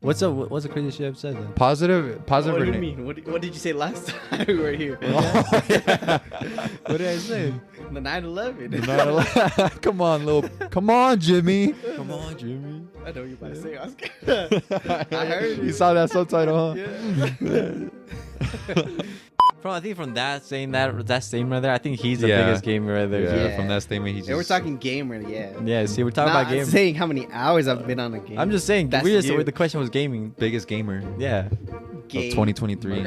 What's the craziest shit I've said then? Positive What do or you negative? mean? What did you say last time we were here? What did I say? The 9/11. Come on, Jimmy. Come on, Jimmy. I know what you're about to say, Oscar. I heard You it. saw that subtitle, huh? Yeah. I think from that statement right there, I think he's the biggest gamer right there. Yeah, Yeah. from that statement, he's just... Yeah, we're talking gamer, yeah. Yeah, see, we're talking Not about games. saying how many hours I've been on a game. I'm just saying. That's We just you. the question was gaming. biggest gamer of Yeah. Game. 2023.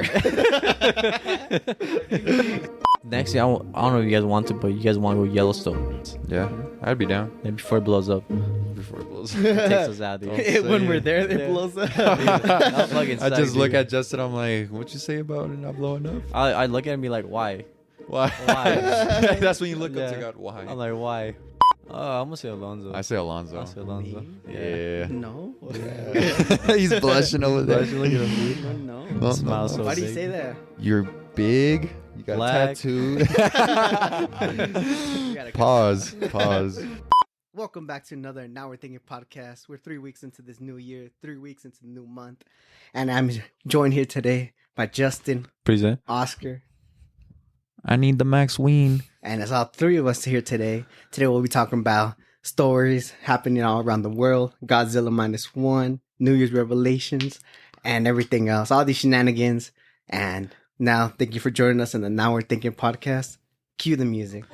Next year, I don't know if you guys want to, but you guys want to go Yellowstone. Yeah, I'd be down. Yeah, before it blows up. Before it blows. It takes us out, dude. When we're there, it Yeah. blows up. That fucking I sucks, just look dude. at Justin. I'm like, "What you say about it not blowing up? I look at him and be like, why? Why? Why? That's when you look up Yeah. to God. Why? I'm like, why? I'm gonna say Alonso. I say Alonso. I'll say Alonso. Yeah. No. He's blushing over there. Look at him, dude. No. No, Smile no, so no. Why do you big. say that? You're big. You got Black. a tattoo. You gotta Pause. Pause. Welcome back to another Now We're Thinking podcast. We're 3 weeks into this new year, 3 weeks into the new month. And I'm joined here today by Justin, Present. Oscar, I need the Max Ween. and it's all three of us here today. Today we'll be talking about stories happening all around the world, Godzilla Minus One, New Year's revelations, and everything else. All these shenanigans. And now, thank you for joining us in the Now We're Thinking podcast. Cue the music.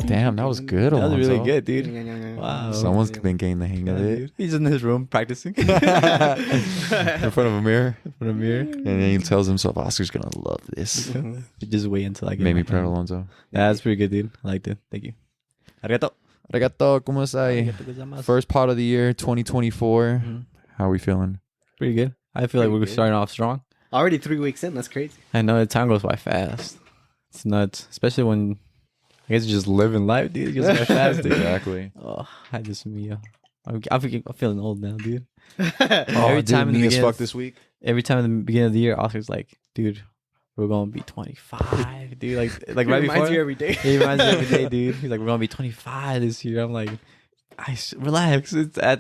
Damn, that was good. That was really Alonso. good, dude. Wow. Someone's been getting the hang of it. He's in his room practicing. In front of a mirror. For a mirror. And then he tells himself, Oscar's going to love this. Just wait until I get Made me my proud, phone. Alonso. Yeah, that's pretty good, dude. I liked it. Thank you. Arigato. Arigato, ¿cómo estáis? Arigato gozaimasu. First pot of the year, 2024. Mhm. How are we feeling? Pretty good. I feel like Pretty we're good. starting off strong. Already 3 weeks in. That's crazy. I know the time goes by fast. It's nuts, especially when I guess you're just living life, dude. It goes by fast, dude. Exactly. Oh, I just me. I'm feeling old now, dude. Oh, Every time in the me as beginning- fuck this week. Every time in the beginning of the year, Oscar's like, dude, we're gonna be 25, dude. Like It right reminds before. you every day. He reminds me every day, dude. He's like, we're gonna be 25 this year. I'm like, relax.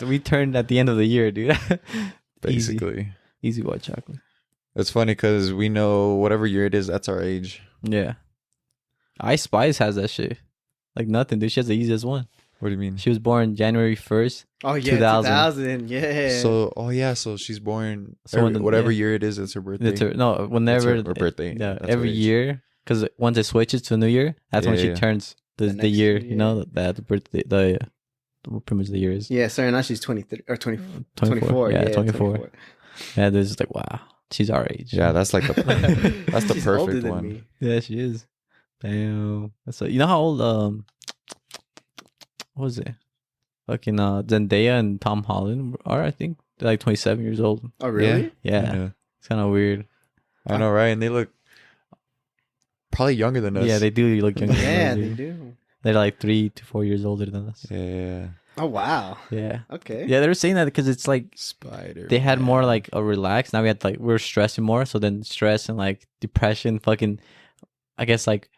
We turned at the end of the year, dude. Basically. Easy white chocolate. It's funny because we know whatever year it is, that's our age. Yeah. Ice Spice has that shit. Like nothing, dude. She has the easiest one. What do you mean? She was born January 1st. Oh, yeah. 2000. 2000. Yeah. So she's born So when the- whatever yeah. year it is, it's her birthday. Whenever It's her birthday. Yeah, That's every her age. year, because once it switches to a new year, that's when Yeah, she yeah. turns the next year. year, You know that the birthday, pretty much the year is. Yeah, sorry, now she's 23 or 20, 24. 24. Yeah, 24. Yeah, there's just like wow, she's our age. Yeah, that's like the that's the She's older perfect than one. me. Yeah, she is. Damn. That's you know how old what was it? Fucking Zendaya and Tom Holland are, I think. They're like 27 years old. Oh, really? Yeah. It's kind of weird. I know, right? And they look probably younger than us. Yeah, they do look younger. Yeah, than they us, dude. do. They're like 3 to 4 years older than us. Yeah. Oh, wow. Yeah. Okay. Yeah, they were saying that because it's like Spider. they had more like a relax. Now we had like we're stressing more. So then stress and like depression fucking I guess like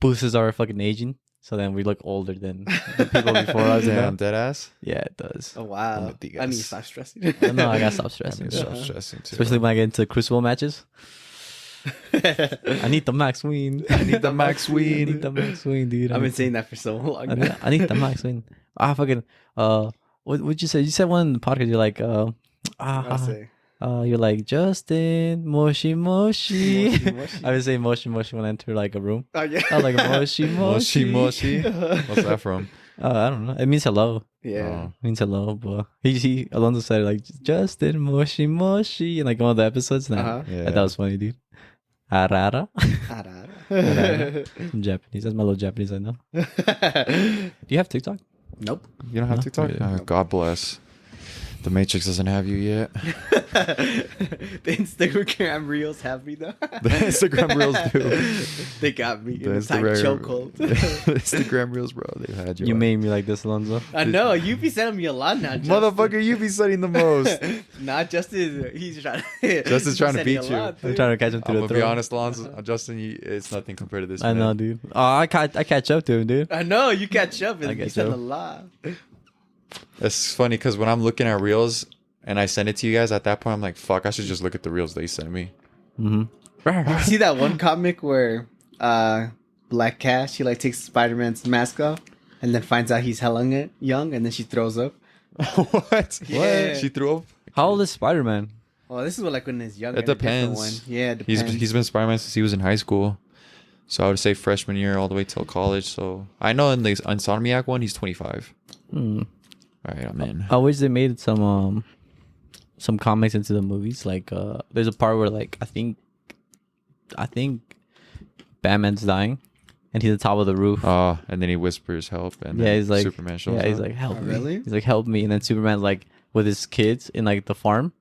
boosts our fucking aging. So then we look older than the people before us. You know? Damn, dead ass. Yeah, it does. Oh, wow. I'm a big I need to ass. stop stressing. I know I gotta stop I stressing. mean, stop stressing too. Especially when I get into crucible matches. I need the max win. I need the Max I Ween. need the max win, dude. I've been saying that for so long. I need the max win. What would you say? You said one in the podcast. You're like I'll say. you're like Justin Moshi Moshi. Moshi, moshi. I would say Moshi Moshi when I enter like a room. Oh, yeah. I was like Moshi Moshi. Moshi Moshi. What's that from? I don't know. It means hello. Yeah. Oh. It means hello, but he Alonso said like Justin Moshi Moshi in like one of the episodes. And Uh-huh. Yeah. I thought it was funny, dude. Arara. Arara. I'm Japanese. That's my little Japanese I know. Do you have TikTok? Nope. You don't have No? TikTok? Yeah. God bless. The Matrix doesn't have you yet. The Instagram reels have me though. The Instagram reels do. They got me The in a tight Instagram, chokehold. Instagram reels, bro. They've had you. You made me like this, Alonso. I know you be sending me a lot now, Justin. Motherfucker, you be studying the most. Nah, Justin, he's trying. Justin's trying to sending beat a you. lot, I'm dude. trying to catch him I'm through gonna the be throat. honest, Alonso. Justin, it's nothing compared to this. I know, man. dude. Oh, I catch up to him, dude. I know you catch up I and you catch send up. a lot. It's funny because when I'm looking at reels and I send it to you guys, at that point I'm like, fuck, I should just look at the reels they sent me. You see that one comic where Black Cat, she like takes Spider-Man's mask off and then finds out he's hella young and then she throws up. What? Yeah. What? She threw up? How old is Spider-Man? Well, this is what, like when he's young. It depends. Yeah, it depends. He's been Spider-Man since he was in high school. So I would say freshman year all the way till college. So I know in the Insomniac one, he's 25. Hmm. All right, I'm in. I wish they made some comics into the movies. Like there's a part where like I think Batman's dying and he's at the top of the roof. And then he whispers help, and Yeah, then he's like, Superman shows yeah, he's up. like, help me. Really? He's like, help me. And then Superman's like with his kids in like the farm.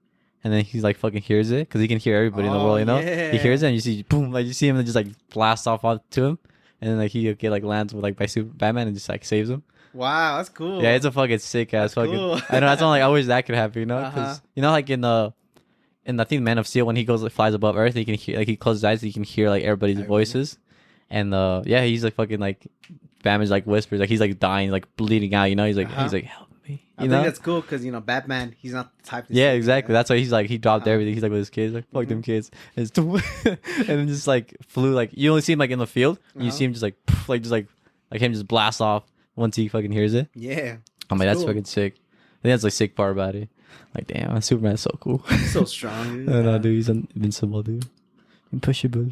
And then he's like fucking hears it because he can hear everybody in the world, you know? yeah. He hears it and you see, boom, like you see him and just like blast off to him. And then like he get like lands with like by Batman and just like saves him. Wow, that's cool. Yeah, it's a fucking sick ass fucking. cool. I know, that's why like I wish that could happen, you know? Because Uh-huh. you know, like in I think Man of Steel, when he goes like flies above Earth, he can hear like he closes his eyes, he can hear like everybody's voices. And yeah, he's like fucking like Batman's like whispers, like he's like dying, like bleeding out, you know? He's like Uh-huh. help me, I you think know? that's cool because, you know, Batman, he's not the type to Yeah, say exactly. that. That's why he's like he dropped Uh-huh. everything. He's like with his kids, like fuck them kids, and, and then just like flew like you only see him like in the field. And you Uh-huh. see him just like poof, like him just blast off once he fucking hears it. Yeah. I'm like, that's cool. fucking sick. I think that's like sick part about it. Like, damn, Superman's so cool. He's so strong, dude. I know, dude. He's invincible, dude. Impossible.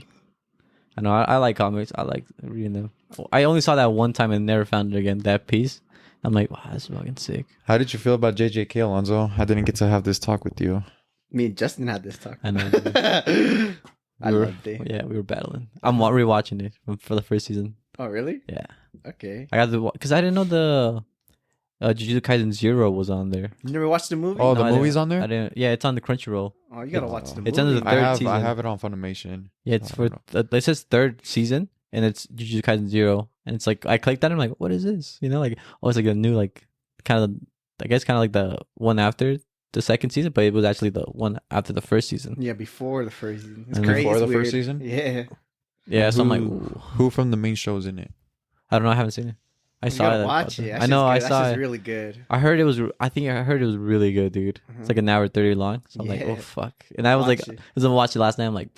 I know. I like comics. I like reading them. I only saw that one time and never found it again. That piece. I'm like, wow, that's fucking sick. How did you feel about JJK, Alonzo? I didn't get to have this talk with you. Me and Justin had this talk. I know. Dude. I loved it. Yeah, we were battling. I'm rewatching it for the first season. Oh, really? Yeah, Okay. I got because I didn't know the Jujutsu Kaisen 0 was on there. You never watched the movie? Oh, the I movie's didn't- on there? I didn't. Yeah, it's on the Crunchyroll. Oh, you gotta watch the movie. It's under the third I season. have it on Funimation. Yeah, it's I for don't it says third season, and it's Jujutsu Kaisen 0, and it's like I clicked that and I'm like, what is this? You know, like oh, it's like a new like kind of I guess kind of like the one after the second season, but it was actually the one after the first season. Yeah, before the first season. It's And crazy. before It's the first weird. season? Yeah. Yeah, so I'm like, Who- ooh. Who from the main show's in it? I don't know, I haven't seen it. I You saw gotta it. watch it. I know, I That's saw just it. really good. I heard it was. I think I heard it was really good, dude. It's like an hour 30 long. So I'm like, oh Yeah. fuck. And I was Watch like, it. as I watched it last night, I'm like,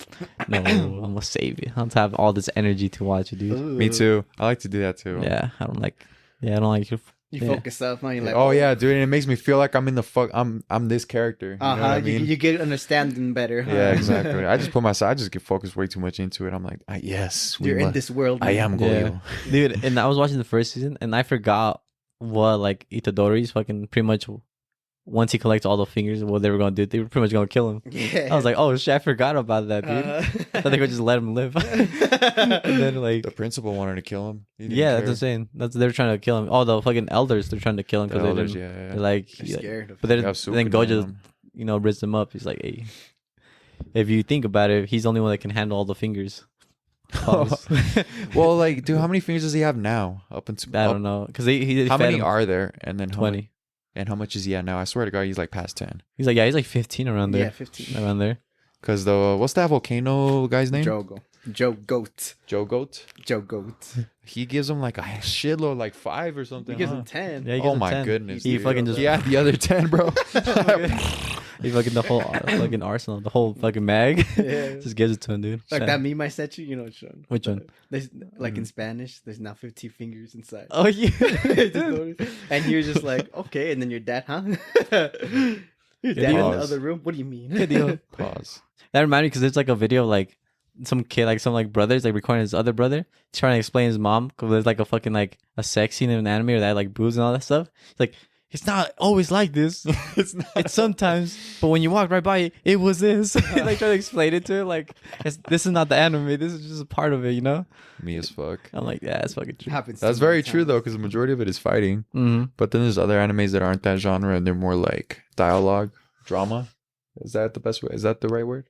no, I'm gonna save it. I'm to have all this energy to watch it, dude. Me too. I like to do that too. Yeah, I don't like. Yeah, I don't like. You yeah. focus up, man. You're like, Oh yeah, dude, and it makes me feel like I'm in the fuck. I'm this character. You know what I mean? You get understanding better. Huh? Yeah, exactly. I just get focused way too much into it. I'm like, yes, You're in this world. I man. am Yeah. Goyo. Dude, and I was watching the first season, and I forgot what like Itadori's fucking pretty much. Once he collects all the fingers, what they were gonna do, they were pretty much gonna kill him. Yeah. I was like, oh shit, I forgot about that, dude. I thought they would just let him live. And then like, The principal wanted to kill him. He didn't yeah, that's care. what I'm saying. They're trying to kill him. Oh, the fucking elders, they're trying to kill him The because they elders, didn't. yeah. They're like, They're yeah. scared of But They then, have then Sukuman Gojo, on risen him up. He's like, hey, if you think about it, he's the only one that can handle all the fingers. Pause. him. Well, like, dude, how many fingers does he have now? Up until I don't know because he How fed many him are there? And then 20. And how much is he at now? I swear to God, he's like past 10. He's like, yeah, he's like 15 around there. Yeah, 15. Around there. Because what's that volcano guy's name? Joe Goat. Joe Goat. Joe Goat. He gives him like a shitload, like 5 or He something. gives huh? him 10. Yeah, he gives Oh him my 10. goodness. He dude. fucking just Yeah, the other 10, bro. he fucking the whole fucking arsenal, the whole fucking mag. Yeah. Just gives it to him, dude. Like Shit. that meme I sent you, you know which one? Which one? There's like in Spanish, there's now 15 fingers inside. Oh yeah. And you're just like, okay, and then your dad, huh? Your dad in the Pause. other room? What do you mean? Pause. That reminded me because there's like a video of like some kid, like some like brothers, like recording his other brother, trying to explain his mom because there's like a fucking like a sex scene in an anime or that like boobs and all that stuff. It's like it's not always like this. It's not. It's sometimes, but when you walk right by it, it was this. Like trying to explain it to him, like this is not the anime. This is just a part of it, you know. Me as fuck. I'm like, yeah, that's fucking true. Happens. That's too many very true times. though, because the majority of it is fighting. Mm-hmm. But then there's other animes that aren't that genre, and they're more like dialogue, drama. Is that the best way? Is that the right word?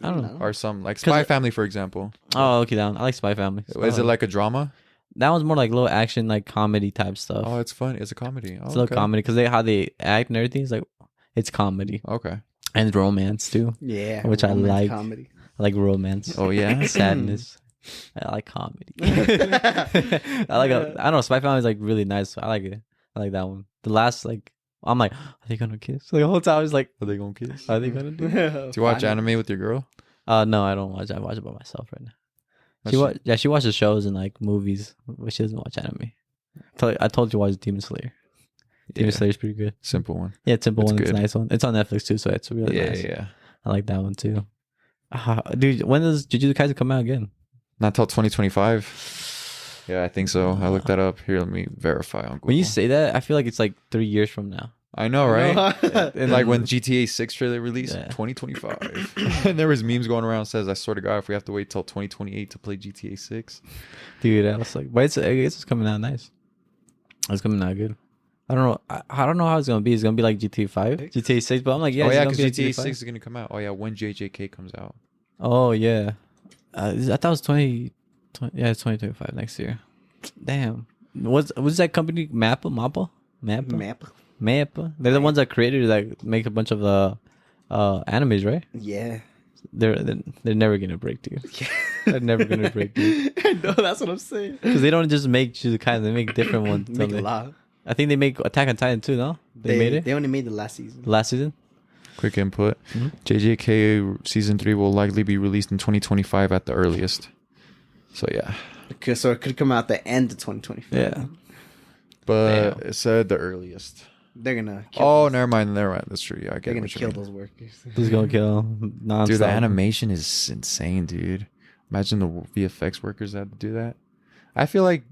I don't know. Or some like Spy Family, for example. Oh, okay, down. I like Spy Family. Is it like a drama? that one's more like little action, like comedy type stuff. Oh, it's fun. It's a comedy. Oh, It's a little comedy because how they act and everything is like it's comedy Okay. and romance too. Yeah. Which I romance like. Comedy. I like romance. Oh yeah. Sadness. I like comedy. I don't know. Spy Family is like really nice. I like it. I like that one. The last like I'm like, are they gonna kiss? Like, the whole time I was like, Are they gonna kiss? are they gonna do? Do you watch anime with your girl? No, I don't watch. I watch it by myself right now. That's She watches shows and like movies, but she doesn't watch anime. I told you to watch Demon Slayer. Demon Slayer is pretty good. Simple one. Yeah, it's simple It's one. It's a good. nice one. It's on Netflix too, so it's really nice. Yeah. I like that one too. Dude, when does Jujutsu Kaisen come out again? Not till 2025. Yeah, I think so. I looked that up. Here, let me verify on Google. When you say that, I feel like it's like 3 years from now. I know, right? And Like when GTA 6 trailer released, Yeah. 2025. And there was memes going around says, I swear to God, if we have to wait till 2028 to play GTA 6. Dude, I was like, but I guess it's coming out nice. It's coming out good. I don't know. I don't know how it's gonna be. It's gonna be like GTA 5, GTA 6, but I'm like, yeah, oh, it's yeah, gonna because be like GTA 6 is going to come out. Oh, yeah, when JJK comes out. Oh yeah, I thought it was 20. Yeah, it's 2025 next year. Damn, what's that company? Mappa. They're the ones that created that make a bunch of animes, right? Yeah. They're never gonna break, dude. They're never gonna break, dude. I know, that's what I'm saying. Because they don't just make Jujutsu Kaisen, they make different ones. Make don't a they? lot. I think they make Attack on Titan too. No, they made it They only made the last season. last season. Quick input. Mhm. JJK Season 3 will likely be released in 2025 at the earliest. So, yeah. So it could come out the end of 2025. Yeah. But Damn. it said the earliest. They're gonna kill Oh, those- never mind. That's true. Yeah, I They're get gonna what you kill mean. those workers. Who's gonna kill nonstop? Dude, the animation is insane, dude. Imagine the VFX workers that had to do that. I feel like,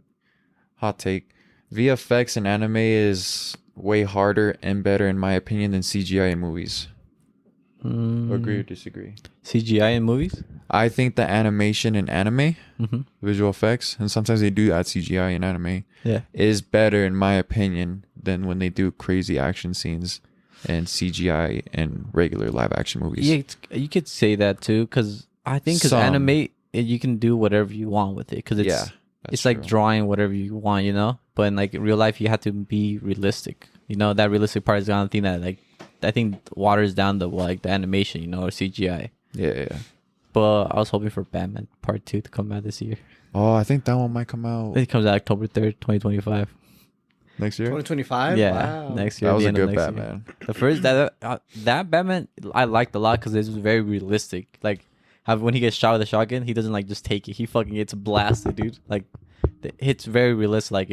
hot take, VFX in anime is way harder and better, in my opinion, than CGI in movies. Agree or disagree? CGI in movies? I think the animation in anime, Mm-hmm. visual effects, and sometimes they do add CGI in anime, Yeah. is better, in my opinion, than when they do crazy action scenes and CGI in regular live action movies. Yeah, you could say that too, because I think because Some. anime, you can do whatever you want with it, because it's Yeah, it's like drawing whatever you want, you know. But in like real life, you have to be realistic. You know, that realistic part is the only thing that like I think waters down the animation, you know, or CGI. Yeah. But I was hoping for Batman Part 2 to come out this year. Oh, I think that one might come out It comes out October 3rd, 2025. next year. 2025. Yeah, Wow. next year. That was the a end of good next year. Batman. The first that Batman I liked a lot because it was very realistic. Like how when he gets shot with a shotgun, he doesn't like just take it. He fucking gets blasted, dude. Like the hit's very realistic. Like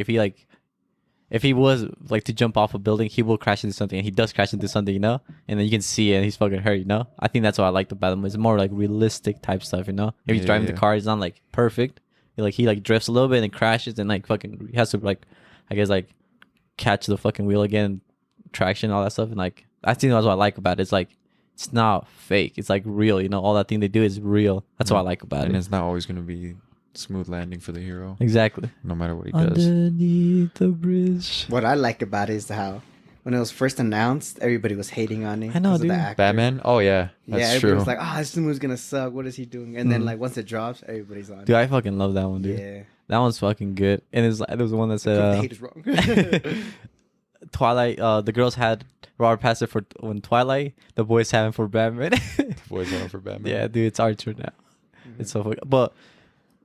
if he was like to jump off a building, he will crash into something, and he does crash into something, you know. And then you can see it, and he's fucking hurt, you know. I think that's what I liked about him. It's more like realistic type stuff, you know. If he's driving the car, it's not like perfect. He like drifts a little bit and crashes, and like fucking he has to like, I guess like catch the fucking wheel again, traction, all that stuff, and like I think that's what I like about it. It's like it's not fake. It's like real, you know. All that thing they do is real. That's what I like about And it. it's not always going to be smooth landing for the hero, Exactly. no matter what he does. Underneath the bridge. What I like about it is how when it was first announced, everybody was hating on it. I know, 'cause of the dude. actor. Batman? Oh, yeah. Yeah, That's everybody true. was like, "Ah, this movie's gonna suck. What is he doing?" And then like once it drops, everybody's on. Dude, I fucking love that one, dude. Yeah, That one's fucking good. And there was one that Prove the said hate is wrong. Twilight, the girls had Robert Pattinson for when Twilight, the boys had him for Batman. Boys on for Batman. Yeah, dude, it's our turn now. It's so fucking, but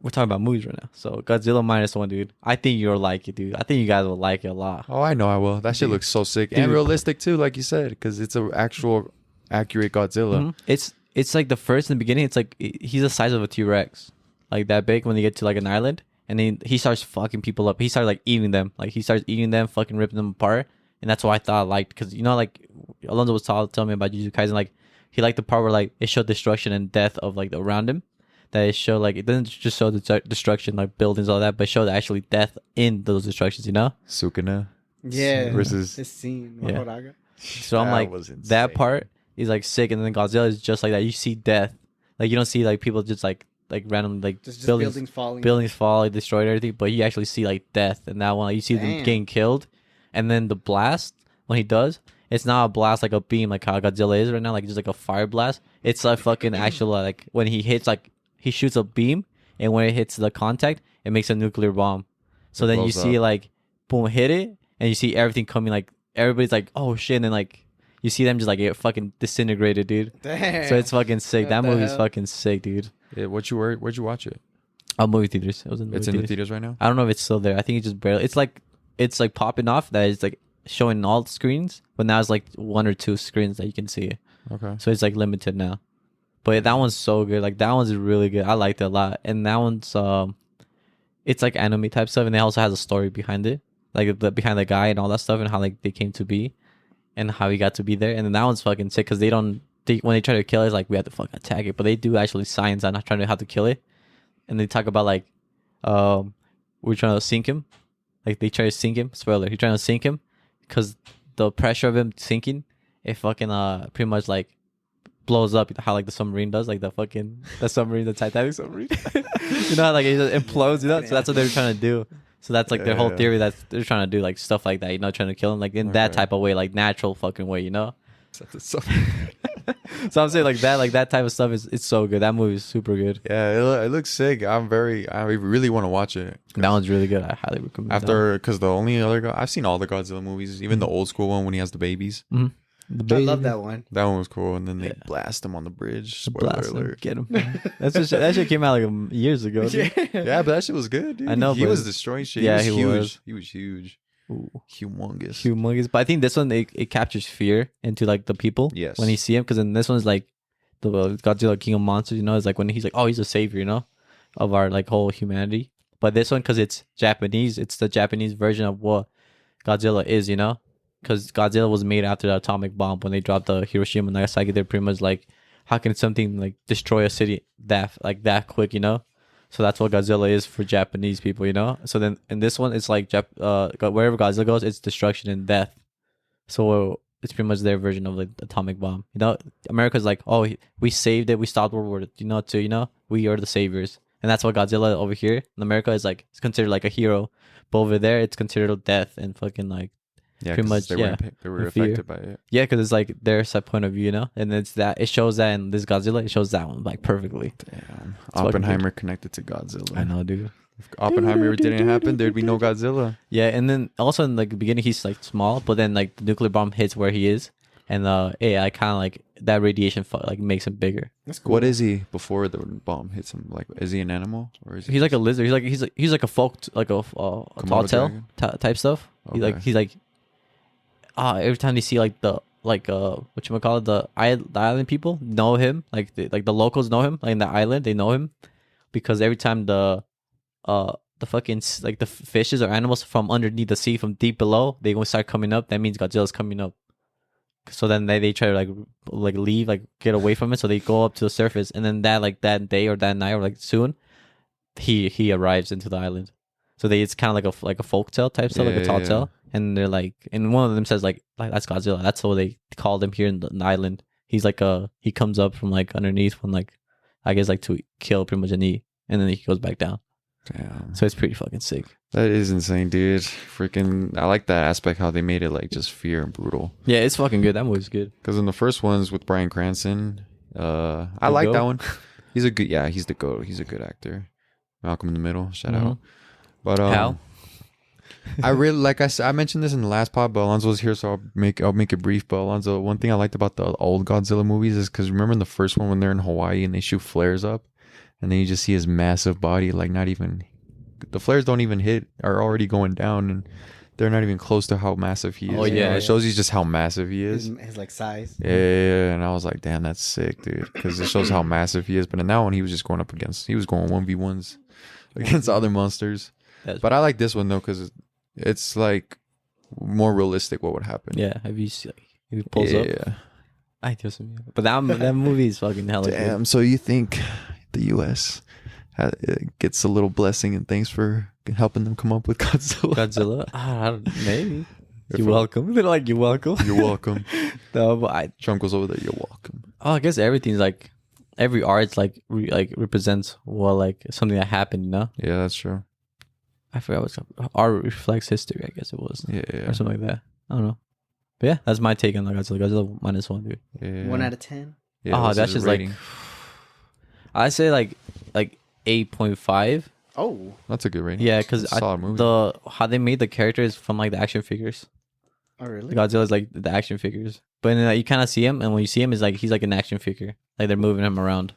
we're talking about movies right now. So Godzilla Minus One, dude. I think you'll like it, dude. I think you guys will like it a lot. Oh, I know I will. That shit Dude. looks so sick. Dude. And realistic, too, like you said, because it's an actual accurate Godzilla. Mhm. It's like the first in the beginning. It's like he's the size of a T-Rex, like that big. When they get to like an island, and then he starts fucking people up. He starts like eating them. Like he starts eating them, fucking ripping them apart. And that's what I thought I liked, because you know, like Alonso was telling me about Jujutsu Kaisen. Like he liked the part where like it showed destruction and death of like around him. That it showed like it doesn't just show the destruction like buildings, all that, but it showed actually death in those destructions. You know. Sukuna yeah, versus. this scene. Yeah. Horaga. So I'm That like, was that insane. part is like sick, and then Godzilla is just like that. You see death, like you don't see like people just like randomly like Just buildings buildings falling. fall, like destroyed and everything, but you actually see like death, and that one like, you see them Damn. getting killed, and then the blast when he does, it's not a blast like a beam like how Godzilla is right now, like just like a fire blast. It's a fucking actual like when he hits like he shoots a beam, and when it hits the contact, it makes a nuclear bomb. So It then you blows see up. like boom, hit it, and you see everything coming, like everybody's like, oh shit, and then like you see them just like get fucking disintegrated, dude. Damn. So it's fucking sick. What That the movie's hell? fucking sick, dude. Yeah, where'd you watch it? Movie theaters. It was in movie It's in the theaters. theaters right now? I don't know if it's still there. I think it's just barely. It's like it's like popping off that it's like showing all the screens, but now it's like 1 or 2 screens that you can see. Okay. So it's like limited now. But that one's so good. Like that one's really good. I liked it a lot. And that one's it's like anime type stuff, and it also has a story behind it, like behind the guy and all that stuff, and how like they came to be, and how he got to be there. And then that one's fucking sick because when they try to kill it, it's like we have to fucking attack it, but they do actually science on not trying to how to kill it, and they talk about like, we're trying to sink him, like they try to sink him. Spoiler: he's trying to sink him because the pressure of him sinking, it fucking pretty much like blows up how like the submarine does, like the submarine, the Titanic submarine. You know how like it just implodes, you know? So that's what they're trying to do. So that's like their whole theory, that they're trying to do like stuff like that, you know, trying to kill him like in that type of way, like natural fucking way, you know? So I'm saying like that type of stuff it's so good. That movie is super good. Yeah, it looks sick. I really want to watch it. That one's really good. I highly recommend because the only other I've seen all the Godzilla movies, even the old school one when he has the babies. Mm-hmm. I love that one. That one was cool, and then they blast him on the bridge. Spoiler alert! Get him. That shit came out like years ago. Dude. Yeah, but that shit was good, dude. I know he was destroying shit. Yeah, he was huge. Ooh. Humongous. But I think this one it captures fear into like the people. Yes. When you see him, because in this one's like the Godzilla King of Monsters. You know, it's like when he's like, oh, he's a savior, you know, of our like whole humanity. But this one, because it's Japanese, it's the Japanese version of what Godzilla is, you know. Because Godzilla was made after the atomic bomb when they dropped the Hiroshima and Nagasaki. They're pretty much like, how can something like destroy a city that quick, you know? So that's what Godzilla is for Japanese people, you know. So then in this one, it's like wherever Godzilla goes, it's destruction and death. So it's pretty much their version of like the atomic bomb, you know. America's like, oh, we saved it, we stopped World War, we are the saviors, and that's what Godzilla over here in America is like. It's considered like a hero, but over there, it's considered death and fucking like. Yeah, pretty much, they were affected by it. Yeah, because it's like their set point of view, you know, and it shows that in this Godzilla, it shows that one like perfectly. Damn, Oppenheimer connected to Godzilla. I know, dude. If Oppenheimer didn't happen, there'd be no Godzilla. Yeah, and then also in like the beginning, he's like small, but then like the nuclear bomb hits where he is, and I kind of like that radiation like makes him bigger. That's cool. What is he before the bomb hits him? Like, is he an animal or is he? He's like a lizard. He's like a folk, like a tall tale type stuff. Okay. He's like. Every time they see like the whatchamacallit, the island people know him, like the locals know him, like in the island they know him, because every time the fucking like the fishes or animals from underneath the sea, from deep below, they gonna start coming up. That means Godzilla's coming up. So then they try to like leave, like get away from it. So they go up to the surface, and then that day or that night or like soon, he arrives into the island. So it's kind of like a folktale type stuff, like a tall tale. And they're like, and one of them says like that's Godzilla. That's what they called him here in the island. He's like he comes up from like underneath when like, I guess like to kill pretty much and then he goes back down. Damn. So it's pretty fucking sick. That is insane, dude. Freaking, I like that aspect how they made it like just fear and brutal. Yeah, it's fucking good. That movie's good. Because in the first ones with Bryan Cranston, I like that one. He's a good, he's the GOAT. He's a good actor. Malcolm in the Middle, shout out. But how? I really like I mentioned this in the last pod, but Alonzo was here, so I'll make it brief. But Alonzo, one thing I liked about the old Godzilla movies is because remember in the first one when they're in Hawaii and they shoot flares up, and then you just see his massive body, like not even the flares don't even hit, are already going down, and they're not even close to how massive he is. Oh yeah, it shows you just how massive he is. His like size. Yeah, and I was like, damn, that's sick, dude, because it shows how massive he is. But in that one, he was just going 1v1s against other monsters. But I like this one though because it's like more realistic what would happen. Yeah, have you seen, like, if he pulls up? Yeah, I do some. But that movie is fucking hella damn. good. So you think the U.S. Gets a little blessing and thanks for helping them come up with Godzilla? I don't, maybe. You're welcome. They're like, you're welcome. You're welcome. No, but Trump goes over there. You're welcome. Oh, I guess everything's like every art's like represents like something that happened. You know? Yeah, that's true. I forgot what's art reflects history. I guess it was. Yeah. Or something like that. I don't know. But yeah, that's my take on the Godzilla minus one, dude. Yeah. 1 out of 10. Yeah, that's just like I say like 8.5. Oh, that's a good rating. Yeah, because solid movie. How they made the characters from like the action figures. Oh really? Godzilla's like the action figures, but then, you kind of see him, and when you see him, it's like he's like an action figure. Like they're moving him around.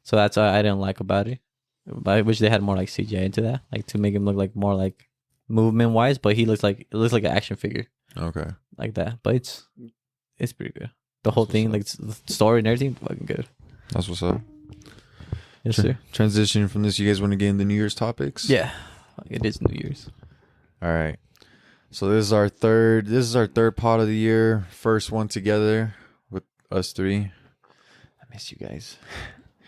So that's what I didn't like about it. But I wish they had more like CGI into that, like to make him look like more like movement wise, but it looks like an action figure Okay. like that. But it's pretty good. The whole That's thing, like what's the story and everything, fucking good. That's what's up. Yes, sir. Transition from this, you guys want to get into New Year's topics? Yeah, it is New Year's. All right. So this is our third pod of the year. First one together with us three. I miss you guys.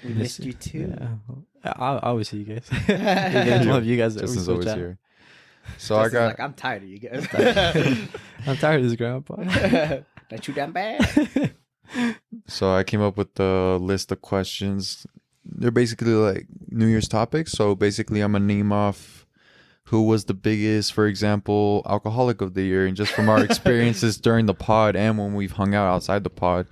We missed you too. Yeah, I always see you guys. One of you guys that we Justin's switch always out. here. So Justin's I got. like, I'm tired of you guys. I'm tired of this grandpa. That you damn bad. So I came up with the list of questions. They're basically like New Year's topics. So basically, I'm gonna name off who was the biggest, for example, alcoholic of the year, and just from our experiences during the pod and when we've hung out outside the pod.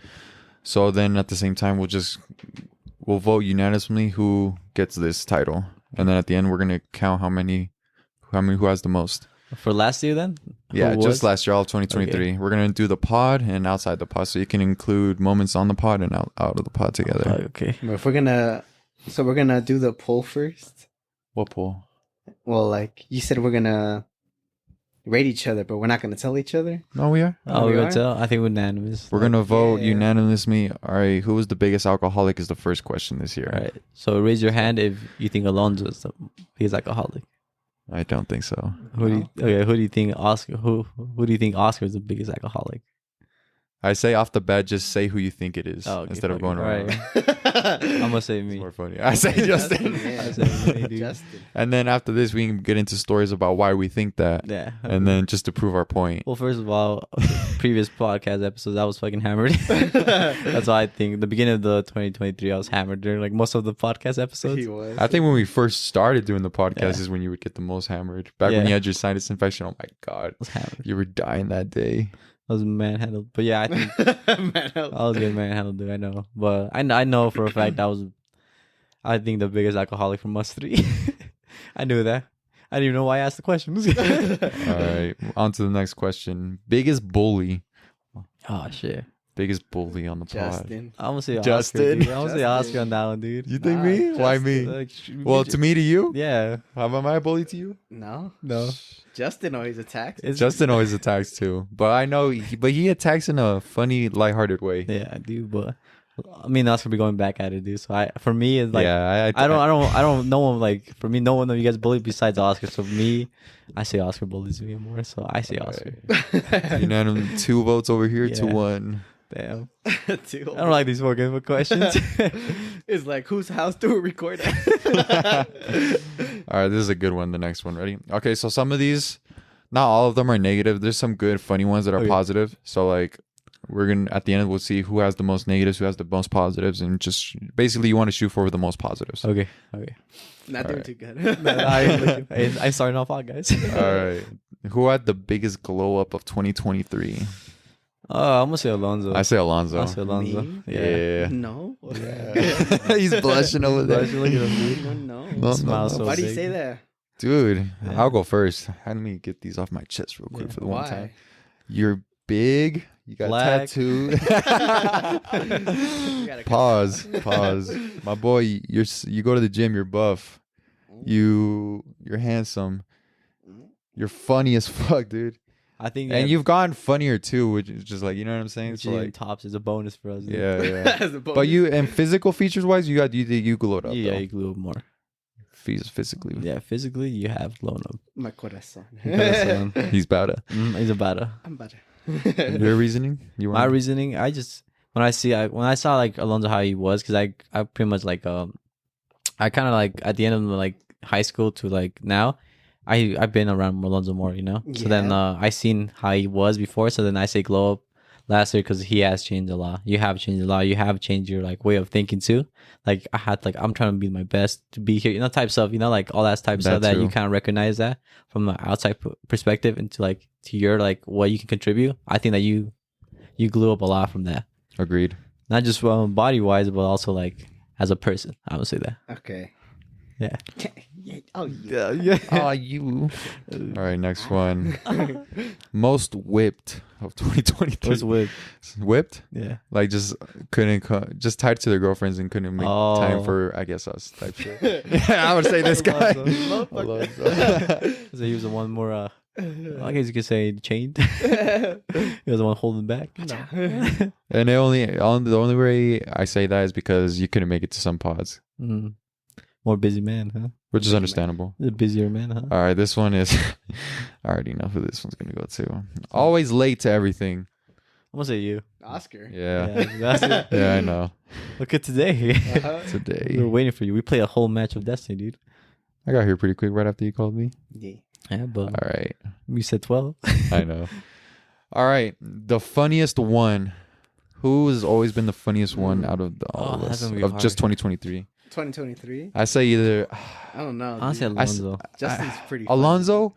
So then at the same time, we'll vote unanimously who gets this title, and then at the end we're gonna count who has the most. For last year, then? Yeah, Who just was? last year, all of 2023. Okay. We're gonna do the pod and outside the pod, so you can include moments on the pod and out of the pod together. Okay. But if we're gonna do the poll first. What poll? Well, like you said, we're gonna rate each other, but we're not gonna tell each other. No, we are. Oh, we we're are? gonna tell. I think we're unanimous. We're gonna vote yeah. unanimously. All right, who was the biggest alcoholic is the first question this year. All right. So raise your hand if you think Alonso is the biggest alcoholic. I don't think so. Who do you think Oscar? Who do you think Oscar is the biggest alcoholic? I say off the bat, just say who you think it is Oh, okay, instead of fuck going it. around. I'm gonna say It's me. more funny. I say Justin. Yeah. I say me, dude. Justin. And then after this, we can get into stories about why we think that, Yeah. and then just to prove our point. Well, first of all, previous podcast episodes, I was fucking hammered. That's why I think the beginning of the 2023, I was hammered during like most of the podcast episodes. He was. I think when we first started doing the podcast Yeah. is when you would get the most hammered. Back when Yeah. you had your sinus infection. Oh my god, I was hammered. you were dying that day. I was manhandled. But yeah, I think Man, I was getting manhandled, dude. I know. But I know for a fact I think the biggest alcoholic from us three. I knew that. I didn't even know why I asked the questions. All right, on to the next question. Biggest bully. Oh shit. Biggest bully on the pod. Justin. I'm gonna say Justin. Oscar. Dude. I'm gonna say Justin. Oscar on that one, dude. You think Nah, me? Why Justin. me? Like, Well, to me, to you. yeah. How am I a bully to you? No, No. Justin always attacks. It's Justin always attacks too, but I know, he attacks in a funny, lighthearted way. Yeah, I do. But I mean, Oscar be going back at it, dude. So for me, it's like yeah, I don't know him. Like for me, no one of you guys bully besides Oscar. So me, I say Oscar bullies me more. So I say Oscar. Unanimous, 2 votes over here to Yeah. 1. Damn. Dude, I don't like these fucking questions. It's like whose house do we record at? All right, this is a good one. The next one, ready? Okay, so some of these, not all of them are negative. There's some good, funny ones that are Okay. positive. So like, we're gonna at the end we'll see who has the most negatives, who has the most positives, and just basically you want to shoot for the most positives. Okay. Not All doing right. too good. I'm starting off hot, guys. All right, who had the biggest glow up of 2023? Oh, I'm gonna say Alonso. I say Alonso. I'll say Alonso. Me? Yeah. No. He's blushing over there. Blushing, look at him, No. No, Smile so Why do you big. say that? Dude, Yeah. I'll go first. Let me get these off my chest real quick Yeah. for the one Why? time. You're big. You got Black. tattooed. You gotta Pause. My boy, you go to the gym. You're buff. You're handsome. You're funny as fuck, dude. I think And you've gotten funnier too, which is just like, you know what I'm saying. which So even like, tops is a bonus for us. dude. yeah, yeah. As a bonus. But you and physical features wise, you glowed up. Yeah, though. you glue up more. Physically. Yeah, physically you have blown up. My corazón. Corazón. He's better. He's a better. I'm better. Your reasoning? You My reasoning, I just when I saw like Alonso how he was, because I pretty much like I kind of like at the end of like high school to like now, I've been around Alonso more, you know. So then I seen how he was before. So then I say glow up last year because he has changed a lot. You have changed a lot. You have changed your like way of thinking too. Like I'm trying to be my best to be here, you know, type stuff, you know, like all that type of That stuff that too. you kind of recognize that from the outside perspective into like to your like what you can contribute. I think that you glue up a lot from that, Agreed. not just body wise, but also like as a person. I would say that. Okay. Yeah. Yeah. Oh yeah. Yeah. Oh, you. All right, next one. Most whipped of 2023. What's with? Whipped? Yeah. Like just couldn't just tied to their girlfriends and couldn't make time for I guess us type shit. Yeah, I would say this guy. Motherfucker. So he was the one more. I guess you could say chained. He was the one holding back. No. And the only way I say that is because you couldn't make it to some pods, More busy man, huh? which is understandable. A busier man, huh? All right, this one is. I already know who this one's gonna go to. Always late to everything. I'm gonna say you. Oscar. Yeah, That's it. yeah, I know. Look at today. Uh-huh. We Today, were waiting for you. We played a whole match of Destiny, dude. I got here pretty quick right after you called me. Yeah. Yeah, but All right, we said 12. I know. All right, the funniest one. Who has always been the funniest one out of all of that's us gonna be of hard. just 2023? 2023. I say either I don't know. Honestly, dude. Alonso. Justin's pretty. funny. Alonso.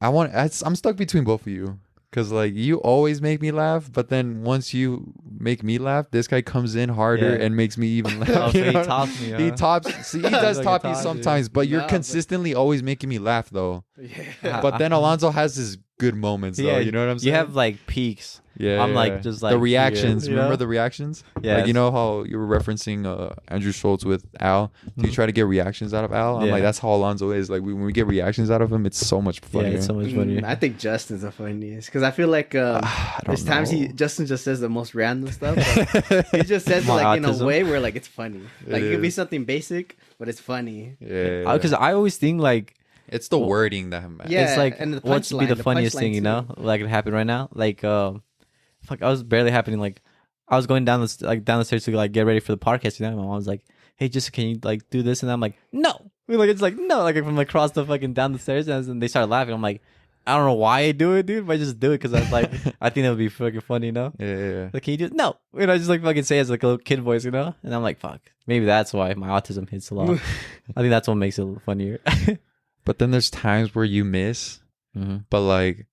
I'm stuck between both of you. Cause like you always make me laugh, but then once you make me laugh, this guy comes in harder Yeah. and makes me even laugh. Oh, so you he know? tops me, huh? He tops. See, he does like a top you top, sometimes, but you're Nah, but- consistently always making me laugh though. Yeah. But then Alonso has his good moments though. You know what I'm saying? You have like peaks. yeah. I'm, like, yeah. just, the like, reactions. here, you Remember know? the reactions? Yeah. Like you know how you were referencing Andrew Schultz with Al. Do you try to get reactions out of Al? I'm Yeah. like that's how Alonso is. Like when we get reactions out of him, it's so much Yeah, funnier. it's so much funnier. I think Justin's the funniest because I feel like I don't there's times know. Justin just says the most random stuff. But he just says it My like in a autism. way where like it's funny. Like it could be is. something basic, but it's funny. Yeah. Because I always think like It's the wording that matters. Yeah, it's like and the what's be the punchline- the funniest thing, punchline you know? too. Like it happened right now. Like fuck, I was barely happening. Like I was going down the stairs to like get ready for the podcast. You know, my mom was like, "Hey, just can you like do this?" And I'm like, "No." Like it's like no, like from across the fucking down the stairs, and then they started laughing. I'm like, I don't know why I do it, dude, but I just do it because I was like, I think that would be fucking funny, you know? Yeah. Like, can you do it? No. You know, just like fucking say it as like a little kid voice, you know? And I'm like, fuck. Maybe that's why my autism hits a lot. I think that's what makes it a little funnier. But then there's times where you miss, but like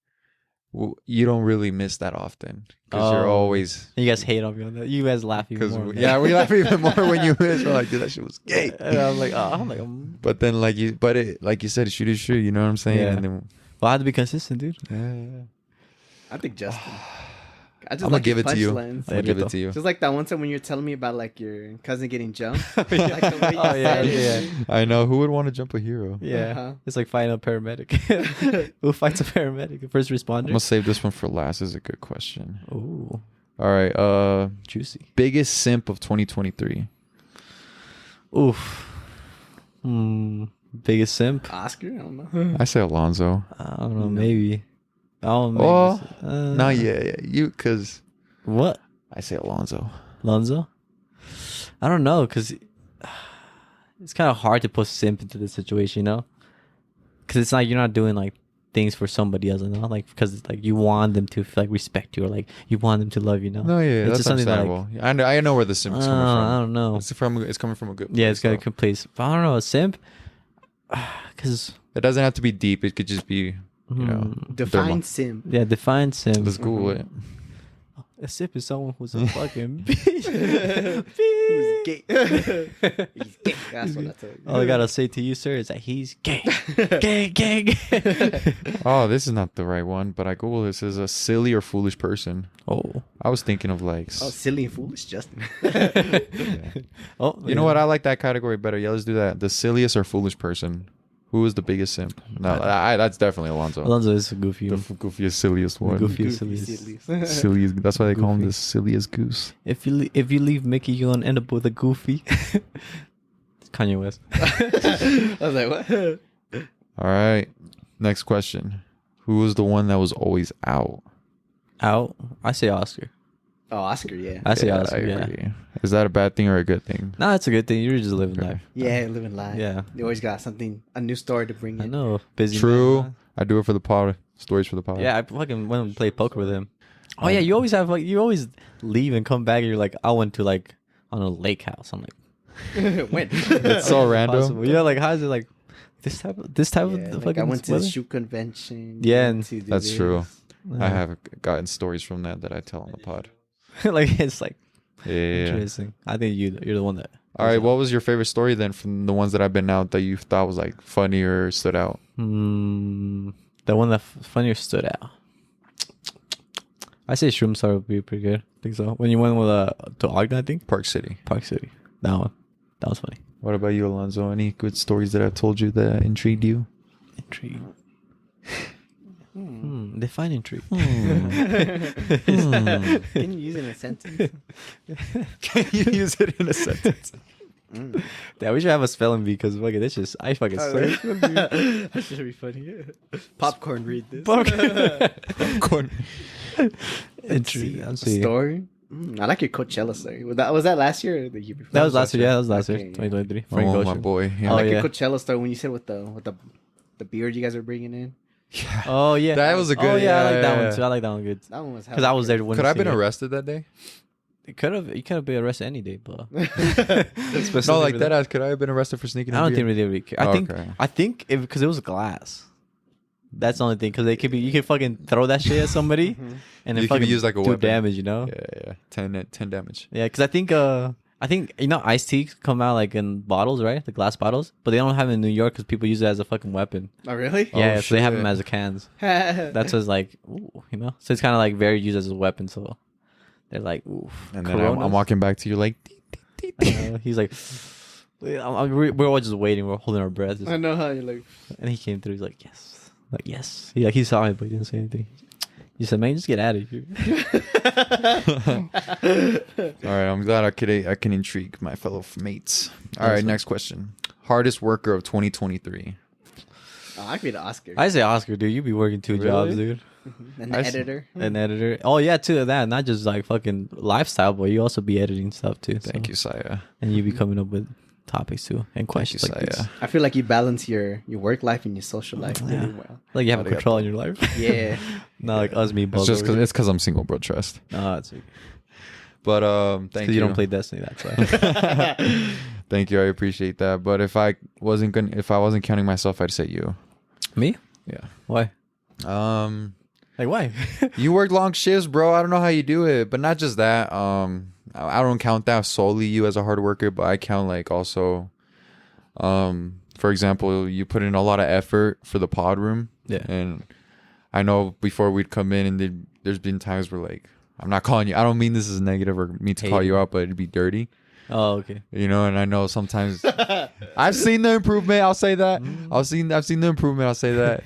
you don't really miss that often because you're Oh. always. You guys hate on me on that. You guys laugh even Because more. on that. yeah, we laugh even more when you miss. We're like, dude, that shit was gay. And I'm like, But then like you said, shoot is shoot. You know what I'm saying? Yeah. And then, well, I have to be consistent, dude. yeah. I think Justin. I just I'm gonna like give his it to you. I'm punchlines. gonna give it to you. Just like that one time when you're telling me about like your cousin getting jumped. Like the way you Oh, yeah, said it. yeah. I know who would want to jump a hero. Yeah. Uh-huh. It's like fighting a paramedic. Who fights a paramedic? A first I'm responder? gonna save this one for last. This is a good question. Ooh, All right. juicy. Biggest simp of 2023. Oof. Biggest simp? Oscar? I don't know. I say Alonso. I don't know. Maybe. Oh, maybe. Oh, no, yeah, you because What? I say Alonso. Lonzo? I don't know, because it's kind of hard to put simp into this situation, you know? Because it's like you're not doing like things for somebody else, you know? Like, because like you want them to like respect you or like you want them to love you, know? No, yeah, It's that's just something that, like, understandable. I know where the simp is coming from. I don't know. It's coming from a good place. Yeah, it's got a though. good place. But I don't know, a simp? Because, It doesn't have to be deep. It could just be, you know, Define sim. yeah, define simp. Let's Google it. A simp is someone who's a fucking bitch. Who's gay? He's gay. That's what I told you. All I gotta say to you, sir, is that he's gay. Gay, gay, gay. Oh, this is not the right one, but I Googled this as a silly or foolish person. Oh. I was thinking of like, Oh, silly and foolish, Justin. Oh, you know what? I like that category better. Yeah, let's do that. The silliest or foolish person. Who is the biggest simp? No, that's definitely Alonso. Alonso is a goofy. The goofiest, silliest one. Goofy. Silliest. That's why they call him Goofy. the silliest goose. If you leave Mickey, you're gonna end up with a goofy. It's Kanye West. I was like, what? All right. Next question. Who was the one that was always out? Out. I say Oscar. Oh, Oscar, yeah. I say Yeah, Oscar. I Yeah. agree. Is that a bad thing or a good thing? No, it's a good thing. You're just living Okay. life. Yeah, living life. Yeah. You always got a new story to bring in. I know. Busy. True. man, I do it for the pod. Stories for the pod. huh? Yeah, I fucking went and played poker with him. Oh yeah, you always have like you always leave and come back and you're like, I went to like on a lake house. I'm like, When? It's so random. possible. Yeah, like how is it like this type of Yeah, the like fucking I went to the weather? shoe convention. Yeah, went and to do That's this. true. I Yeah. have gotten stories from that I tell on the pod. Like it's like Yeah. Interesting. I think you're the one that. All right. What was your favorite story then from the ones that I've been out that you thought was like funny or stood out? The one that funnier stood out. I say Shroom Star would be pretty good. I think so. When you went with to Ogden, I think Park City. Park City. That was funny. What about you, Alonzo? Any good stories that I've told you that intrigued you? Intrigue. Define intrigue. Can you use it in a sentence? Can you use it in a sentence? Yeah, we should have a spelling bee because fucking this just I fucking say. That should be funny. Popcorn, read this. Popcorn. Intrigue. A story. I like your Coachella story. Was that last year or the year before? That was last year. Yeah, that was last year. Okay, yeah. 2023. Oh, Frank my Ocean. boy. Yeah. I like yeah. your Coachella story when you said with the beard you guys were bringing in. Yeah. Oh yeah, That was a good. Oh yeah, I like that yeah. one too. I like that one good That one was because I was there. When Could I have been arrested? arrested that day? You could have been arrested any day, but No, like that. Could I have been arrested for sneaking? I don't in think beer? they really care. I think because it was glass. That's the only thing because you could fucking throw that shit at somebody and then You could fucking use like a do weapon. damage, you know? Yeah. 10 damage. Yeah, because I think you know iced tea come out like in bottles, right? The glass bottles, but they don't have it in New York because people use it as a fucking weapon. Oh really? Yeah, Oh, so they have them shit. as a cans. That's That's what's like, ooh, you know. So it's kind of like very used as a weapon. So they're like, ooh. And then I'm walking back to you like. He's like, we're all just waiting. We're holding our breath. I know how you're like. And he came through. He's like, yes, like yes. He saw it, but he didn't say anything. He said, "Man, just get out of here." All right, I'm glad I can intrigue my fellow mates. All right, next question. Hardest worker of 2023. Oh, I could be the Oscar. I say Oscar, dude. You be working two Really? jobs, dude. An I s- editor. An editor. Oh yeah, too. That not just like fucking lifestyle, but you also be editing stuff too. Thank you, Saya. And you be coming up with topics too and questions like this. Saya. I feel like you balance your work life and your social life Yeah. really well. Like you have Arigato. control in your life. Yeah. Not like us me. It's just because I'm single, bro. Trust. No, it's okay. But thank Because you. you don't play Destiny. That's why. Thank you. I appreciate that. But if I wasn't counting myself, I'd say you. Me? Yeah. Why? Like why? You work long shifts, bro. I don't know how you do it, but not just that. I don't count that solely you as a hard worker, but I count like also, for example, you put in a lot of effort for the pod room. Yeah. And I know before we'd come in and there's been times where like, I'm not calling you. I don't mean this is negative or me to call you out, but it'd be dirty. Oh, okay. You know, and I know sometimes I've seen the improvement. I'll say that. I've seen the improvement. I'll say that.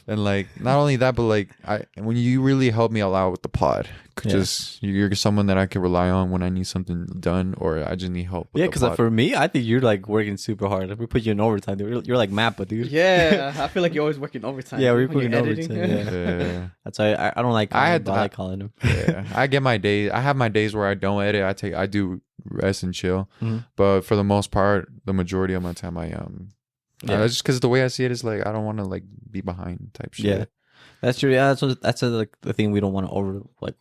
And like, not only that, but like, when you really help me a lot with the pod, just you're someone that I can rely on when I need something done or I just need help. With Yeah, the because pod. for me, I think you're like working super hard. If we put you in overtime, dude, you're like Mappa, dude. Yeah, I feel like you're always working overtime. Yeah, we're when you're working editing. overtime, yeah. Yeah. That's why I don't like. Calling I him, had- but I like calling him. Yeah, I get my days. I have my days where I don't edit. I do rest and chill. Mhm. But for the most part, the majority of my time, I Yeah. just because the way I see it is like I don't want to like be behind type shit. Yeah, that's true. Yeah, that's like the thing we don't want to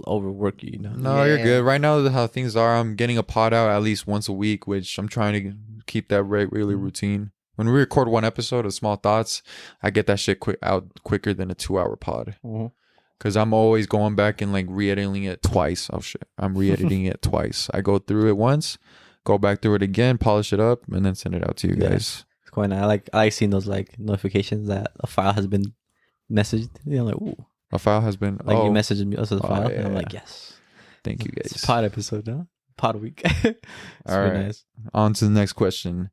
overwork you. You know. No, you're Yeah. good. Right now, how things are, I'm getting a pod out at least once a week, which I'm trying to keep that regular routine. When we record one episode of Small Thoughts, I get that shit out quicker than a 2-hour pod. Mhm. Because I'm always going back and like re-editing it twice. Oh shit, I'm re-editing it twice. I go through it once, go back through it again, polish it up, and then send it out to you Yeah. guys. It's quite nice. I like seeing those like notifications that a file has been messaged. You know, like ooh, A file has been like you messaged me us as a Oh, file, yeah, and I'm yeah. like yes. Thank you It's guys. a pod episode, huh? Pod week. It's All very right. nice. On to the next question.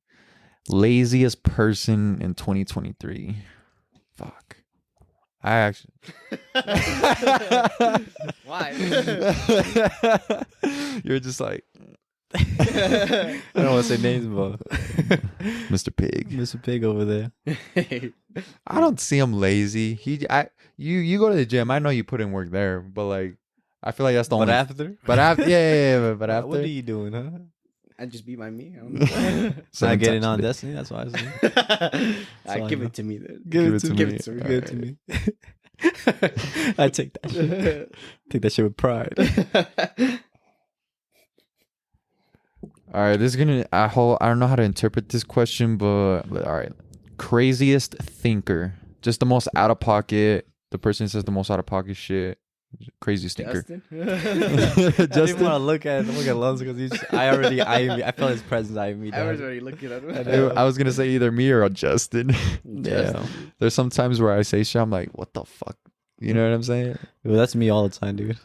Laziest person in 2023. Fuck. I actually. Why? You're just like I don't want to say names, but Mr. Pig. Mr. Pig over there. I don't see him lazy. You go to the gym. I know you put in work there, but like I feel like that's the But only. after, But after, yeah. But after, what are you doing, huh? I just be by me. I don't know. Not getting times on a day. Destiny. That's why I was I give know. it to me then. Give it to me. Give it to me. Give it to me. I take that shit. Take that shit with pride. All right, this is gonna. I don't know how to interpret this question, but all right. Craziest thinker, just the most out of pocket. The person says the most out of pocket shit. Crazy stinker. Justin. I didn't Justin. want to look at Alonso because I felt his presence eyeing me. I was Dog. already looking at I him. know. I was gonna say either me or Justin. Yeah, There's some times where I say shit, I'm like, what the fuck? You know what I'm saying? well, that's me all the time, dude.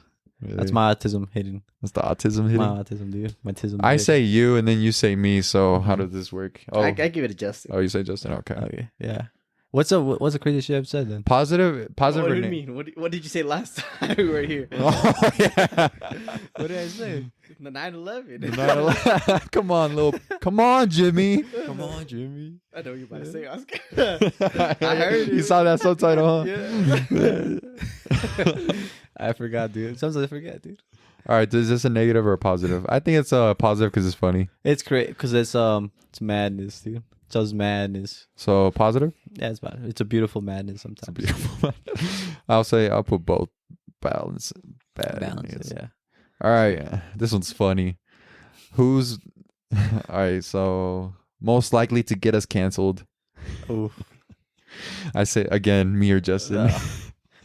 Really? That's my autism hidden. That's the autism My hitting. autism, dude. My autism. I hidden. say you, and then you say me. So how does this work? Oh, I give it a Justin. oh, you say Justin. Okay. Okay, yeah. What's the craziest shit I've said then? Positive. What do or you ne- mean? What did you say last time we were here? Oh yeah. What did I say? The 9/11. Come on, Jimmy. Come on, Jimmy. I know what you're about to say, Oscar. I heard You it. saw that subtitle, huh? Yeah. I forgot, dude. Sometimes I forget, dude. All right. Is this a negative or a positive? I think it's a positive because it's funny. It's great because it's madness, dude. It's just madness. So positive. Yeah, it's bad. It's a beautiful madness sometimes. Beautiful. I'll put both balance. Balance, yeah. All right. This one's funny. Who's all right? So most likely to get us canceled. Oh, I say again, me or Justin.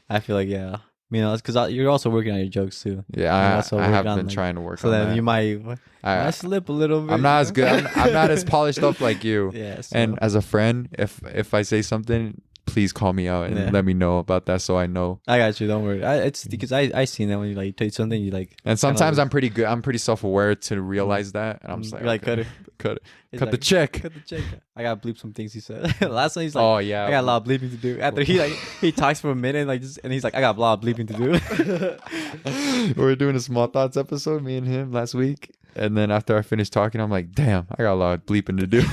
I feel like yeah. You know, it's because you're also working on your jokes too. Yeah, also I work have on, been like- trying to work So on then that. you might slip a little bit. I'm not as good. I'm not as polished up like you. Yeah. So, And as a friend, if I say something, please call me out and Yeah. let me know about that so I know. I got you. Don't worry. It's because I seen that when you like tell something you like. And sometimes kinda- I'm pretty good. I'm pretty self-aware to realize that, and I'm just like, you're like, okay, cut it. cut it, He's cut the like, check. Cut the check. I gotta bleep some things he said. Last time he's like, Oh yeah, I got a lot of bleeping to do. After he talks for a minute like just, and he's like, I got a lot of bleeping to do. we were doing a small thoughts episode, me and him last week, and then after I finished talking, I'm like, damn, I got a lot of bleeping to do,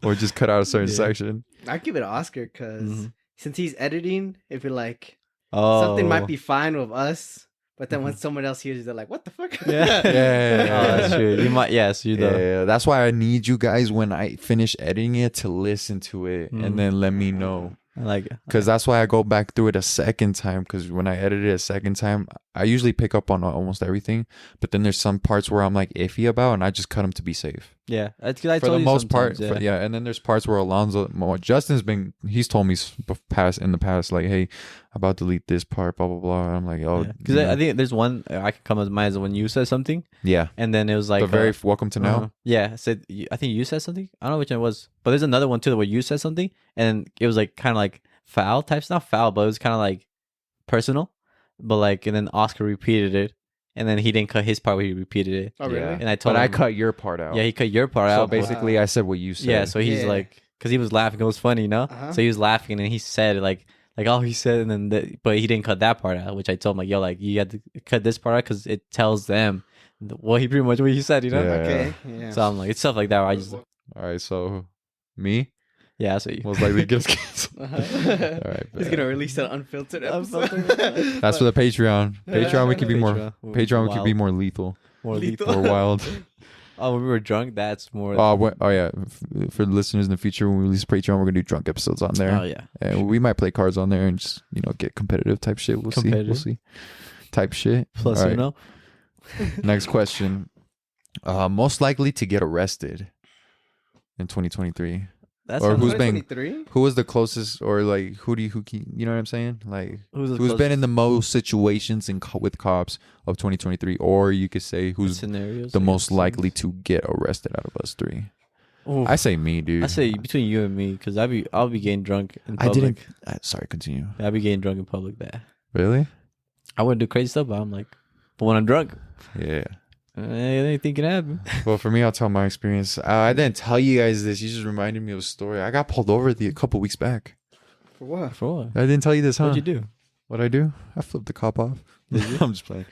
or just cut out a certain Yeah. section. I give it an Oscar because Mhm. since he's editing, if you're like Oh, something might be fine with us, but then when Mm-hmm. someone else hears it, they're like, "What the fuck?" Yeah. Yeah. Oh, that's true. You might. Yes, you know. Yeah, that's why I need you guys when I finish editing it to listen to it Mhm. and then let me know. I like it. Because that's why I go back through it a second time. Because when I edit it a second time, I usually pick up on almost everything. But then there's some parts where I'm like iffy about, and I just cut them to be safe. Yeah, that's because I For told the you most part, sometimes, yeah. And then there's parts where Justin's told me in the past, like, hey, about to delete this part, blah blah blah. And I'm like, oh, Because I think there's one I can come as mine is when you said something, yeah. and then it was like The very welcome to now. Yeah, I said I think you said something. I don't know which one it was, but there's another one too where you said something, and it was like kind of like foul types, not foul, but it was kind of like personal, but like, and then Oscar repeated it, and then he didn't cut his part where he repeated it, Oh, really? Yeah. and I told But I him, cut your part out. yeah, he cut your part So out. but- basically, I said what you said. yeah, so he's Yeah. like, because he was laughing, it was funny, you know. Uh-huh. So he was laughing, and he said like oh, he said, and then but he didn't cut that part out, which I told him like, yo, like you had to cut this part out because it tells them what he pretty much what he said, you know. Yeah. Okay. Yeah. So I'm like, it's stuff like that where I just All right, so me yeah, so you. most likely gets canceled. Uh-huh. All right, He's gonna release an unfiltered episode. Unfiltered. that's for the Patreon. Patreon, we could be more. Patreon. Patreon, we could be Wild. more lethal More Lethal. lethal. or wild. Oh, when we were drunk, that's more. Oh yeah. For the listeners in the future, when we release Patreon, we're gonna do drunk episodes on there, Oh, yeah. and we might play cards on there and just get competitive type shit. We'll see. We'll Competitive. see. Type shit. Plus, All you right, know. Next question. Most likely to get arrested in 2023. That's Or not- who's been- 2023? Who was the closest, or like who you know what I'm saying? Like who's the who's been in closest the most situations with cops of 2023, or you could say who's scenarios? the I most guess? likely to get arrested out of us three. Oof. I say me, dude. I say between you and me, because I'll be getting drunk in I public. didn't. Sorry, continue. I'll be getting drunk in public. That Really? I wouldn't do crazy stuff, but I'm like, but when I'm drunk, Yeah. anything can happen. Well, for me, I'll tell my experience. I didn't tell you guys this. You just reminded me of a story. I got pulled over a couple weeks back. For what? For what? I didn't tell you this, huh? What'd you do? What'd I do? I flipped the cop off. Did you? I'm just playing.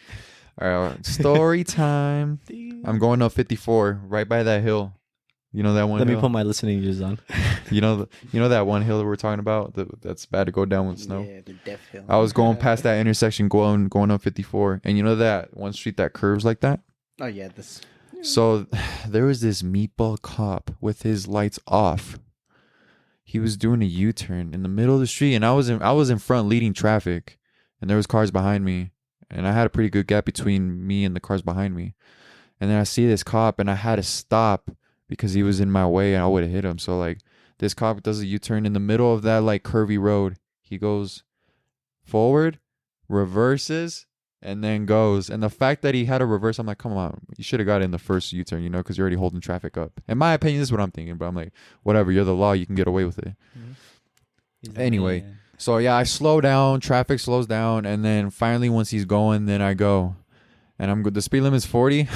All right. Story time. I'm going up 54 right by that hill. You know that one Let me hill? put my listening ears on. You know that one hill that we're talking about that's bad to go down with snow. Yeah, the Death Hill. I was going past that intersection, going up 54, and you know that one street that curves like that. Oh yeah, this. So there was this meatball cop with his lights off. He was doing a U-turn in the middle of the street, and I was in front leading traffic, and there was cars behind me, and I had a pretty good gap between me and the cars behind me. And then I see this cop, and I had to stop because he was in my way, and I would have hit him. So like this cop does a U-turn in the middle of that like curvy road. He goes forward, reverses, and then goes. And the fact that he had a reverse, I'm like, come on, you should have got in the first U-turn, because you're already holding traffic up. In my opinion, this is what I'm thinking. But I'm like, whatever, you're the law, you can get away with it. Anyway, so yeah, I slow down, traffic slows down, and then finally once he's going, then I go. And I'm good. The speed limit is 40. I'm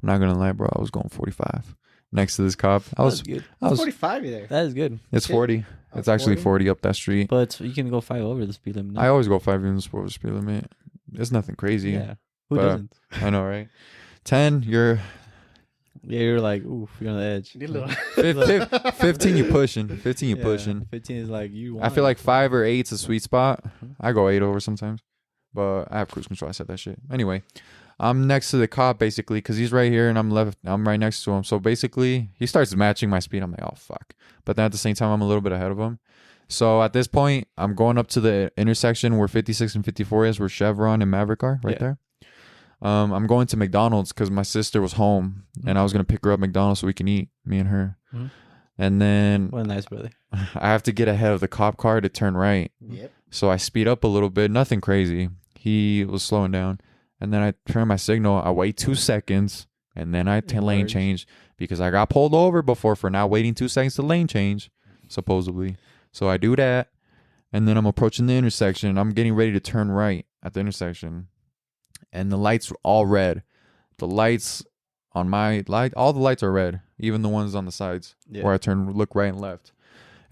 not gonna lie, bro. I was going 45 next to this cop. That's good. I was 45 there. That is good. It's 40. It's actually 40 up that street. But you can go 5 over the speed limit. No? I always go 5 even over the speed limit. It's nothing crazy. Yeah. Who but doesn't? I know, right? 10, you're... Yeah, you're like, oof, you're on the edge. 15, you pushing. 15, you pushing. 15 is like, you want I feel it. like 5 or 8's a sweet spot. I go 8 over sometimes. But I have cruise control. I said that shit. Anyway, I'm next to the cop, basically, because he's right here, and I'm right next to him. So, basically, he starts matching my speed. I'm like, oh, fuck. But then at the same time, I'm a little bit ahead of him. So, at this point, I'm going up to the intersection where 56 and 54 is, where Chevron and Maverick are, right there. I'm going to McDonald's because my sister was home, and I was going to pick her up at McDonald's so we can eat, me and her. Mm-hmm. And then what a nice brother. I have to get ahead of the cop car to turn right. Yep. So I speed up a little bit, nothing crazy. He was slowing down. And then I turn my signal. I wait 2 seconds, and then I lane change because I got pulled over before for not waiting 2 seconds to lane change, supposedly. So I do that, and then I'm approaching the intersection. I'm getting ready to turn right at the intersection, and the lights are all red. The lights on my light, all the lights are red, even the ones on the sides where I turn, look right and left.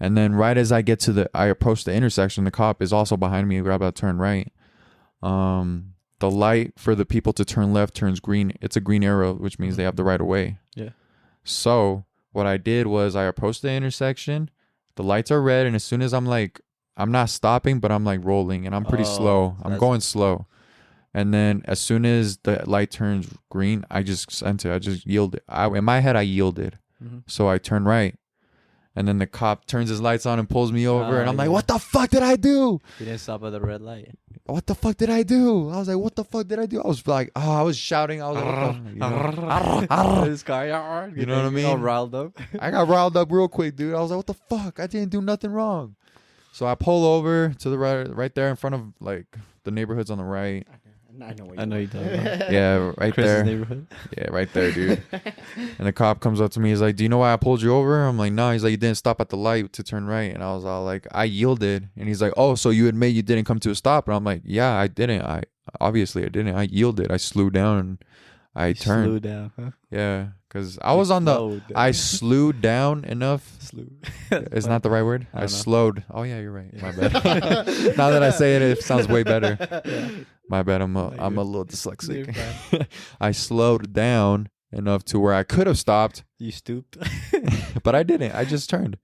And then right as I approach the intersection, the cop is also behind me. We're about to turn right. The light for the people to turn left turns green. It's a green arrow, which means they have the right of way. Yeah. So what I did was I approached the intersection. The lights are red, and as soon as I'm not stopping, but I'm like rolling, and I'm pretty slow. I'm going slow. And then as soon as the light turns green, I just yielded. In my head, I yielded. Mm-hmm. So I turn right. And then the cop turns his lights on and pulls me over. And I'm like, what the fuck did I do? You didn't stop at the red light. What the fuck did I do? I was like, what the fuck did I do? I was like, I was shouting. I was like, This guy, you know what I mean? All riled up. I got riled up real quick, dude. I was like, what the fuck? I didn't do nothing wrong. So I pull over to the right there in front of like the neighborhoods on the right. I know what I know you talking about. Yeah, right Chris's there. neighborhood. Yeah, right there, dude. And the cop comes up to me. He's like, do you know why I pulled you over? I'm like, no. He's like, you didn't stop at the light to turn right. And I was all like, I yielded. And he's like, oh, so you admit you didn't come to a stop? And I'm like, yeah, I didn't. Obviously I didn't. I yielded. I slewed down and I turned. Slowed down, huh? Yeah, because I was on the. I slewed down enough. Is not the right word. I slowed. Oh yeah, you're right. My bad. Now that I say it, it sounds way better. Yeah. My bad. I'm a little dyslexic. I slowed down enough to where I could have stopped. You stooped, but I didn't. I just turned.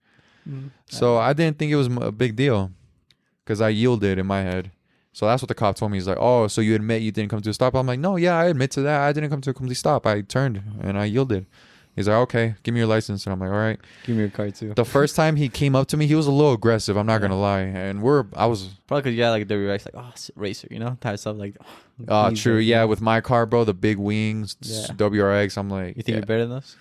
So I didn't think it was a big deal because I yielded in my head. So that's what the cop told me. He's like, oh, so you admit you didn't come to a stop? I'm like, no, yeah, I admit to that. I didn't come to a complete stop. I turned and I yielded. He's like, okay, give me your license. And I'm like, all right. Give me your card too. The first time he came up to me, he was a little aggressive. I'm not going to lie. And I was. Probably because you got like the reaction, like, oh, racer, type of stuff like. True. Yeah. With my car, bro, the big wings, WRX. I'm like. You think you're better than us?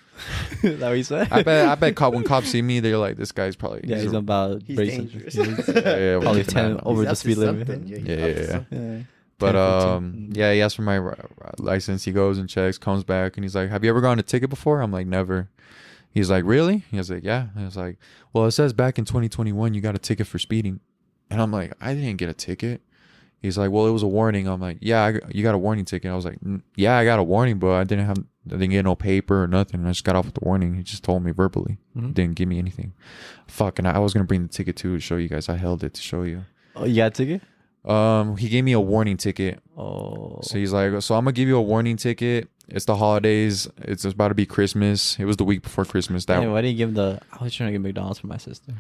Is that what you said? I bet when cops see me, they're like, this guy's probably. He's about he's racing. dangerous. Yeah, probably 10 over the speed limit. Yeah. But he asked for my license. He goes and checks, comes back, and he's like, have you ever gotten a ticket before? I'm like, never. He's like, really? He was like, yeah. I was like, well, it says back in 2021 you got a ticket for speeding. And I'm like, I didn't get a ticket. He's like, well, it was a warning. I'm like, yeah, you got a warning ticket. I was like, yeah, I got a warning, but I didn't get no paper or nothing. I just got off with the warning. He just told me verbally. Mm-hmm. Didn't give me anything. Fuck, and I was going to bring the ticket too to show you guys. I held it to show you. Oh, you got a ticket? He gave me a warning ticket. Oh. So he's like, so I'm gonna give you a warning ticket. It's the holidays. It's about to be Christmas. It was the week before Christmas. Why didn't you give him I was trying to get McDonald's for my sister.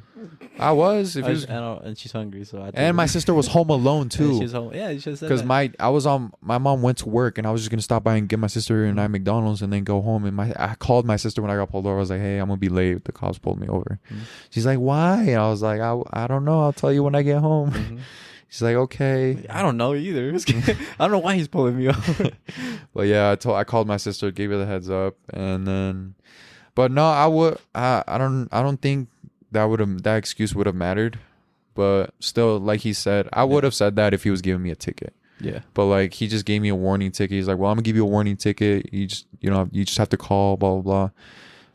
I was. And she's hungry, so and my sister was home alone too. She's home. Yeah, you should have said that. Because my mom went to work, and I was just gonna stop by and get my sister and I McDonald's, and then go home. And I called my sister when I got pulled over. I was like, hey, I'm gonna be late. The cops pulled me over. Mm-hmm. She's like, why? And I was like, I don't know. I'll tell you when I get home. Mm-hmm. She's like, okay. I don't know either. I don't know why he's pulling me over. But yeah, I called my sister, gave her the heads up, and then, but no, I don't think that excuse would have mattered. But still, like he said, I would have said that if he was giving me a ticket. Yeah. But like he just gave me a warning ticket. He's like, well, I'm gonna give you a warning ticket. You just have to call, blah blah blah,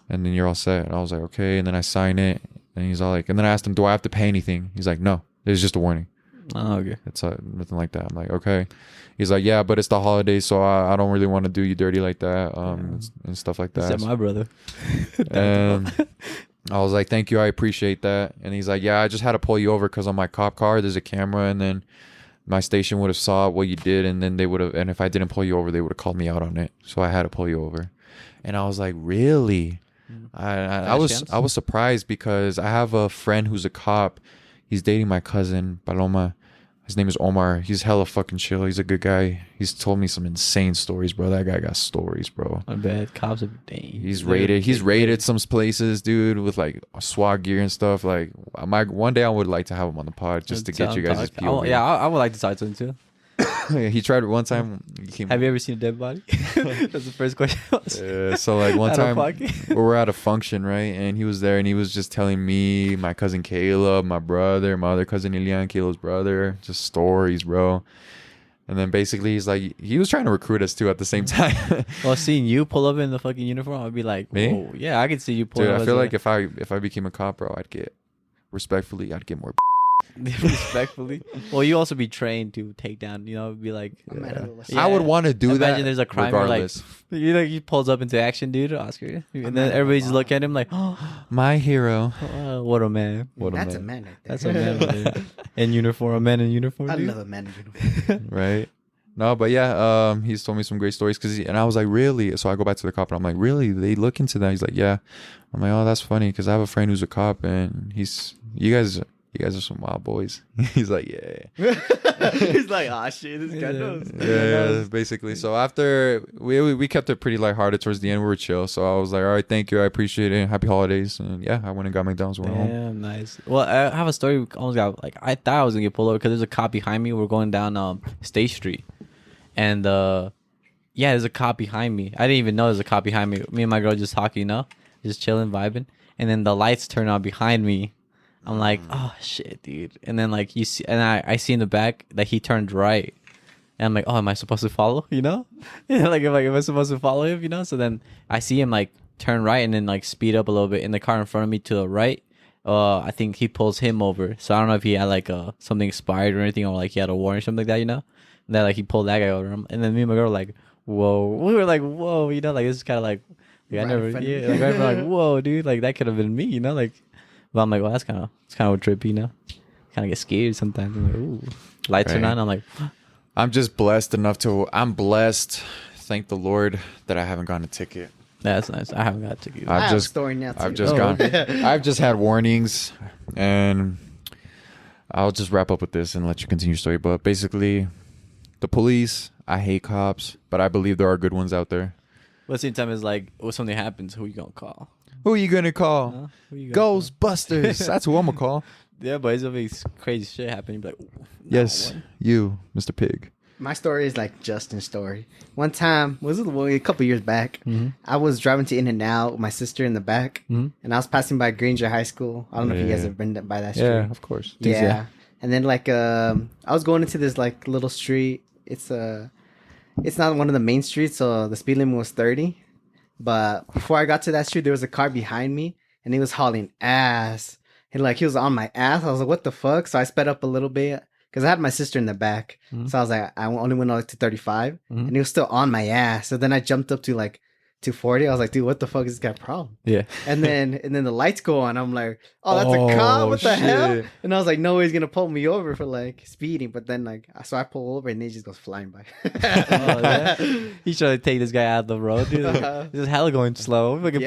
and then you're all set. And I was like, okay. And then I sign it, and he's all like, and then I asked him, do I have to pay anything? He's like, no, it's just a warning. Oh, okay. It's nothing like that. I'm like, okay. He's like, yeah, but it's the holidays, so I don't really want to do you dirty like that, and stuff like that. Except my brother. And I was like, thank you, I appreciate that. And he's like, yeah, I just had to pull you over because on my cop car there's a camera, and then my station would have saw what you did, and then they would have, and if I didn't pull you over, they would have called me out on it. So I had to pull you over. And I was like, really? I was surprised because I have a friend who's a cop. He's dating my cousin Paloma. His name is Omar. He's hella fucking chill. He's a good guy. He's told me some insane stories, bro. That guy got stories, bro. I bet cops are dang. He's rated some places, dude, with like SWAT gear and stuff. Like, one day I would like to have him on the pod just to get you guys' POV. Yeah, I would like to talk to him too. He tried it one time. Have you ever seen a dead body? That's the first question. So like one time we were at a function, right? And he was there, and he was just telling me, my cousin Caleb, my brother, my other cousin Ilian, Caleb's brother, just stories, bro. And then basically he's like, he was trying to recruit us too at the same time. Well, seeing you pull up in the fucking uniform, I'd be like, me? whoa, yeah, I could see you pull Dude, up. I feel like if I became a cop, bro, I'd get more. Respectfully. Well, you also be trained to take down, be like, I would want to do that. Imagine there's a crime regardless. Like, he pulls up into action, dude, Oscar, and then everybody's just looking at him like, oh, my hero. What a man. That's a man right there. That's a man right there. In uniform, a man in uniform. I dude. love a man in uniform. Right. No, but yeah, he's told me some great stories and I was like, really? So I go back to the cop and I'm like, really? They look into that? He's like, yeah. I'm like, oh, that's funny because I have a friend who's a cop and you guys are some wild boys. He's like, yeah. He's like, oh shit, this guy knows. Yeah, basically. So after we kept it pretty lighthearted towards the end, we were chill. So I was like, all right, thank you, I appreciate it. Happy holidays. And yeah, I went and got McDonald's. Went home. Yeah, nice. Well, I have a story. Almost got I thought I was gonna get pulled over because there's a cop behind me. We're going down State Street, and yeah, there's a cop behind me. I didn't even know there's a cop behind me. Me and my girl just talking, just chilling, vibing, and then the lights turn on behind me. I'm like, oh shit, dude. And then like you see, and I see in the back that he turned right, and I'm like, oh, am I supposed to follow? Yeah, like am I supposed to follow him? So then I see him like turn right and then like speed up a little bit in the car in front of me to the right. I think he pulls him over. So I don't know if he had like something expired or anything, or like he had a warrant or something like that, And that like he pulled that guy over him, and then me and my girl were like, whoa. We were like, whoa, like this is kind of like I never, like whoa, dude, like that could have been me, like. But I'm like, well, it's kind of trippy, Kind of get scared sometimes. I'm like, ooh, lights are on. I'm like, I'm just blessed I'm blessed. Thank the Lord that I haven't gotten a ticket. That's nice. I haven't got a ticket. I have a story now too. I've just had warnings, and I'll just wrap up with this and let you continue your story. But basically, the police, I hate cops, but I believe there are good ones out there. But at the same time, it's like, when something happens, who you gonna call? Who are you gonna call? Ghostbusters. That's who I'm gonna call. Yeah, but it's gonna be crazy shit happening. You'd be like, yes, you, Mr. Pig. My story is like Justen's story. One time, a couple years back, I was driving to In-N-Out with my sister in the back, and I was passing by Granger High School. I don't know if you guys have been by that street. Yeah, of course. Yeah. And then like I was going into this like little street. It's not one of the main streets, so the speed limit was 30. But before I got to that street, there was a car behind me, and he was hauling ass. He was on my ass. I was like, what the fuck? So I sped up a little bit because I had my sister in the back. So I was like, I only went up to 35, and he was still on my ass. So then I jumped up to like 240. I was like, dude, what the fuck is this guy problem? Yeah. And then the lights go on. I'm like, oh, that's a cop. What the hell? And I was like, no, he's gonna pull me over for like speeding. But then so I pull over and he just goes flying by. He's trying to take this guy out of the road, dude. This is hella going slow. He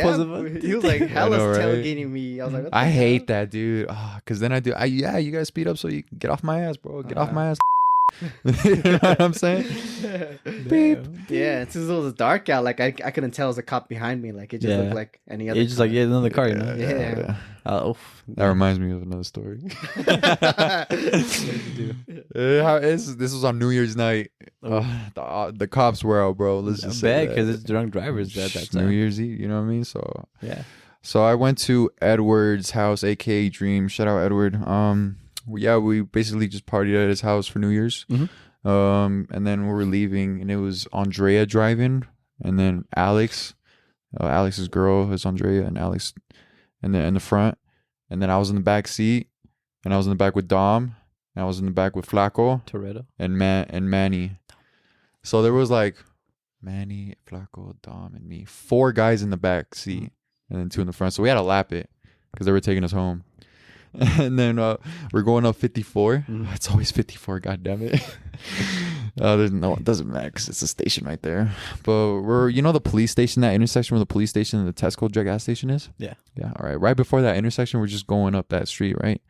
was like hella tailgating me. I was like, what the I hell? hate that, dude. Cause then you guys speed up so you can get off my ass, bro. Get off my ass. You know what I'm saying? Beep. Yeah, since it was dark out, like I couldn't tell it was a cop behind me. Like it just looked like any other. It's just like another car, Yeah. That reminds me of another story. This was on New Year's night. The cops were out, bro. Let's just say because it's drunk drivers at that time. New Year's Eve, you know what I mean? So yeah. So I went to Edward's house, aka Dream. Shout out Edward. Yeah, we basically just partied at his house for New Year's. And then we were leaving, and it was Andrea driving, and then Alex, Alex's girl is Andrea, and Alex, and then in the front, and then I was in the back seat, and I was in the back with Dom, and I was in the back with Flaco, Toretto. and Manny. So there was like Manny, Flaco, Dom, and me. 4 guys in the back seat, and then 2 in the front. So we had to lap it because they were taking us home. And then we're going up 54. It's always 54. God damn it. No, it doesn't matter because it's a station right there. But we're, the police station, that intersection where the police station and the Tesco gas station is. Yeah. Yeah. All right. Right before that intersection, we're just going up that street, right?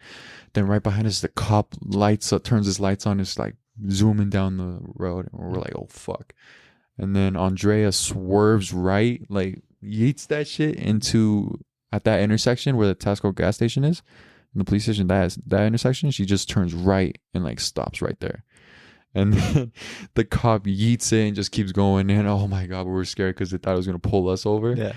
Then right behind us, the cop turns his lights on. It's like zooming down the road, and we're like, oh fuck. And then Andrea swerves right, like yeets that shit into at that intersection where the Tesco gas station is. In the police station, that intersection, she just turns right and like stops right there. And then the cop yeets it and just keeps going. And oh my God, we were scared because they thought it was going to pull us over. Yeah.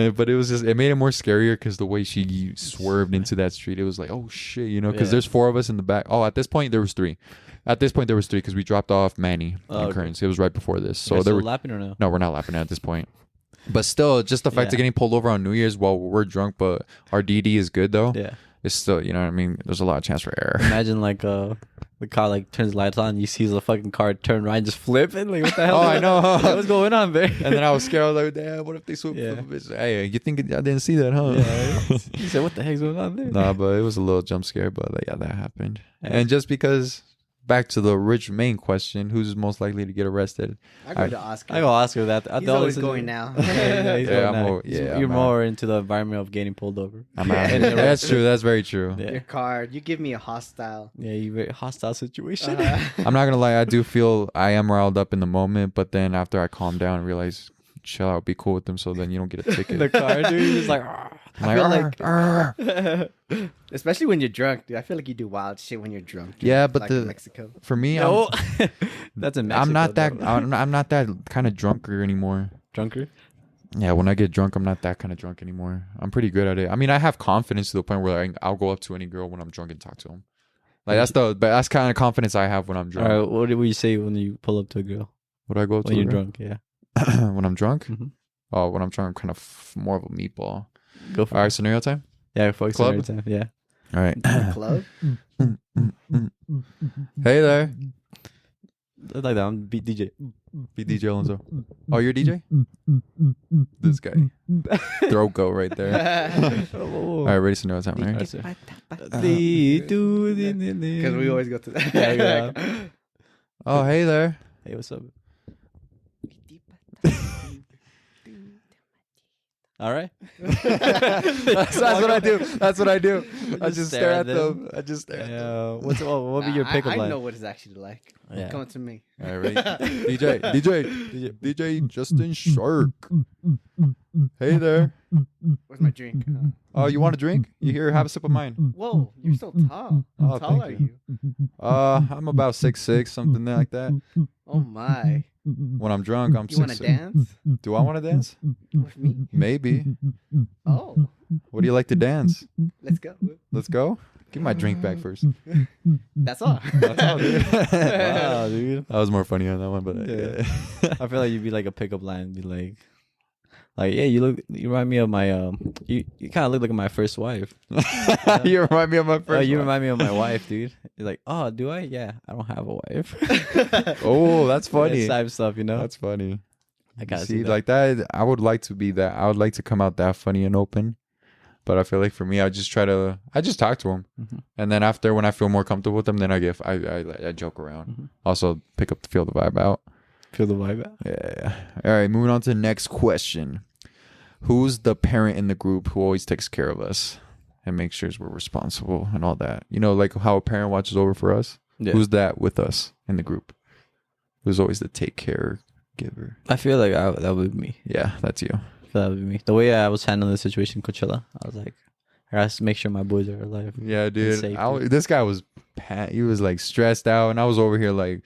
But it made it more scarier because the way she swerved into that street, it was like, oh shit, because there's 4 of us in the back. Oh, at this point, there was 3. At this point, there was 3 because we dropped off Manny in Kearns. It was right before this. So they were lapping or no? No, we're not lapping at this point. But still, just the fact of getting pulled over on New Year's while we're drunk, but our DD is good though. Yeah. It's still, you know what I mean? There's a lot of chance for error. Imagine like the car like turns lights on, you see the fucking car turn right and just flip it. Like what the hell? Oh, I know. What's going on there? And then I was scared. I was like, damn, what if they swoop? Yeah. Hey, you think I didn't see that, huh? Yeah. You said, what the heck's going on there? Nah, but it was a little jump scare, but yeah, that happened. And just because, back to the main question, who's most likely to get arrested? I go to Oscar. I go Oscar that. He's always going now. You're more into the environment of getting pulled over. That's true. That's very true. Yeah. Your card. You give me a hostile. Yeah, you very hostile situation. I'm not gonna lie. I do feel I am riled up in the moment, but then after I calm down and realize, chill out, be cool with them, so then you don't get a ticket. The car, dude, you're just like. I feel like, especially when you're drunk, dude. I feel like you do wild shit when you're drunk. Dude. Yeah, but like in Mexico. For me, No, that's in Mexico. I'm not that. I'm not that kind of drunker anymore. Drunker. Yeah, when I get drunk, I'm not that kind of drunk anymore. I'm pretty good at it. I mean, I have confidence to the point where I'll go up to any girl when I'm drunk and talk to them. Like that's kind of confidence I have when I'm drunk. All right, what do you say when you pull up to a girl? Would I go up to when a you're girl? drunk? Yeah. When I'm drunk? Mm-hmm. Oh, when I'm drunk, I'm kind of more of a meatball. Go for All it. right, scenario time? Yeah, fuck Club? time. Yeah. All right. Club? Hey there. Like that. I'm beat DJ. Be DJ Alonso. Oh, you're DJ? This guy. Throat go right there. All right, ready, scenario time, right? Because we always go to that. Yeah. Oh, hey there. Hey, what's up? All right. That's what I do. That's what I do. I just stare at them. I just stare at them. Yeah. What be your pickup line? I know what it's actually like. Yeah. Come to me. All right, ready? DJ Justen Shark. Hey there. Where's my drink? Oh, you want a drink? You here? Have a sip of mine. Whoa, you're so tall. Oh, How tall thank are you. you? I'm about 6'6", something like that. Oh my. When I'm drunk, I'm 6'6". You want to dance Do I want to dance? with me? Maybe. Oh, What do you like to dance? let's go. Let's go. Give my drink back first. That's all. That's all, dude. Wow, dude. I was more funny on that one, but Yeah. I feel like you'd be like a pickup line, be like, yeah, you remind me of my you kind of look like my first wife. You remind me of my first. You one. remind me of my wife, dude. You're like, oh, do I? Yeah, I don't have a wife. Oh, that's funny. That type of stuff, you know. That's funny. I gotta See, see that. like that. I would like to be that. I would like to come out that funny and open. But I feel like for me, I just talk to them, and then after when I feel more comfortable with them, then I joke around. Also, feel the vibe out. Feel the vibe out. Yeah. All right, moving on to the next question. Who's the parent in the group who always takes care of us and makes sure we're responsible and all that? You know, like how a parent watches over for us. Yeah. Who's that with us in the group? Who's always the take care giver? I feel like that would be me. Yeah, that's you. That would be me. The way I was handling the situation in Coachella, I was like, I gotta make sure my boys are alive. Yeah, dude. Safe, this guy was he was like stressed out, and I was over here like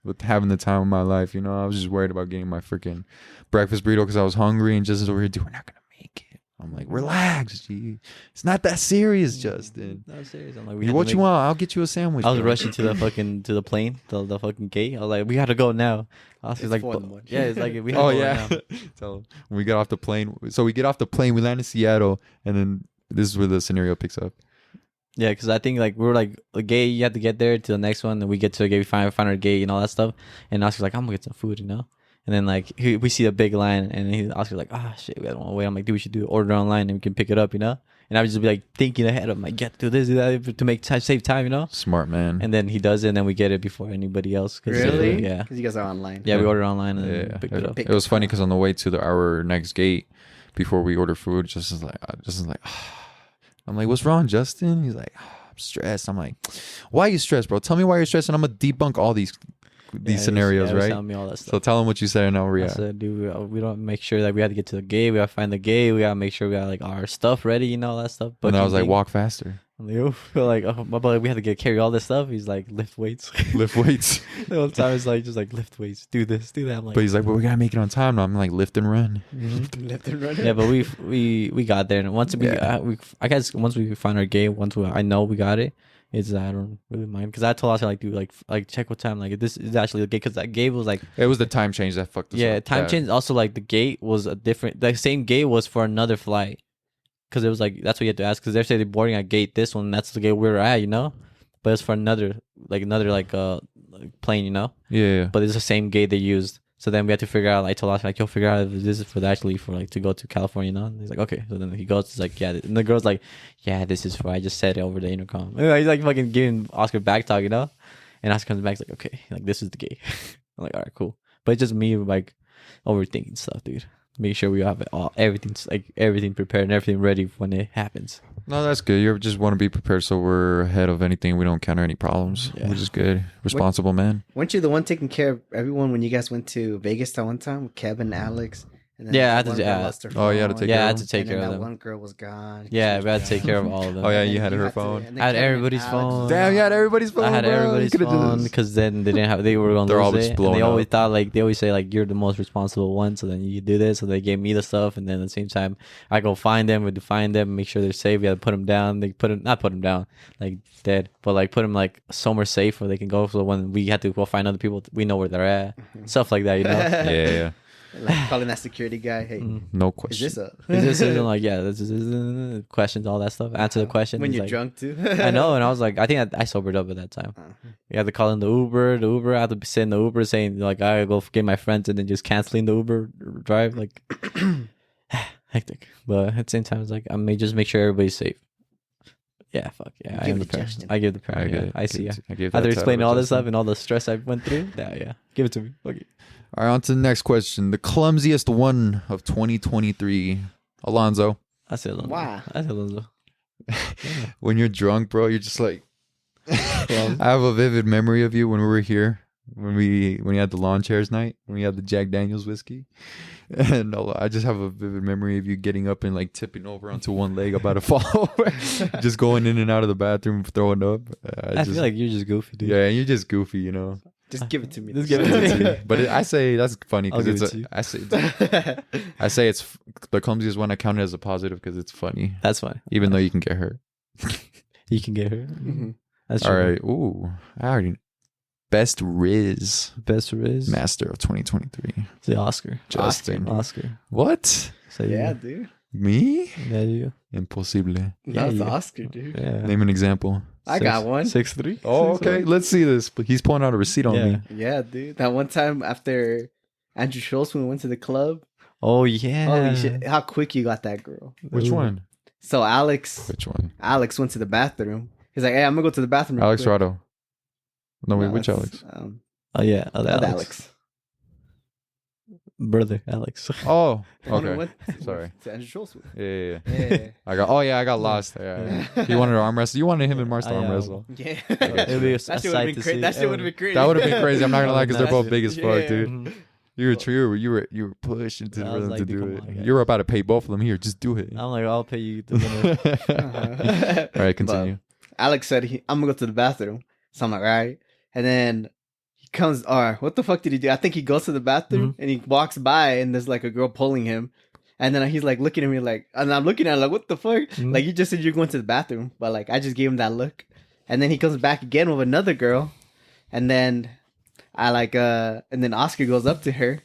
with having the time of my life. You know, I was just worried about getting my freaking breakfast burrito because I was hungry, and just over here, dude, we're not gonna make it. I'm like, relax, G. It's not that serious, Justin. No, serious. I'm like, What you want? I'll get you a sandwich. I was bro. rushing to the plane, the fucking gate. I was like, we gotta go now. I was It's like, fun, man. yeah, it's like we. Oh have to go yeah. now. Tell him. When we get off the plane. So we get off the plane. We land in Seattle, and then this is where the scenario picks up. Yeah, because I think like we were like the gate. You have to get there to the next one, and we get to the gate. We find our gate and all that stuff. And Oscar's like, I'm gonna get some food, you know. And then like we see a big line, and Oscar's like, shit, we don't want to wait. I'm like, dude, we should order online, and we can pick it up, you know. And I would just be like thinking ahead. I'm like, get do this, do that to make save time, you know. Smart man. And then he does it, and then we get it before anybody else. Really? Yeah. Because you guys are online. Yeah, we Yeah. ordered online and picked it up. It was funny because on the way to our next gate, before we order food, Justin's like, I'm like, what's wrong, Justin? He's like, I'm stressed. I'm like, why are you stressed, bro? Tell me why you're stressed, and I'm gonna debunk all these scenarios, he was right? telling me all that stuff. So tell him what you said, and I'll I react. said, dude, we don't make sure that we have to get to the gate. We gotta find the gate. We gotta make sure we got like our stuff ready, you know, all that stuff. But And I was like, walk faster, I'm like, oh, my brother, we had to carry all this stuff. He's like, lift weights. lift weights. The whole time it's like just like lift weights, do this, do that. I'm like, But he's like, well, we gotta make it on time. And I'm like, lift and run. Left and right. yeah, but we got there, and once I guess once we find our gate, I know we got it. It's I don't really mind because I told us like, dude, like check what time, like this is actually the gate, because that gate was like, It was the time change that fucked us yeah, up. time change. Also, like the gate was a different, the same gate was for another flight, because it was like that's what you had to ask, because they're saying they're boarding at gate this one, and that's the gate we were at, you know, but it's for another plane, you know, Yeah. but it's the same gate they used. So then we had to figure out. I told us like, yo, figure out if this is for like to go to California, you know. And he's like, okay. So then he goes, he's like, yeah. And the girl's like, yeah, this is for. I just said it over the intercom. And he's like fucking giving Oscar back talk, you know. And Oscar comes back, he's like, okay, like this is the gate. I'm like, all right, cool. But it's just me like overthinking stuff, dude. Make sure we have everything prepared and everything ready when it happens. No, that's good. You just want to be prepared so we're ahead of anything. We don't encounter any problems, Yeah. which is good. Responsible man. Weren't you the one taking care of everyone when you guys went to Vegas that one time with Kevin, Alex? And then Yeah, I had to- one girl yeah. lost her Oh, you had to phone, take Yeah, I care had of to them? take and care then of that them. one girl was gone. Yeah, She we had to was take gone. care of all of them. Oh, yeah, And you then had her to- phone. and then I had Kevin and everybody's Alex phone. was Damn, you had gone. everybody's phone. I had bro. You everybody's could've just- phone because then they were going to They're all lose just it. blown And they always up. thought like they always say like you're the most responsible one, so then you do this. So they gave me the stuff, and then at the same time I go find them, we define them, make sure they're safe. We had to put them down. They not put them down like dead, but like put them like somewhere safe where they can go. So when we had to go find other people, we know where they're at, stuff like that, you know. Yeah. Like calling that security guy. Hey, No is question. this a It's just something like this is questions, all that stuff. Answer the question when It's you're like, drunk too? I know, and I was like, I think I sobered up at that time. You had to call in the Uber. I had to sit in the Uber saying like I gotta go get my friends, and then just canceling the Uber drive. Like hectic, but at the same time, it's like I may just make sure everybody's safe. Yeah, fuck yeah. I Give am it the to parent. Justin. I give the parent. Yeah, I see. Yeah. I gave After that explaining title all to this stuff Justin. and all the stress I went through, yeah, give it to me. Okay. All right, on to the next question. The clumsiest one of 2023. Alonzo, I said Alonzo. Why? I said Alonzo. when you're drunk, bro, you're just like... I have a vivid memory of you when we were here. When you had the lawn chairs night. When you had the Jack Daniels whiskey. And I just have a vivid memory of you getting up and like tipping over onto one leg about to fall over. Just going in and out of the bathroom, throwing up. I feel like you're just goofy, dude. Yeah, you're just goofy, you know. Just give it to me. Just give it to me. But I say that's funny I'll because give it to you. I say it's the clumsiest one. I count it as a positive because it's funny, That's fine. even though you can get hurt. You can get her. Mhm. That's true. All right. Ooh, I already best Riz Best Riz. Master of 2023. The Oscar. Justin. Oscar. What? So Yeah, dude. Me? Yeah, you. Impossible. That was you. the Oscar, dude. Yeah. Name an example. I got one. 6'3". Oh, okay. Let's see this. But he's pulling out a receipt on Yeah. me. Yeah, dude. That one time after Andrew Schultz, when we went to the club. Oh yeah. Holy shit. How quick you got that girl. Which one? So Alex Which one? went to the bathroom. He's like, hey, I'm going to go to the bathroom. real Alex quick. Rado. No, wait, No, which it's, Alex? Oh yeah. Other Other Alex. Alex. Brother Alex. Oh, The one who okay. went Sorry. To Andrew Schultz with. Yeah. Yeah. I got lost. Yeah. He wanted to arm wrestle. You wanted him and Mars to arm wrestle. Yeah. It'd be a That shit would sight have been to crazy. see. That shit would have been crazy. That would have been crazy. I'm not gonna lie, because they're That's both big as fuck, yeah. dude. Mhm. You were pushing to I for was them like, to dude, do come it. on, guys. You're about to pay both of them. Here, just do it. I'm like, I'll pay you the winner. All right, continue. Alex said, I'm going to go to the bathroom. So I'm like, all right. And then he comes, all right, what the fuck did he do? I think he goes to the bathroom Mm-hmm. and he walks by and there's like a girl pulling him. And then he's like looking at me like, and I'm looking at him like, what the fuck? Mhm. Like, you just said you're going to the bathroom, but like, I just gave him that look. And then he comes back again with another girl. And then and then Oscar goes up to her.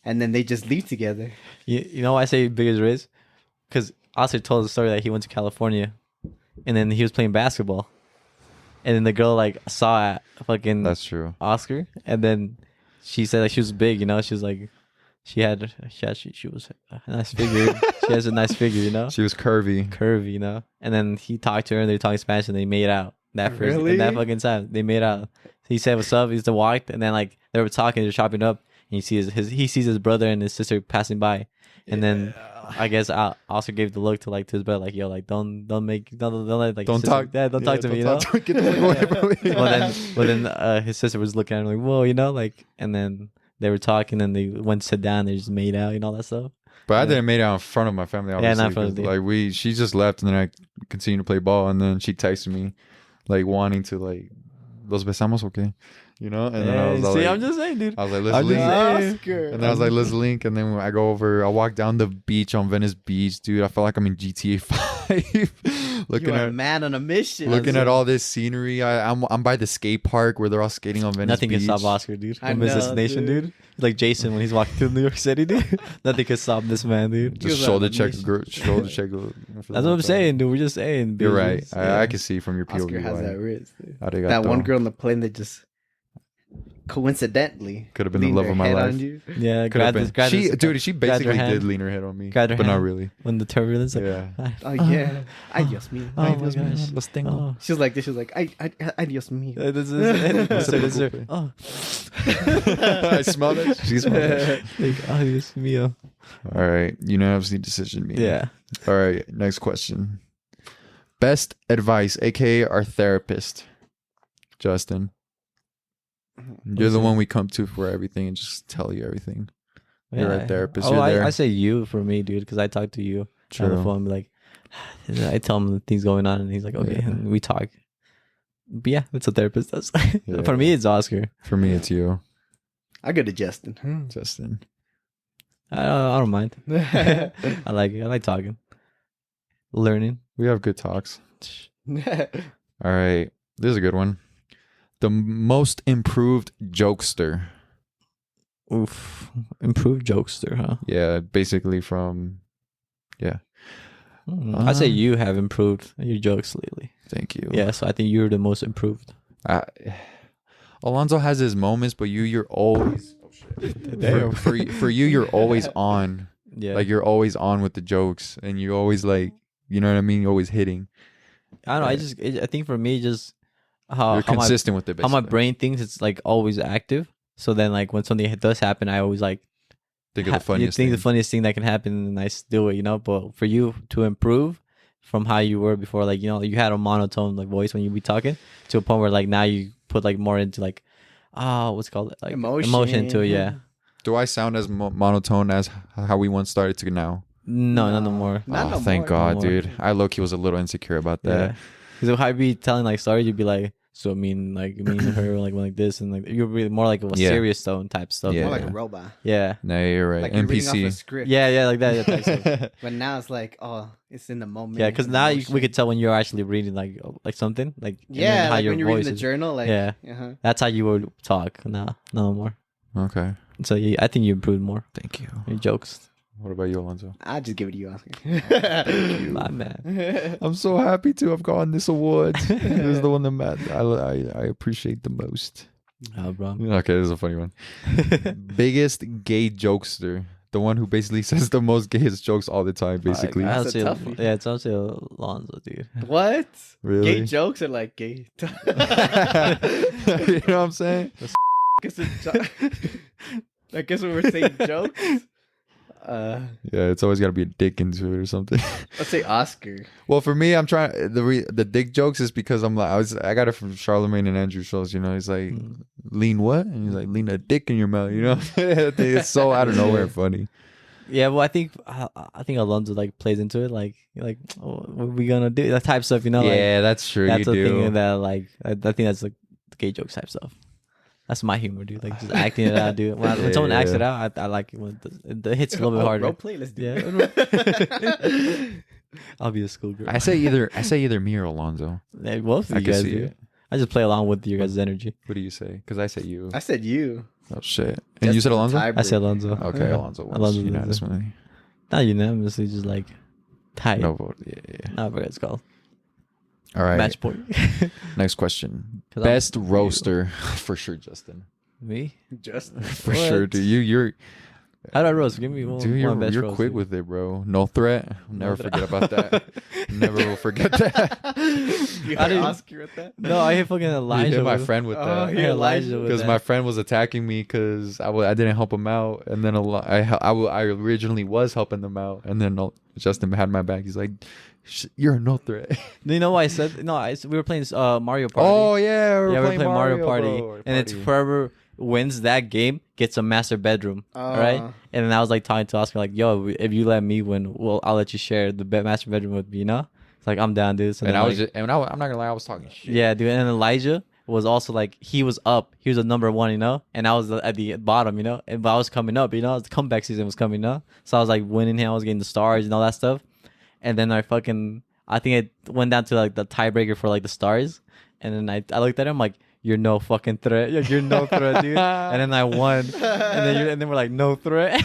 And then they just leave together. You know why I say biggest risk? Because Oscar told the story that he went to California, and then he was playing basketball, and then the girl like saw fucking That's true. Oscar, and then she said like she was big, you know. She was like, she was a nice figure. She has a nice figure, you know. She was curvy. Curvy, you know. And then he talked to her, and they were talking Spanish, and they made out that first Really? that fucking time. They made out. He said what's up. He's to walk, and then like they were talking, they're chopping up, and he sees his brother and his sister passing by, and then I guess Oscar gave the look to his brother, like, yo, like don't let like Don't sister, talk. yeah, don't talk to me, you know. Get the fuck away from me. But then his sister was looking at him like, whoa, you know, like, and then they were talking, and they went to sit down, they just made out, you know, all that stuff. But I didn't make it out in front of my family. Yeah, not in front Obviously, of 'cause, like she just left, and then I continued to play ball, and then she texted me, like wanting to like, los besamos, okay, you know. And then I was see, like, I'm just saying, dude. I was like, let's I'm just link. saying. Oscar. And then I was like, let's link. And then I go over, I walk down the beach on Venice Beach, dude. I felt like I'm in GTA 5. looking you are a at man on a mission. looking at all this scenery. I'm by the skate park where they're all skating on Venice Nothing Beach. can stop Oscar, dude. I From his know, destination, dude. dude. Like Jason when he's walking through New York City, dude. Nothing can stop this man, dude. He Just was shoulder on a check, mission. shoulder check. That's what I'm saying, dude. We're just saying. You're bitch. right. Yeah. I can see from your POV. Oscar has why. that wrist. Dude. Arigato. That one girl on the plane that just coincidentally Could have been the leaned love her of my head life. on you. Yeah, Could have been. grabbed She, his- dude, she grabbed her basically hand. did lean her head on me, Grabbed her but not hand. really. when the turbulence. Like, Yeah. Oh yeah. Ay Dios mío. Oh Ay my Dios mío. gosh. Los tengo. Oh. She was like this. She was like, ay Dios mío. This is oh. I smell that. She smelled that. Like, oh, Dios mío. All right. Unanimously decision me. Yeah. All right. Next question. Best advice, aka our therapist, Justin. You're the one we come to for everything and just tell you everything. You're our therapist. Oh, You're there. I say you for me, dude, because I talk to you on the True. phone. Like, I tell him the things going on, and he's like, okay, Yeah. and we talk. But yeah, it's a therapist does. Yeah. For me, it's Oscar. For me, it's you, I go to Justin. Justin. I don't mind. I like it. I like talking, learning. We have good talks. All right. This is a good one. The most improved jokester. Oof, improved jokester, huh? Yeah, basically from. Yeah. I say you have improved your jokes lately. Thank you. Yeah, so I think you're the most improved. Alonzo has his moments, but you're always. Damn. For you, you're always on. Yeah, Like you're always on with the jokes, and you're always like, you know what I mean. You're always hitting. I don't know. I think for me, just how You're how my consistent with it. how my Basically. brain thinks, it's like always active. So then, like when something does happen, I always like Think of the funniest think thing. the funniest thing that can happen, and I do it. You know, but for you to improve from how you were before, like, you know, you had a monotone like voice when you be talking to a point where like now you put like more into like what's it called, like emotion to it. Yeah. Do I sound as monotone as how we once started to now? No, not no more. Not no Thank more. God, No more. dude. I low-key was a little insecure about Yeah. that. Because if I be telling like stories, you'd be like, so mean, like me and her, like this, and like you're really more like a Yeah. serious tone type stuff. Yeah. More like a robot. Yeah. No, you're right. Like you're reading off a NPC. script. Yeah, like that. Yeah, type stuff. But now it's like, oh, it's in the moment. Yeah, because now emotion. we could tell when you're actually reading like something, like, and then Yeah, how like your when you're reading voice the is. journal, like Yeah. uh-huh. That's how you would talk. No more. Okay. So I think you improved more. Thank you. Your jokes, What about you, Alonzo? I'll just give it to you, Oscar. my man. I'm so happy to have gotten this award. This is the one that I appreciate the most. Oh, bro. Okay, this is a funny one. Biggest gay jokester. The one who basically says the most gayest jokes all the time, basically. I'll That's say, a toughie. yeah, it's also Alonzo, dude. What? Really? Gay jokes are like gay. You know what I'm saying? I guess when we're saying jokes, Yeah, it's always got to be a dick into it or something. let's say Oscar. Well, for me, I'm trying the dick jokes is because I'm like I got it from Charlemagne and Andrew Schultz. You know, he's like, lean what? And he's like, lean a dick in your mouth. You know, I think it's so out of nowhere funny. Yeah, well, I think Alonzo like plays into it, like oh, what are we gonna do? That type stuff, you know. Yeah, that's true. Like, that's you the do. thing that like I think that's like the gay jokes type stuff. That's my humor, dude. Like just acting it out, dude. When someone acts it out, I like it when it hits a little bit harder. Role play, let's do Yeah. I'll be a schoolgirl. I say either me or Alonzo. Yeah, both of I you can guys see do. it. I just play along with your guys' energy. What do you say? Because I say you. I said you. Oh shit! And you said Alonzo. I said Alonzo. Okay, Yeah. Alonzo wins Alonzo unanimously. Not unanimously, just like tight. No vote. Yeah. Not what it's called. All right. Match point. Next question. 'Cause Best I'm- roaster for sure, Justin. Me? Just For What? sure, dude. You're How do I roast? Give me one. dude. one best You're roast, quick dude. with it, bro. No threat. Never threat. forget about that. Never will forget that. you I didn't- Oscar with that? No, I hit fucking You Elijah. hit my with- friend with Oh, that. I yeah. hit Elijah with Because that. my friend was attacking me because I didn't help him out, and then I originally was helping them out, and then Justin had my back. He's like, "You're a no threat." Do you know why I said no? We were playing Mario Party. Oh yeah, yeah, we were playing Mario Party, bro. and it's whoever wins that game gets a master bedroom, right? And then I was like talking to Oscar, like, "Yo, if you let me win, well, I'll let you share the master bedroom with me." You know, it's like I'm down, dude. So And then, I was like, I'm not gonna lie, I was talking shit. yeah, dude. And Elijah was also like he was up, he was a number one, you know, and I was at the bottom, you know, but I was coming up, you know, the comeback season was coming up, so I was like winning him, I was getting the stars and all that stuff, and then I think it went down to like the tiebreaker for like the stars, and then I looked at him like, "You're no fucking threat. You're no threat, dude." And then I won, and then we're like, "No threat."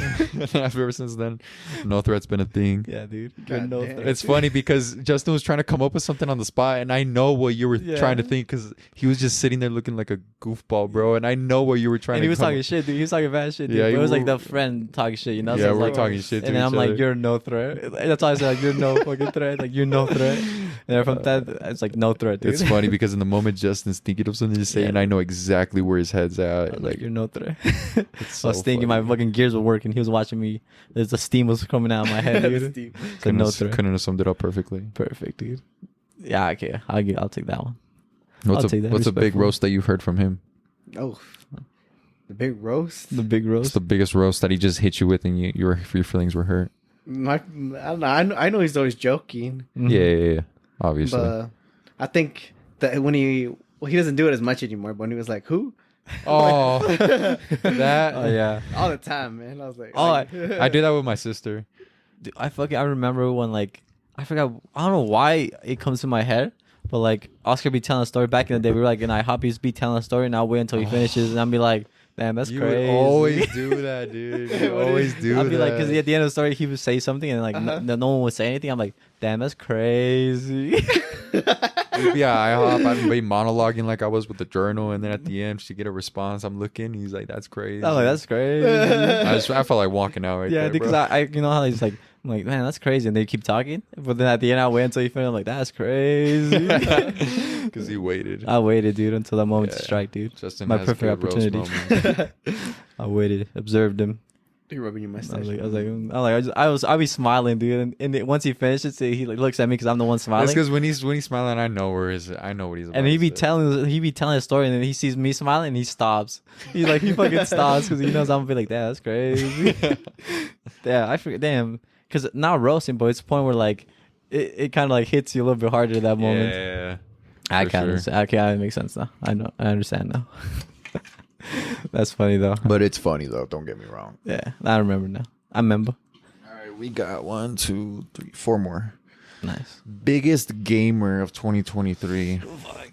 Ever since then, no threat's been a thing. Yeah, dude. You're God no damn. threat. It's funny because Justin was trying to come up with something on the spot, and I know what you were Yeah. trying to think because he was just sitting there looking like a goofball, bro. And I know what you were trying And to. he was come talking shit, dude. He was talking bad shit, dude. Yeah, But you it was like were- the friend talking shit, you know? Yeah, So it's we're like, talking shit to and then each I'm like, other. "You're no threat." And that's why I said, like, "You're no fucking threat." Like, "You're no threat." And then from that, it's like, "No threat, dude." It's funny because in the moment Justin's thinking of something to say, Yeah. and I know exactly where his head's I at. was Like, like, "You're no threat." it's I was so thinking funny. my fucking gears were working. He was watching me. There's the steam was coming out of my head, dude. Steve. So no couldn't, threat. couldn't have summed it up perfectly. Perfect, dude. Yeah, okay. I'll take that one. What's take that, what's a big respectful. roast that you've heard from him? Oh, the big roast. The big What's roast. the biggest roast that he just hit you with, and your feelings were hurt? I don't know. I know he's always joking, Mhm. Yeah. Obviously. but I think that when he doesn't do it as much anymore. But when he was like, "Who?" Oh, Like- that. Oh yeah. all the time, man. I was like, Oh, I do that with my sister. Dude, I remember when like I forgot, I don't know why it comes to my head, but like Oscar be telling a story back in the day. We were like in IHOP, he used to be telling a story, and I'll wait until he finishes, and I'll be like, "Damn, that's You crazy." would always do that, dude. You What always is- do I'll be like, because that. at the end of the story, he would say something, and like no one would say anything. I'm like, "Damn, that's crazy." We'd be at IHOP. I'd be monologuing like I was with the journal, and then at the end, she get a response. I'm looking. He's like, "That's crazy." I'm like, "That's crazy." I felt like walking out right Yeah, there, because bro. I you know how he's like, I'm like, "Man, that's crazy," and they keep talking, but then at the end, I wait until you finish. I'm like, "That's crazy." Because he waited. I waited, dude, until that moment to Yeah. strike, dude. Justin My has perfect good roast opportunity. moments. I waited, observed him. You're rubbing your I mustache. I'll be smiling, dude. And then once he finishes, he like looks at me because I'm the one That's smiling. because when he's smiling, I know what he's about. And to say. he be telling a story, and then he sees me smiling, and he stops. He fucking stops because he knows I'm gonna be like, "Damn, that's crazy." Yeah, I forget. Damn, because not roasting, but it's a point where like it kind of like hits you a little bit harder at that moment. Yeah. I for kind of sure. okay, it makes sense now. I know, I understand now. That's funny though. But it's funny though. Don't get me wrong. Yeah, I remember now. I remember. All right, we got 1, 2, 3, 4 more. Nice. Biggest gamer of 2023,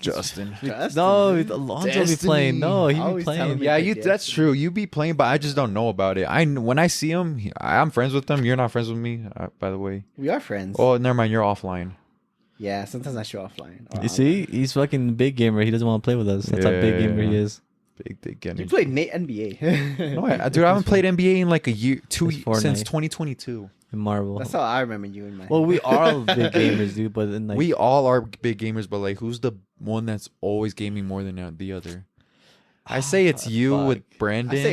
Justin. Justin, No, dude. Alonso be Destiny. playing. No, he be Always telling playing. me. Yeah, Yes. that's true. You be playing, but I just don't know about it. When I see him, I'm friends with him. You're not friends with me, by the way. We are friends. Oh, never mind. You're offline. Yeah, sometimes I show offline. Or You see, he's fucking big gamer. He doesn't want to play with us. That's how big gamer he Yeah. is. Big You energy. played Nate NBA. No, dude, I haven't played NBA in like a year, It's since Fortnite. 2022. In Marvel. That's how I remember you in my. Well, we are all big gamers, dude. But then like We all are big gamers, but like, who's the one that's always gaming more than the other? I say it's you fuck. with Brandon. I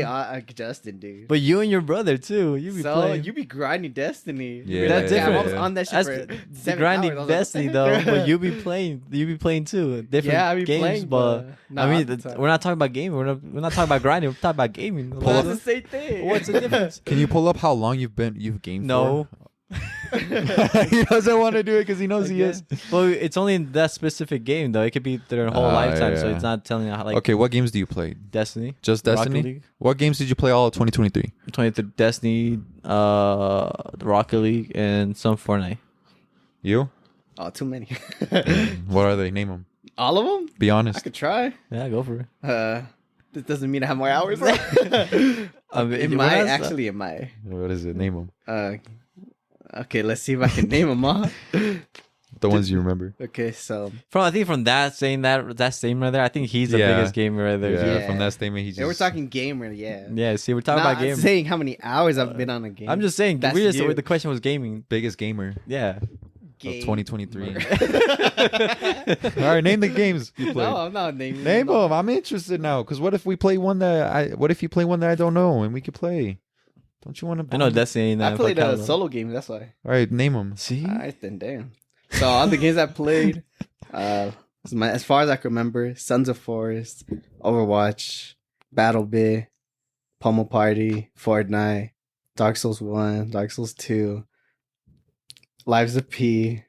say Justin, dude. but you and your brother too. You be so playing. you be grinding Destiny. Yeah, That's different. I was on that shit That's for the 7 grinding hours. I was like, Destiny what though. the heck? But you be playing. You be playing too. Different Yeah, I be games, playing, but but I not mean, all the time. we're not talking about gaming. We're not talking about grinding. We're talking about gaming. Well, it's the same thing. What's the difference? Can you pull up how long you've gamed No. for? He doesn't want to do it because he knows he is. Well, it's only in that specific game though. It could be their whole lifetime, so yeah. it's not telling you how, like. Okay, what games do you play? Destiny. Just Rocket Destiny? League. What games did you play all of 2023? 23 Destiny, the Rocket League, and some Fortnite. You? Oh, too many. What are they? Name them. All of them? Be I honest. could try. Yeah, go for it. This doesn't mean I have more hours. It might actually. It might. What is it? Name them. Okay, let's see if I can name them all. The ones you remember. Okay, so I think from that statement right there, I think he's the biggest gamer right there. Yeah, Yeah. from that statement, he just. yeah, we're talking gamer. Yeah. Yeah, see, we're talking Not about games. saying how many hours I've been on a game. I'm just saying. That's We just, you. the question was gaming. biggest gamer Yeah. of 2023. Gamer. All right, name the games you play. No, I'm not naming. Name them. I'm interested now. Because what if we play one what if you play one that I don't know and we could play? Don't you want to? I know Destiny ain't I that played fucking solo games. That's why. All right, name them. See? All right, then damn. So all the games I played, as far as I can remember, Sons of Forest, Overwatch, Battle Bit, Pummel Party, Fortnite, Dark Souls 1, Dark Souls 2, Lives of P,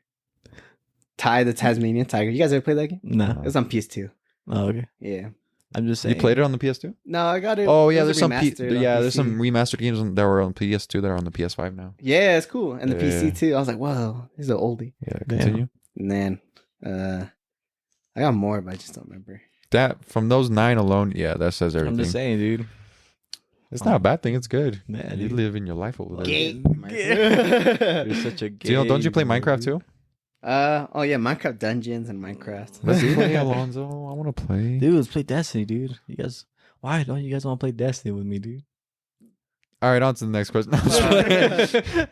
Ty the Tasmanian Tiger. You guys ever played that game? Nah. It's on PS2. Oh, okay. Yeah. I'm just saying. You played it on the PS2? No, I got it. Oh yeah, it there's was some remastered on there's PC. some remastered games that were on PS2 that are on the PS5 now. Yeah, it's cool. And the Yeah. PC too. I was like, whoa, this is an oldie. Yeah, continue. And then I got more, but I just don't remember. That from those 9 alone, yeah, that says I'm everything. just saying, dude. It's not a bad thing. It's good. Yeah, You dude. live in your life over there. You're such a Do don't you play Minecraft too? Oh yeah, Minecraft Dungeons and Minecraft. Let's play, Alonzo. I want to play. Dude, let's play Destiny, dude. You guys, why don't you guys want to play Destiny with me, dude? All right, on to the next question. No, I'm just playing.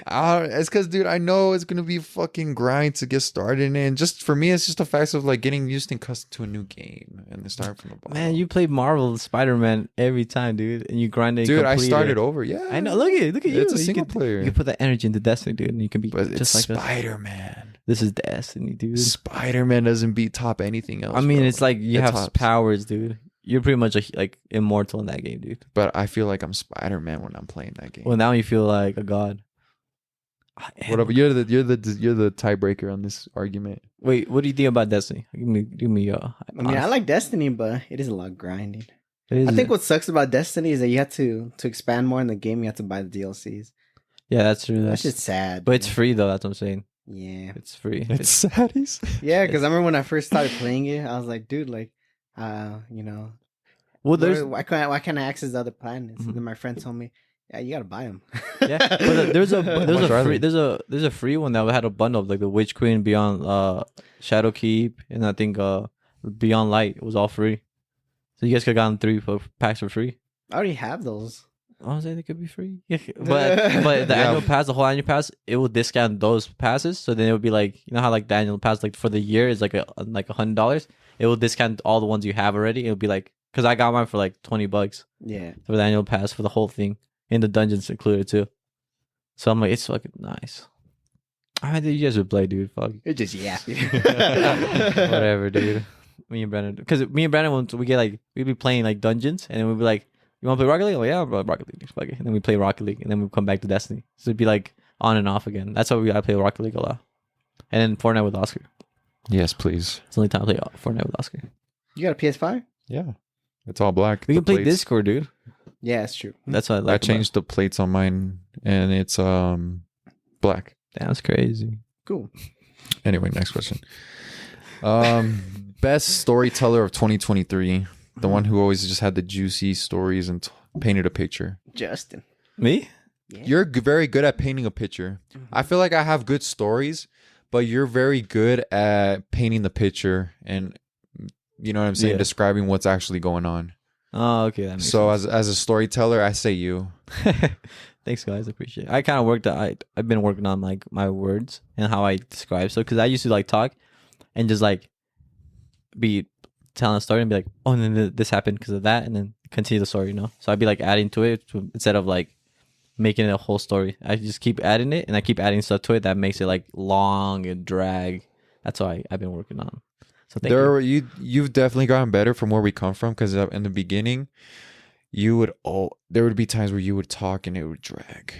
It's because, dude, I know it's gonna be a fucking grind to get started in it. And just for me, it's just a fact of like getting used and accustomed to a new game and then start from the bottom. Man, you play Marvel Spider-Man every time, dude, and you grind it. Dude, I complete started it. over. Yeah, I know. Look at you. It's a You single can- player. You can put that energy into Destiny, dude, and you can be But just it's like us. Spider-Man. This is Destiny, dude. Spider-Man doesn't beat top anything else. I mean, bro. it's like you It have tops. powers, dude. You're pretty much like immortal in that game, dude. But I feel like I'm Spider-Man when I'm playing that game. Well, now you feel like a god. Whatever. You're the tiebreaker on this argument. Wait, what do you think about Destiny? Give me I mean, I like Destiny, but it is a lot of grinding. I I think what sucks about Destiny is that you have to expand more in the game. You have to buy the DLCs. yeah, that's true. That's That's just sad. but it's free though. That's what I'm saying. Yeah, It's free. It's sad. yeah. Because I remember when I first started playing it, I was like, dude, like, you know, Well, there's why can't I access the other planets? Mhm. And then my friend told me, yeah, you gotta buy them. yeah, but there's much are a free they? there's a free one that had a bundle of like the Witch Queen, Beyond Shadowkeep, and I think Beyond Light. It was all free. So you guys could have gotten 3 packs for free. I already have those. I don't say they could be free. Yeah, but the Yeah. annual pass, the whole annual pass, it will discount those passes. So then it would be like, you know how like the annual pass like for the year is like $100. It will discount all the ones you have already. It'll be like, because I got mine for like $20 Yeah. for the annual pass for the whole thing, and the dungeons included too. So I'm like, it's fucking nice. I think you guys would play, dude. Fuck. You're just yapping. Whatever, dude. Me and Brandon, because me and Brandon, when we get like, we'd be playing like dungeons, and then we'd be like, "You want to play Rocket League?" Oh yeah, bro, Rocket League. Fuck it. And then we play Rocket League, and then we come back to Destiny. So it'd be like on and off again. That's why I play Rocket League a lot, and then Fortnite with Oscar. Yes, please. It's the only time I play Fortnite with Oscar. You got a PS5? Yeah, it's all black. We The can play plates- Discord, dude. Yeah, it's true. That's what I I like. changed the plates on mine, and it's black. Damn, that's crazy. Cool. Anyway, next question. Best storyteller of 2023. The one who always just had the juicy stories and painted a picture. Justen. Me? Yeah. You're very good at painting a picture. I feel like I have good stories, but you're very good at painting the picture and, you know what I'm saying, Yeah. describing what's actually going on. Oh, okay. That makes So sense. as a storyteller, I say you. Thanks, guys. I appreciate it. I kind of I've been working on like my words and how I describe. So, because I used to like talk and just like be telling a story and be like, oh, and then this happened because of that, and then continue the story, you know? So I'd be like adding to it instead of like making it a whole story. I just keep adding it, and I keep adding stuff to it that makes it like long and drag. That's what I've been working on. So thank you. You've definitely gotten better from where we come from, because in the beginning, there would be times where you would talk and it would drag.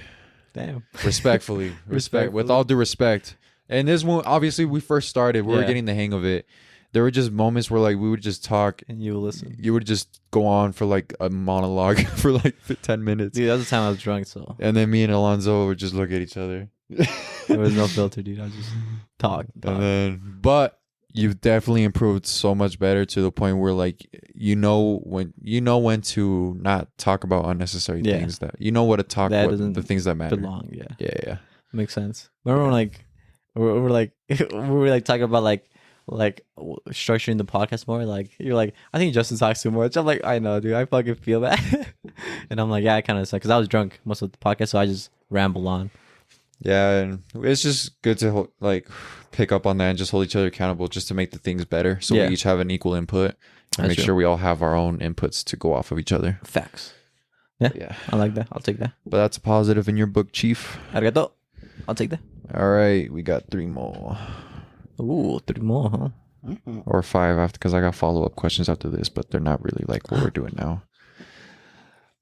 Damn. Respectfully. Respect. With all due respect. And this one, obviously, we first started. We were getting the hang of it. There were just moments where like we would just talk. And you would listen. You would just go on for like a monologue for like 10 minutes. Dude, that was the time I was drunk, so. And then me and Alonzo would just look at each other. There was no filter, dude. I just talk. And then, but you've definitely improved so much better to the point where like you know when to not talk about unnecessary things that you know what to talk about the things that matter. Belong, yeah. Yeah. Makes sense. Remember when like we're like we were like talking about like structuring the podcast more. Like you're like, I think Justin talks too much. I'm like, I know, dude. I fucking feel that. And I'm like, yeah, I kind of suck because I was drunk most of the podcast, so I just ramble on. Yeah, and it's just good to like pick up on that and just hold each other accountable just to make the things better. So we each have an equal input and make sure we all have our own inputs to go off of each other. Facts. Yeah. I like that. I'll take that. But that's a positive in your book, Chief. Arigato. I'll take that. All right, we got 3 more. Ooh, 3 more, huh? Mm-hmm. Or 5 after, because I got follow-up questions after this, but they're not really like what we're doing now.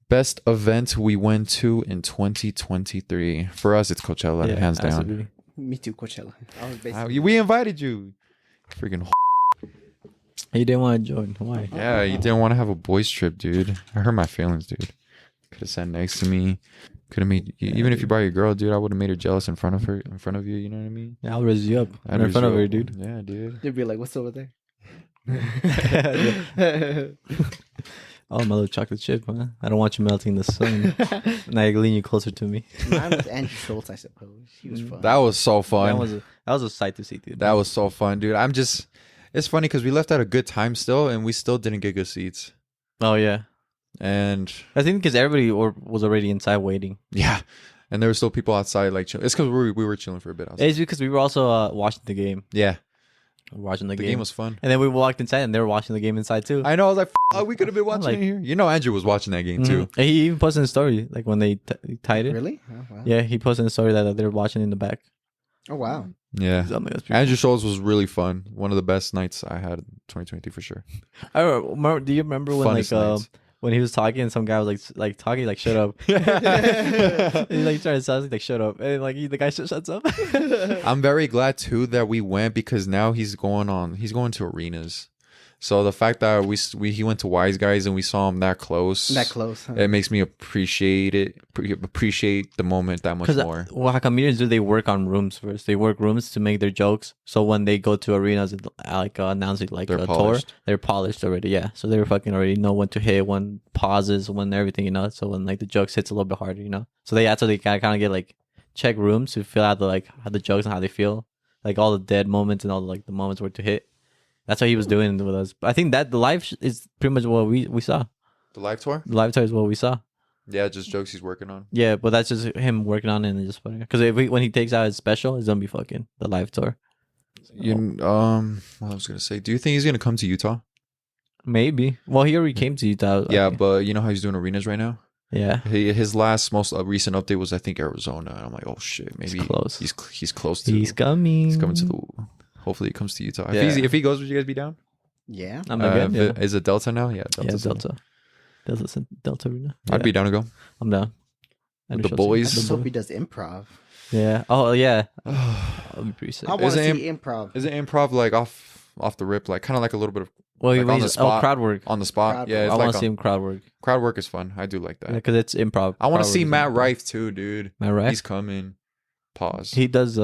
Best event we went to in 2023. For us, it's Coachella, hands down. Absolutely. Me too, Coachella. I was basically... We invited you. Freaking You didn't want to join. Why? yeah, you didn't want to have a boys trip, dude. I hurt my feelings, dude. Could have sat next to me. Could have made even if you brought your girl, dude. I would have made her jealous in front of you. You know what I mean? Yeah, I'll raise you up in front of her, dude. Yeah, dude. They'd be like, "What's over there?" Oh, my little chocolate chip, huh? I don't want you melting in the sun. And I lean you closer to me. Mine was Andrew Schultz, I suppose. He was fun. That was so fun. That was a sight to see, dude. That was so fun, dude. It's funny because we left at a good time still, and we still didn't get good seats. Oh yeah, and I think because everybody was already inside waiting. Yeah, and there were still people outside like chilling. It's because we were chilling for a bit outside. It's because we were also watching the game. Yeah. Watching the game. The game was fun. And then we walked inside and they were watching the game inside too. I know. I was like, we could have been watching it here. You know, Andrew was watching that game too. And he even posted a story like when they tied it. Really? Oh, wow. Yeah, he posted a story that they were watching in the back. Oh, wow. Yeah. Andrew Schultz was really fun. One of the best nights I had in 2023 for sure. I remember, do you remember when Funnest when he was talking and some guy was like talking like shut up. And he like trying to sound like shut up. And like the guy shuts up. I'm very glad too that we went because now he's going to arenas. So the fact that he went to Wise Guys and we saw him that close. Huh? It makes me appreciate the moment that much more. Well, how comedians do, they work on rooms first. They work rooms to make their jokes. So when they go to arenas and like announce it like a tour, they're polished already. Yeah. So they're fucking already know when to hit, when pauses, when everything, you know. So when like the jokes hits a little bit harder, you know. So they kind of get like check rooms to feel out how the jokes and how they feel, like all the dead moments and all like the moments where to hit. That's what he was doing with us. But I think that the live is pretty much what we saw. The live tour? The live tour is what we saw. Yeah, just jokes he's working on. Yeah, but that's just him working on it and just fucking. Because when he takes out his special, it's gonna be fucking the live tour. What I was gonna say, do you think he's gonna come to Utah? Maybe. Well, he already came to Utah. Yeah, but you know how he's doing arenas right now? Yeah. His most recent update was I think Arizona, and I'm like, oh shit, maybe he's close. He's close to. He's coming. He's coming to the. Hopefully, he comes to Utah. Yeah. If he goes, would you guys be down? Yeah. I'm again. Yeah. Is it Delta now? Yeah, Delta. Delta Arena. I'd be down to go. I'm down. With the boys. I just hope he does improv. Yeah. Oh yeah. I'll be pretty sick. I want to see improv. Is it improv like off the rip, like kind of like a little bit of on the spot? Crowd work. On the spot. Yeah, I want to see him crowd work. Crowd work is fun. I do like that. Yeah, because it's improv. I want to see Matt Rife too, dude. Matt Rife. He's coming. Pause. He does.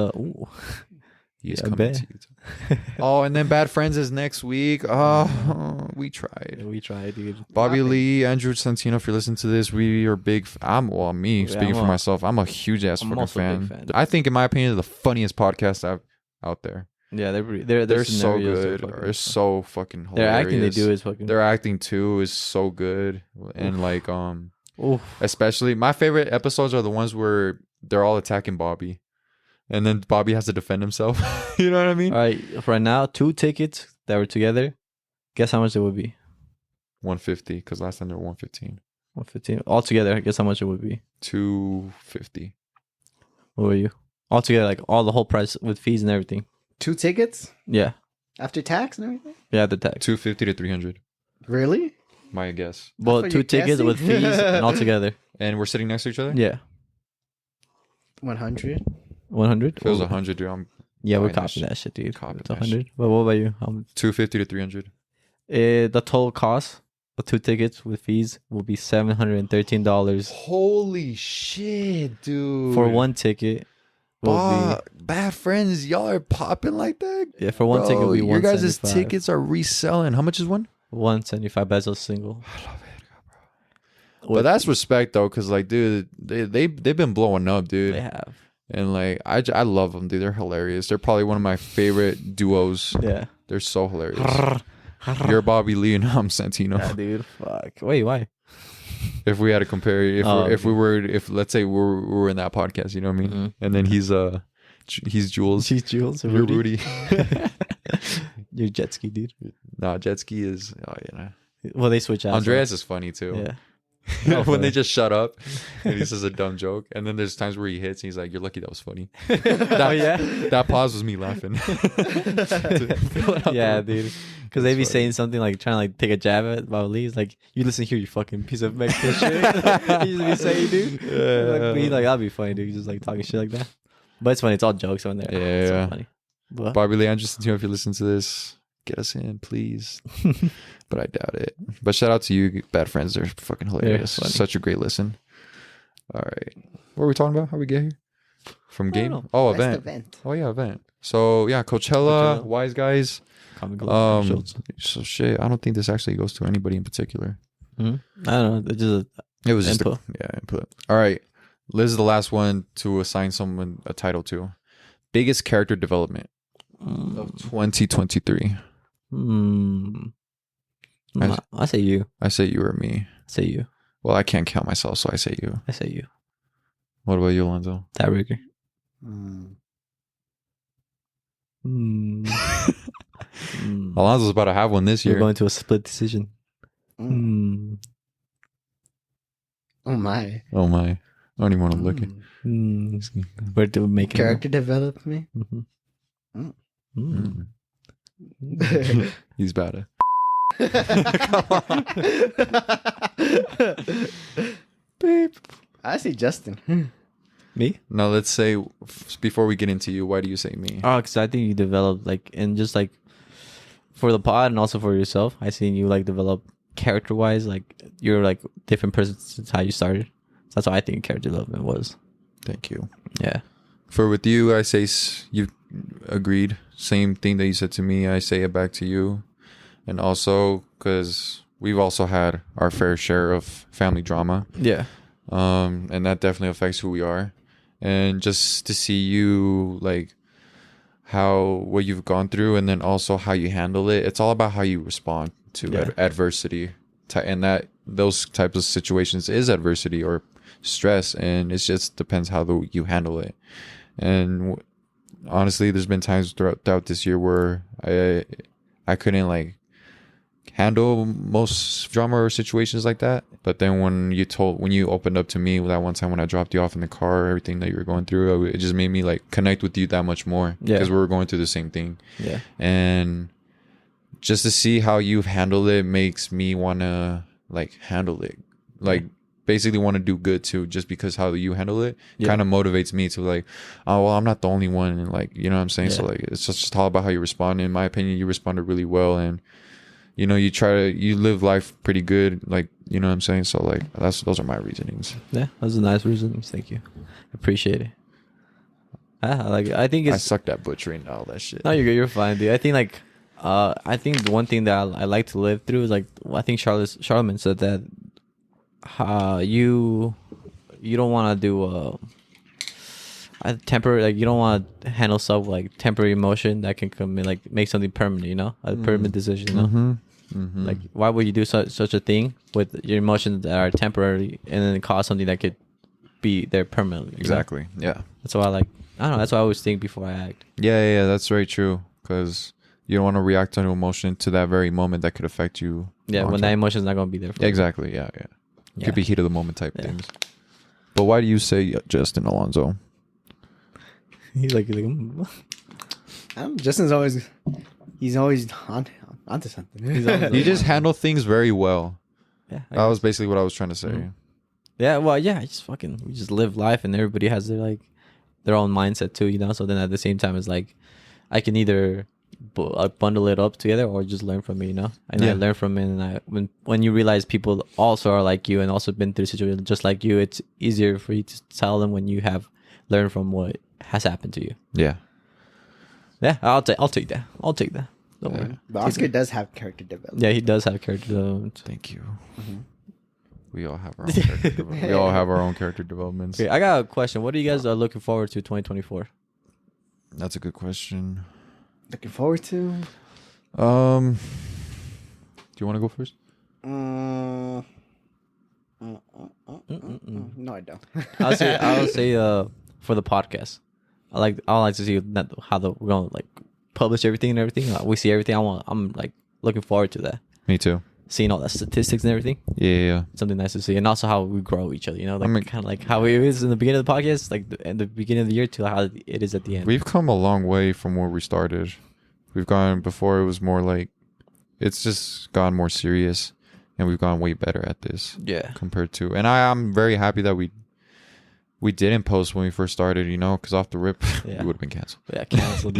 He's coming to Utah. Oh, and then Bad Friends is next week. Oh, we tried. Yeah, we tried, dude. Bobby Lee, Andrew Santino, if you're listening to this, we are big. Speaking for myself, I'm a huge ass fucking fan. I think, in my opinion, they're the funniest podcast out there. Yeah, they're so good. They're so fucking hilarious. Their acting they do is fucking. Their acting too is so good, and like especially my favorite episodes are the ones where they're all attacking Bobby. And then Bobby has to defend himself. You know what I mean? All right. For right now, 2 tickets that were together. Guess how much it would be? 150. Because last time they were 115. 115. All together, guess how much it would be? 250. What were you? All together, like all the whole price with fees and everything. 2 tickets? Yeah. After tax and everything? Yeah, the tax. 250 to 300. Really? My guess. Well, 2 tickets with fees and all together. And we're sitting next to each other? Yeah. 100. 100. If it was 100, dude, I'm Yeah, we're buying that copying shit. that shit, dude. Copying It's that 100. But what about you? 250 to 300. The total cost of 2 tickets with fees will be $713 Holy shit, dude! for 1 ticket. Will Bad friends, y'all are popping like that. be for 1 ticket will be your guys' 175. tickets are reselling. How much is one? 175 pesos single. I love it, bro. But that's respect though, cause like, dude, they've been blowing up, dude. They have. And like, I love them, dude. They're hilarious. They're probably one of my favorite duos. Yeah. They're so hilarious. You're Bobby Lee and I'm Santino. Yeah, dude. Fuck. Wait, why? If we had to compare, if okay. let's say we were in that podcast, you know what I mean? Mhm. And then he's Jules. She's Jules. You're Rudy. You're jet ski, dude. Nah, jet ski is Well, they switch out. Andreas is funny too. Yeah. When they just shut up and he says a dumb joke, and then there's times where he hits and he's like, "You're lucky that was funny." Oh yeah. That pause was me laughing. Yeah, dude. Because they be saying something like trying to like take a jab at Lee. It's like, you listen here, you fucking piece of Mexican shit. He just be saying, dude. Like, he's like, that'd be funny, dude. Just like talking shit like that. But it's funny. It's all jokes on there. It's so funny. But, Bobby Lee, I'm just Santino. If you listen to this, get us in, please. But I doubt it. But shout out to you, bad friends. They're fucking hilarious. Yeah, such a great listen. All right, what are we talking about? How we get here? From game? know. Oh, Best event. Oh yeah, event. So yeah, Coachella. Wise Guys. So shit. I don't think this actually goes to anybody in particular. Mm-hmm. I don't know. It's just It was input. just input. All right, Liz is the last one to assign someone a title to. Biggest character development of 2023. I say you. I say you or me. I say you. Well, I can't count myself, so I say you. I say you. What about you, Alonzo? Tiebreaker. Alonzo's about to have one this year. We're going to a split decision. Oh my. Oh my. I don't even want to look at We're doing making Character development. He's about to. Beep. I say Justin. Me? Now let's say before we get into you, why do you say me? Oh, because I think you developed like, and just like for the pod and also for yourself, I seen you like develop character wise, like you're like different person since how you started. So that's what I think character development was. Thank you. Yeah. For with you, I say you agreed. Same thing that you said to me, I say it back to you. And also because we've also had our fair share of family drama. Yeah. And that definitely affects who we are. And just to see you like what you've gone through and then also how you handle it. It's all about how you respond to adversity. And that those types of situations is adversity or stress, and it just depends how you handle it. And honestly, there's been times throughout this year where I couldn't like handle most drama or situations like that. But then when you opened up to me that one time when I dropped you off in the car, everything that you were going through, it just made me like connect with you that much more because we were going through the same thing. Yeah. And just to see how you've handled it makes me want to like handle it, like basically want to do good too, just because how you handle it kind of motivates me to like, oh well, I'm not the only one, and like, you know what I'm saying. So like it's just all about how you respond. In my opinion, you responded really well, and you know, you live life pretty good, like, you know what I'm saying. So like those are my reasonings. Yeah, those are nice reasonings. Thank you, appreciate it. I think I sucked at butchering all that shit. No, you're fine, dude. I think like I think the one thing that I like to live through is like, I think Charlemagne said that you don't want to do a temporary, like you don't want to handle stuff like temporary emotion that can come in, like make something permanent, you know, a permanent decision, you know. Like why would you do such a thing with your emotions that are temporary and then cause something that could be there permanently? Exactly. Know? Yeah, that's why I don't know, that's what I always think before I act. Yeah, that's very true, because you don't want to react to an emotion to that very moment that could affect you. Yeah, when that emotion is not going to be there for you. Exactly. Yeah. Could be heat of the moment type things. But why do you say Justen, Alonzo? He's like Justin's always, he's always onto something. You just handle things very well. Yeah, that was basically what I was trying to say. Yeah, well, yeah, we just live life, and everybody has their like their own mindset too, you know. So then at the same time, it's like I can either bundle it up together or just learn from it, you know. And I learn from it, and when you realize people also are like you and also been through situations just like you, it's easier for you to tell them when you have learned from what has happened to you. Yeah. Yeah, I'll take that. I'll take that. Don't worry. But Oscar does have character development. Yeah, he does have character development. Thank you. We all have our own character development. We all have our own character developments. Okay, I got a question. What are you guys looking forward to 2024? That's a good question. Looking forward to. Do you want to go first? No, I don't. I'll say for the podcast. I like to see how we're gonna like publish everything and everything. We see everything. I'm like looking forward to that. Me too. Seeing all the statistics and everything. Yeah. Something nice to see, and also how we grow each other. You know, like kind of like how it is in the beginning of the podcast, like at the beginning of the year, to how it is at the end. We've come a long way from where we started. We've gone before. It was more like it's just gone more serious, and we've gone way better at this. Yeah. Compared to, and I'm very happy that we didn't post when we first started. You know, because off the rip, we would have been canceled. Yeah, canceled.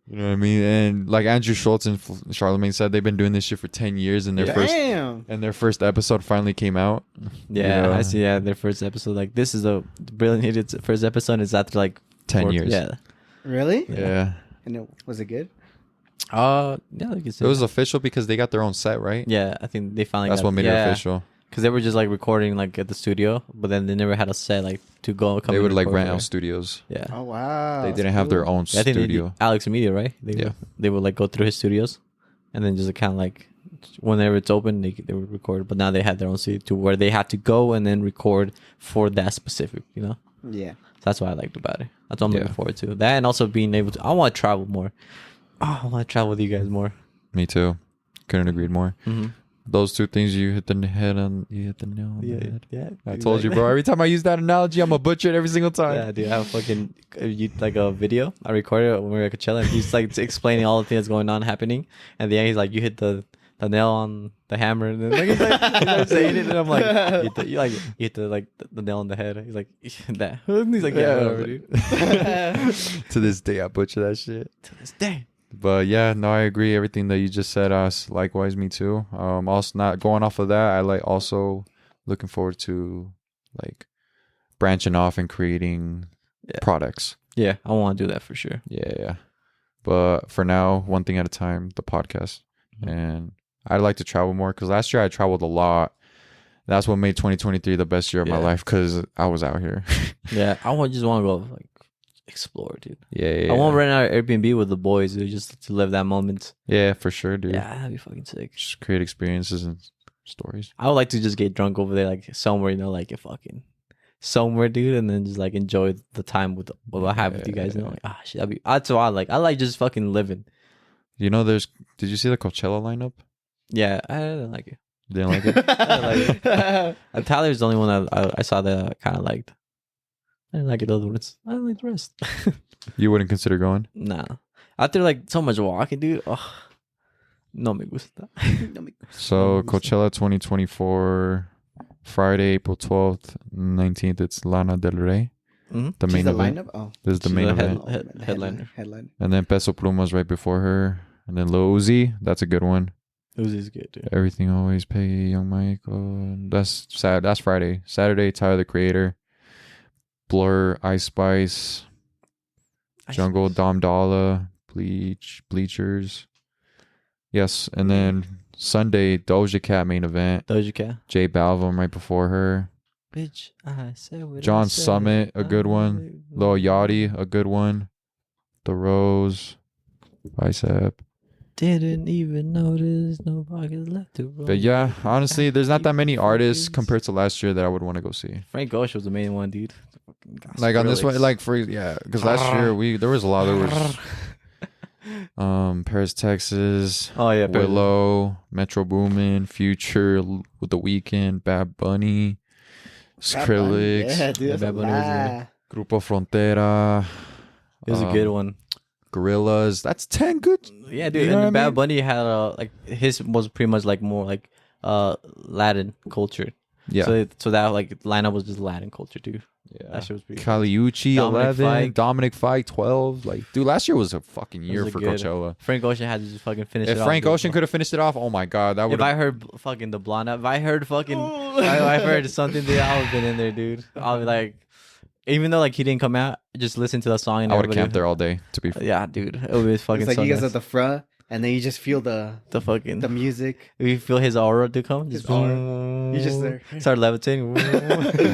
You know what I mean? And like Andrew Schultz and Charlemagne said, they've been doing this shit for 10 years, and their first episode finally came out. Yeah, you know? I see. Yeah, their first episode. Like this is a brilliant hit. Its first episode is after like 10 years. Yeah. Really? Yeah. And was it good? Yeah, like it was official because they got their own set, right? Yeah, I think they finally. That's what made it official. Because they were just like recording like at the studio, but then they never had a set like to go. They would like rent out studios. Yeah. Oh wow. They didn't have their own I think studio. Alex Media, right? They would like go through his studios, and then just kind of like whenever it's open, they would record. But now they had their own studio to where they had to go and then record for that specific, you know. Yeah. So that's what I liked about it. That's what I'm looking forward to. That and also being able to. I want to travel more. Oh, I want to travel with you guys more. Me too. Couldn't agree more. Mm-hmm. Those two things, you hit the nail on the head. Yeah. I told you, bro. Every time I use that analogy, I'm a butcher it every single time. Yeah, dude. I have fucking like a video. I recorded it when we were at Coachella, and he's like explaining all the things going on happening. And the end, he's like, "You hit the nail on the hammer," and then like, he's like saying it, and I'm like, "You hit the nail on the head." He's like, "That." And he's like, "Yeah, whatever, dude." To this day, I butcher that shit. To this day. But yeah, no, I agree. Everything that you just said, us likewise, me too. Also, not going off of that, I like also looking forward to like branching off and creating products. Yeah, I want to do that for sure. Yeah. But for now, one thing at a time, the podcast. And I'd like to travel more because last year I traveled a lot. That's what made 2023 the best year of my life because I was out here. Yeah, I just want to go like explore, dude. Yeah. I want to rent out an Airbnb with the boys, dude, just to live that moment. Yeah, for sure, dude. Yeah, that'd be fucking sick. Just create experiences and stories. I would like to just get drunk over there, like somewhere, you know, like a fucking somewhere, dude, and then just like enjoy the time with what I have with you guys. You know, like shit, that's what I like. I like just fucking living. You know, did you see the Coachella lineup? Yeah, I didn't like it. You didn't like it? I didn't like it. Tyler's the only one I saw that I kind of liked. I didn't like the other ones. I didn't like the rest. You wouldn't consider going? Nah. After like so much walking, dude. Oh, no me gusta. So Coachella 2024, Friday, April 12th, 19th. It's Lana Del Rey. Mm-hmm. The main event. Lineup? Oh. This is the main event. Headliner. And then Peso Pluma's right before her. And then Lil Uzi. That's a good one. Uzi's good, dude. Everything Always Pay, Young Michael. That's sad. That's Friday. Saturday, Tyler the Creator. Blur, Ice Spice, Jungle, Dom Dalla, Bleachers. Yes, and then Sunday, Doja Cat main event. Doja Cat. J Balvin right before her. Bitch, I said what John I said. Summit, a good one. Lil Yachty, a good one. The Rose, Bicep. Didn't even notice no pockets left to roll. But yeah, honestly, there's not that many artists compared to last year that I would want to go see. Frank Ocean was the main one, dude. Like on this one, like for because last year there was a lot. There was Paris, Texas. Oh yeah, Willow, Metro Boomin, Future with The Weeknd, Bad Bunny, Skrillex, Yeah, dude, Bad Bunny was there. Grupo Frontera. It was a good one. Gorillas. That's 10 good. Yeah, dude. You know and Bad Bunny had like his was pretty much like more like Latin culture. Yeah. So that like lineup was just Latin culture too. Yeah. That shit was pretty. Caliucci, Dominic 11. Fike. Dominic Fike, 12. Like, dude, last year was a fucking year was a for good- Coachella. Frank Ocean had to just fucking finish it If off. Frank dude. Ocean could have finished it off, oh my God, that would If I heard fucking the blonde, if I heard fucking, I heard something, dude, I would have been in there, dude. I'll be like, even though like he didn't come out, just listen to the song. And I would have everybody- camped there all day, to be fair. Yeah, dude, it was fucking. It's like so you guys nice. at the front, and then you just feel the fucking. music. We feel his aura to come. Just His aura. He's just there. Start levitating.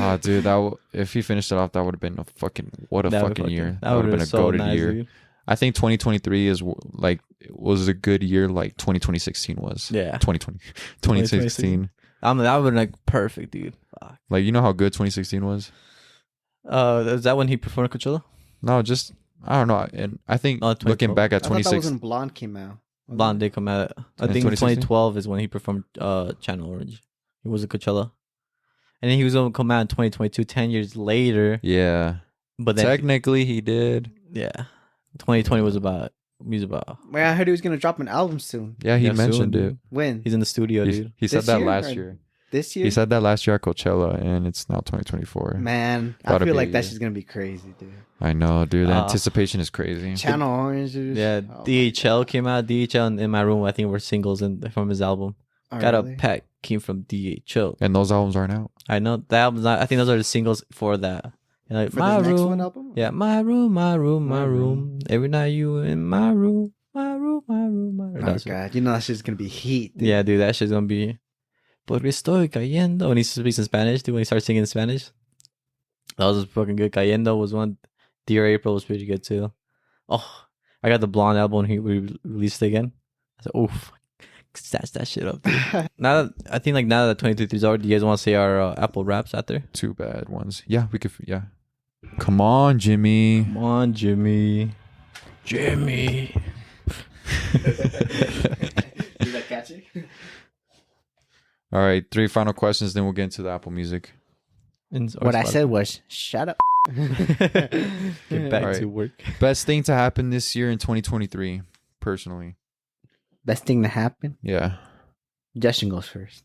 Ah, dude, if he finished it off, that would have been a fucking fucking year. That would have been a so goated nice, year. dude. I think 2023 was a good year, like 2016 was. Yeah. 2016. That would have been like perfect, dude. Fuck. Like, you know how good 2016 was? Is that when he performed at Coachella? No, just I don't know. And I think Oh, looking 2012. back at I thought that was 2016, when Blonde came out. Blonde did come out. I In think 2016? 2012 is when he performed Channel Orange. He was at Coachella. And then he was going to come out in 2022, 10 years later. yeah. But then, Technically, he did. yeah. 2020 was about music about. Wait, I heard he was gonna drop an album soon. Yeah, he Yeah, mentioned soon, it. dude. When? He's in the studio, He, dude. he said This that year last or- year. This year? He said that last year at Coachella, and it's now 2024. Man, I Gotta feel be like a that's year. just gonna be crazy, dude. I know, dude. The Ah. anticipation is crazy. Channel Orange. Dude. Yeah, Oh my DHL came out. DHL and In My Room, I think, were singles from his album. God. Oh, Got really? a Pack came from DHL. And those albums aren't out. I know that album's not, I think those are the singles for that. You know, like, For my this next room. one album? Yeah, my room, my room, my My room. room. Every night you in my room, my room, my room, my room. Oh That's- god, you know that shit's gonna be heat. Dude. Yeah, dude, that shit's gonna be. Porque estoy cayendo. When he speaks in Spanish, dude, when he starts singing in Spanish, that was fucking good. Cayendo was one. Dear April was pretty good too. Oh, I got the Blonde album when he released it again. I said, oof, stats that shit up, dude. Now that I think, like, now that 2023 is over, do you guys want to say our Apple raps out there? Two bad ones. Yeah, we could. Yeah. Come on, Jimmy. Come on, Jimmy. Jimmy. Is that catchy? All right, 3 final questions, then we'll get into the Apple Music. What I said was, shut up. Get back All to right. work. Best thing to happen this year in 2023, personally. Best thing to happen? Yeah. Justin goes first.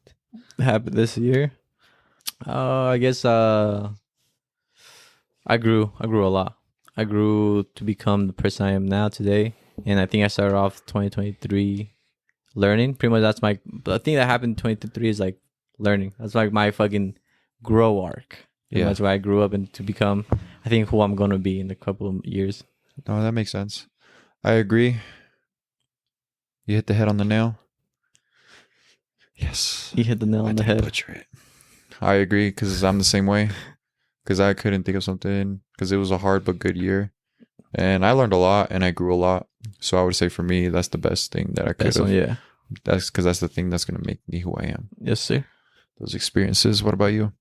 Happened this year. I guess I grew a lot. I grew to become the person I am now today, and I think I started off 2023 learning. Pretty much that's my. The thing that happened in 2023 is like learning. That's like my fucking grow arc. Yeah. That's where I grew up and to become, I think, who I'm gonna be in a couple of years. No, that makes sense. I agree. You hit the head on the nail. Yes. You hit the nail on the head. Butcher it. I agree, because I'm the same way. Because I couldn't think of something, because it was a hard but good year. And I learned a lot, and I grew a lot. So I would say for me, that's the best thing that I could Best have. one, yeah. That's because that's the thing that's going to make me who I am. Yes, sir. Those experiences. What about you?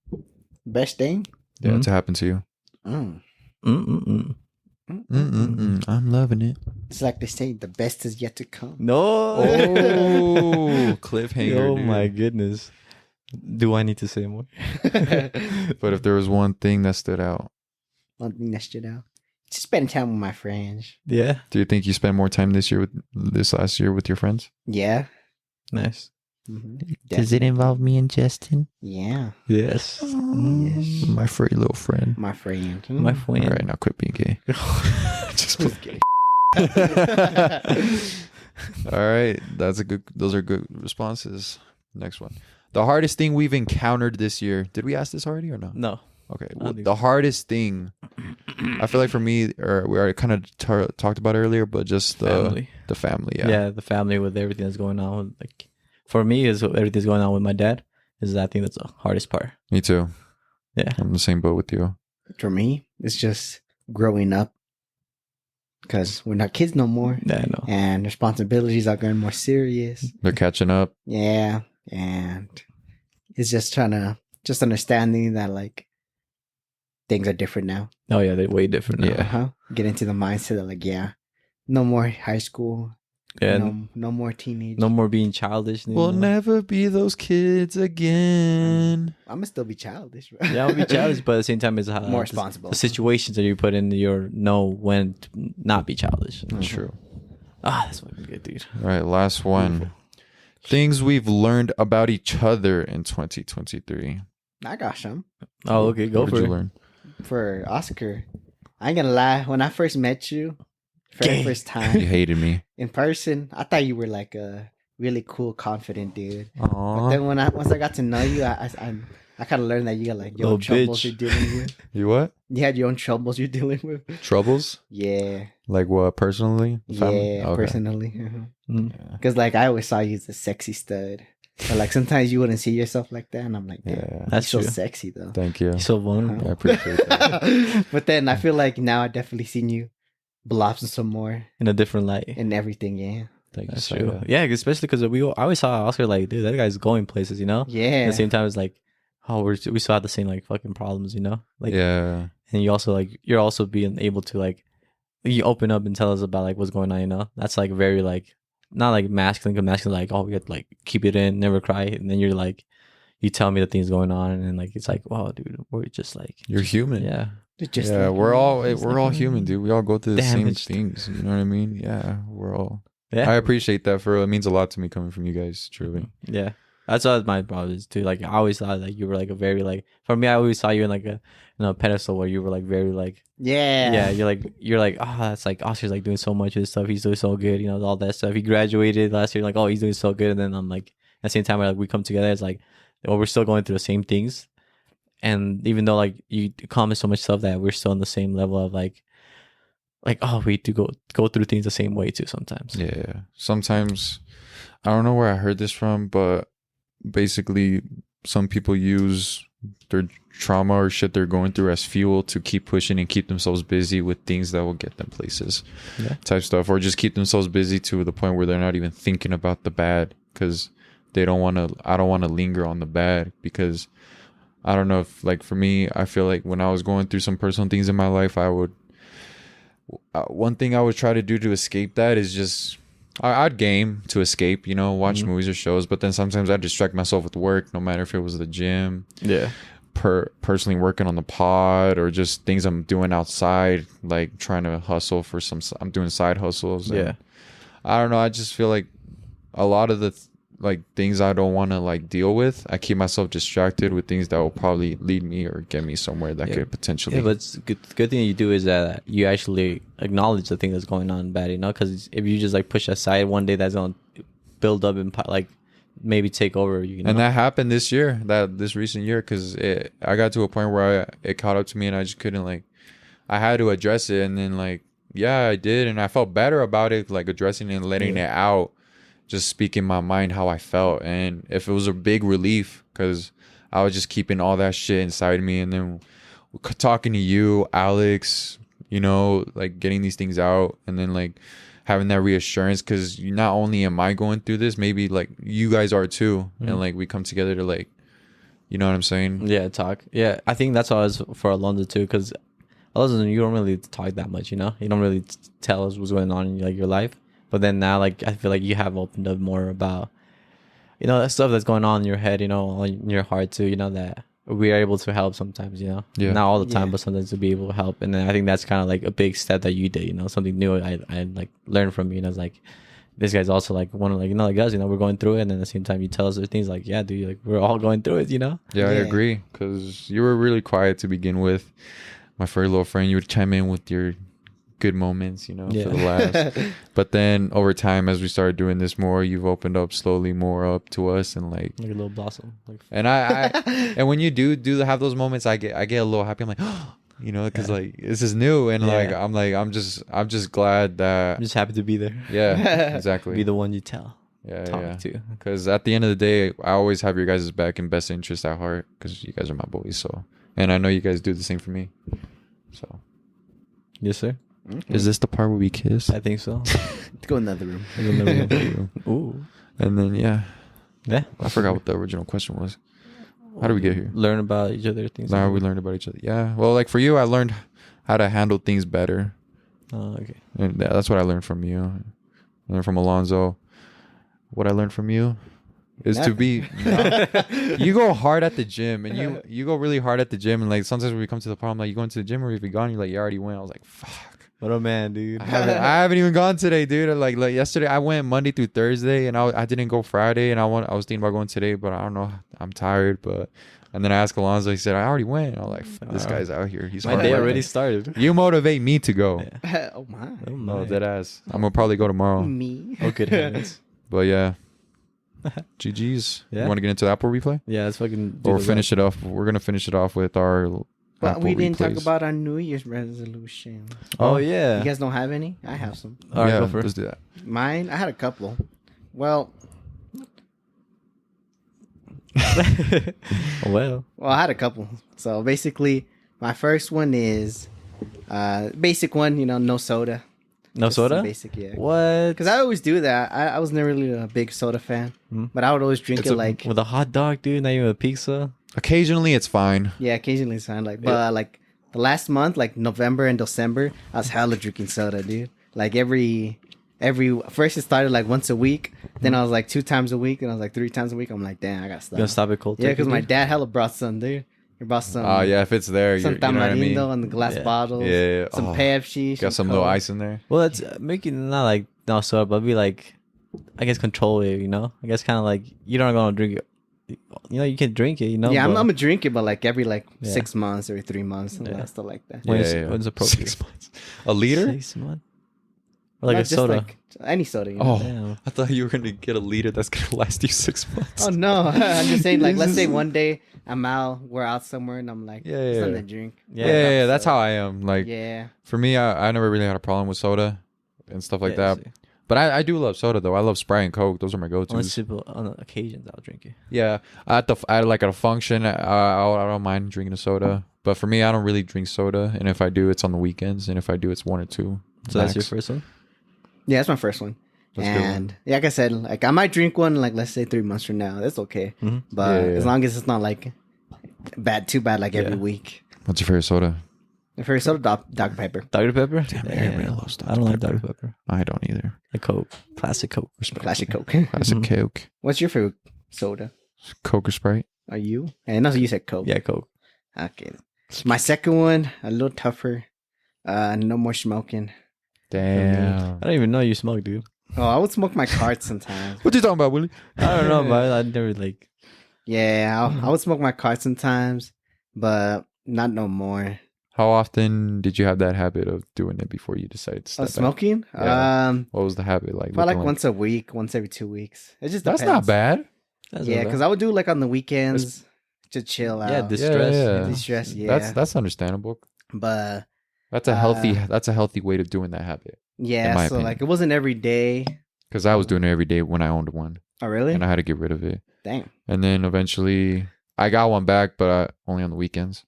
Best thing? Yeah, Mhm. to happen to you. Mm-mm-mm. I'm loving it. It's like they say, the best is yet to come. No. Oh, cliffhanger. Oh dude. my goodness. Do I need to say more? But if there was one thing that stood out, One thing that stood out. Just spending time with my friends. Yeah. do you think you spent more time this last year with your friends? Yeah. Nice. Mm-hmm. involve me and Justen? Yeah. Yes. Yes. My furry little friend. My friend. My friend. All right, now quit being gay. Just Who's gay? All right, those are good responses. Next one. The hardest thing we've encountered this year. Did we ask this already or no? No. Okay. I Well, think the so. hardest thing, I feel like for me, or we already kind of talked about earlier, but just Family. the family. Yeah. The family with everything that's going on. With, like, for me, is everything's going on with my dad. Is I think that's the hardest part. Me too. Yeah. I'm in the same boat with you. For me, it's just growing up. Because we're not kids no more. Yeah, I know. And responsibilities are getting more serious. They're catching up. Yeah. And it's just trying to, just understanding that, like, things are different now. Oh yeah, they're way different now. Yeah. Uh-huh. Get into the mindset that, like, yeah, no more high school. Yeah. No more teenage. No more being childish. We'll never be those kids again. I'm gonna still be childish. Bro. Yeah, I'll be childish, but at the same time, it's More responsible. The situations that you put in, you know when to not be childish. That's true. Ah, that's fucking good, dude. All right, last one. Things we've learned about each other in 2023. I got some Oh, okay, go What for did it. you learn? for Oscar. I ain't gonna lie. When I first met you, very Gay. first You time hated me. in person, I thought you were like a really cool, confident dude. But Aww. then once I got to know you, I kind of learned that you got like your Little own troubles bitch. you're dealing with. You what? You had your own troubles you're dealing with. Troubles? Yeah, Like what? Personally? Family? yeah, Okay. personally. Mm. Yeah. Because like I always saw you as a sexy stud, but like sometimes you wouldn't see yourself like that, and I'm like, damn, Yeah. That's you're true. so sexy though. Thank you. You're so vulnerable. I appreciate that. But then I feel like now I definitely seen you blossom some more In a different light. and everything. Yeah, Thank you. That's So, true. yeah. Yeah, especially because I always saw Oscar like, dude, that guy's going places, you know. At yeah. the same time, it's like, oh, we still have the same like fucking problems, you know. Like, Yeah. and you also like you're also being able to like you open up and tell us about like what's going on, you know. That's like very like not like masculine, 'cause masculine like, oh, we have to like keep it in, never cry, and then you're like you tell me the things going on, and like it's like, wow, dude, we're just like You're human. yeah. Just yeah, like we're me. all It's we're like all a human, dude. We all go through the damaged. same things. You know what I mean? Yeah, we're all. Yeah. I appreciate that for real. It means a lot to me coming from you guys. Truly. Yeah. That's what my problem is too. Like I always thought like you were like a very like for me I always saw you in like a pedestal where you were like very like Yeah. you're like it's like Oscar's like doing so much of this stuff, he's doing so good, you know, all that stuff. He graduated last year, like, oh, he's doing so good, and then I'm like at the same time like we come together, it's like well, we're still going through the same things, and even though like you comment so much stuff that we're still on the same level of like oh, we do go through things the same way too sometimes. Yeah. Sometimes I don't know where I heard this from, but basically some people use their trauma or shit they're going through as fuel to keep pushing and keep themselves busy with things that will get them places. Yeah. Type stuff, or just keep themselves busy to the point where they're not even thinking about the bad because I don't want to linger on the bad, because I don't know if, like, for me, I feel like when I was going through some personal things in my life, one thing I would try to do to escape that is just I'd game to escape, you know, watch movies or shows, but then sometimes I'd distract myself with work, no matter if it was the gym, Yeah. personally working on the pod, or just things I'm doing outside, like trying to hustle for I'm doing side hustles. And Yeah. I don't know. I just feel like a lot of the like things I don't want to like deal with, I keep myself distracted with things that will probably lead me or get me somewhere that could potentially. Yeah, but it's good thing you do is that you actually acknowledge the thing that's going on bad, you know, because if you just like push aside one day, that's gonna build up and like maybe take over you know? And that happened this recent year, because I got to a point where it caught up to me and I just couldn't, like, I had to address it, and then like yeah, I did, and I felt better about it, like addressing it and letting it out, just speaking my mind how I felt. And if it was a big relief, because I was just keeping all that shit inside me, and then talking to you, Alex, you know, like getting these things out, and then like having that reassurance, because not only am I going through this, maybe like you guys are too, and like we come together to, like, you know what I'm saying? Yeah, talk. Yeah, I think that's always for Alonzo too, because Alonzo, you don't really talk that much, you know, you don't really tell us what's going on in like your life. But then now, like, I feel like you have opened up more about, you know, that stuff that's going on in your head, you know, in your heart too, you know, that we are able to help sometimes, you know, not all the time, but sometimes to be able to help. And then I think that's kind of like a big step that you did, you know, something new I like learned from you, you know, it's like, this guy's also like one of, like, you know, like us, you know, we're going through it, and then at the same time you tell us the things like, yeah, dude, like we're all going through it, you know. Yeah, I agree, because you were really quiet to begin with. My furry little friend, you would chime in with your good moments, you know, for the last. But then over time, as we started doing this more, you've opened up slowly more up to us, and like a little blossom. Like, and I and when you do have those moments, I get a little happy. I'm like, oh, you know, because like this is new, and I'm just glad that I'm just happy to be there. Yeah, exactly. Be the one you tell. Yeah. To. Because at the end of the day, I always have your guys' back and best interest at heart, because you guys are my boys. So, and I know you guys do the same for me. So, yes, sir. Mm-hmm. Is this the part where we kiss? I think so. Let's go in another room. Ooh. And then yeah. I forgot what the original question was. How did we get here? Learn about each other. Things. How we learned about each other. Yeah. Well, like for you, I learned how to handle things better. Oh, okay. And that's what I learned from you. I learned from Alonzo. What I learned from you is to be. You go hard at the gym, and you go really hard at the gym, and like sometimes when we come to the problem, like you going to the gym, or if you gone, you're like, you already went. I was like, fuck. What a man, dude. I haven't even gone today, dude. Like yesterday, I went Monday through Thursday, and I didn't go Friday, and I was thinking about going today, but I don't know. I'm tired, but And then I asked Alonzo. He said, "I already went." I'm like, "This guy's out here. He's My hard day working." already started. You motivate me to go. Yeah. Oh my. Oh No, my. dead ass. I'm gonna probably go tomorrow. Me. Oh, good heavens. But yeah, GG's. Yeah. You want to get into the Apple replay, Yeah, let's fucking. or finish it off? We're gonna finish it off with our. But Apple we didn't replays. talk about our New Year's resolution. Oh yeah. You guys don't have any? I have some. All right, yeah, go for it. let's do that. Mine, I had a couple. Well, Well. I had a couple. So basically, my first one is basic one, no soda. No Just soda. some Basic, yeah. What? Because I always do that. I was never really a big soda fan, Mhm. but I would always drink It's it a- like, with a hot dog, dude. Not even a pizza. Occasionally, it's fine. yeah, occasionally it's fine. Like, but like the last month, like November and December, I was hella drinking soda, dude. Like every first it started like once a week, then I was like 2 times a week, and I was like 3 times a week. I'm like, damn, I gotta You gonna stop. stop it cold? Yeah, turkey, because my dude? dad hella brought some, dude. He brought some. Oh yeah, if it's there, Some you know what I mean. tamarindo in the glass Yeah. bottles. Yeah, Some oh, Pepsi. got some little Coke. ice in there. Well, that's making not like no soda, but be like, I guess control it. I guess kind of like you're not gonna drink it. You can drink it. Yeah, I'm but gonna drink it, but like every like Yeah. 6 months, every 3 months, and Yeah. stuff like that. When it's appropriate. 6 months. A liter? 6 months. Or like Not a just soda. like any soda. Oh, Damn. I thought you were gonna get a liter that's gonna last you 6 months. Oh no, I'm just saying. Like, let's say one day I'm out, we're out somewhere, and I'm like, Yeah, it's yeah, something yeah. to drink. Yeah, that's how I am. Like Yeah, for me, I never really had a problem with soda and stuff like Yeah, that. But I do love soda though. I love Sprite and Coke. Those are my On go-tos. simple on occasions, I'll drink it. Yeah, at a function, I don't mind drinking a soda. But for me, I don't really drink soda. And if I do, it's on the weekends. And if I do, it's 1 or 2. So that's your max. first one. yeah, that's my first one. That's a good one. And yeah, like I said, like I might drink one, like let's say 3 months from now. That's okay. Mhm. But Yeah, yeah. as long as it's not like too bad, like every Yeah. week. What's your favorite soda? The first soda, Dr Pepper. Dr Pepper. Damn, everybody loves I don't like Dr. Dr Pepper. I don't either. Like Coke, classic Coke. Classic Coke. Classic Mhm. Coke. What's your favorite soda? Coke or Sprite? Are you? And no, you said Coke. Yeah, Coke. Okay. My second one, a little tougher. No more smoking. Damn. I don't even know you smoke, dude. Oh, I would smoke my cards sometimes. What you talking about, Willie? I don't know, but I never like. Yeah, I would smoke my cards sometimes, but not no more. How often did you have that habit of doing it before you decided to step Oh, back? smoking? Yeah. What was the habit like? About like looking once a week, once every 2 weeks. It just That's depends. not bad. That's Yeah, not because bad. I would do it like on the weekends to chill out. Yeah, distress. Yeah. Distress, yeah. That's understandable. But That's a healthy way of doing that habit. In yeah, my so opinion. like it wasn't every day. Because I was doing it every day when I owned one, Oh, really? and I had to get rid of it. Damn. And then eventually, I got one back, but only on the weekends.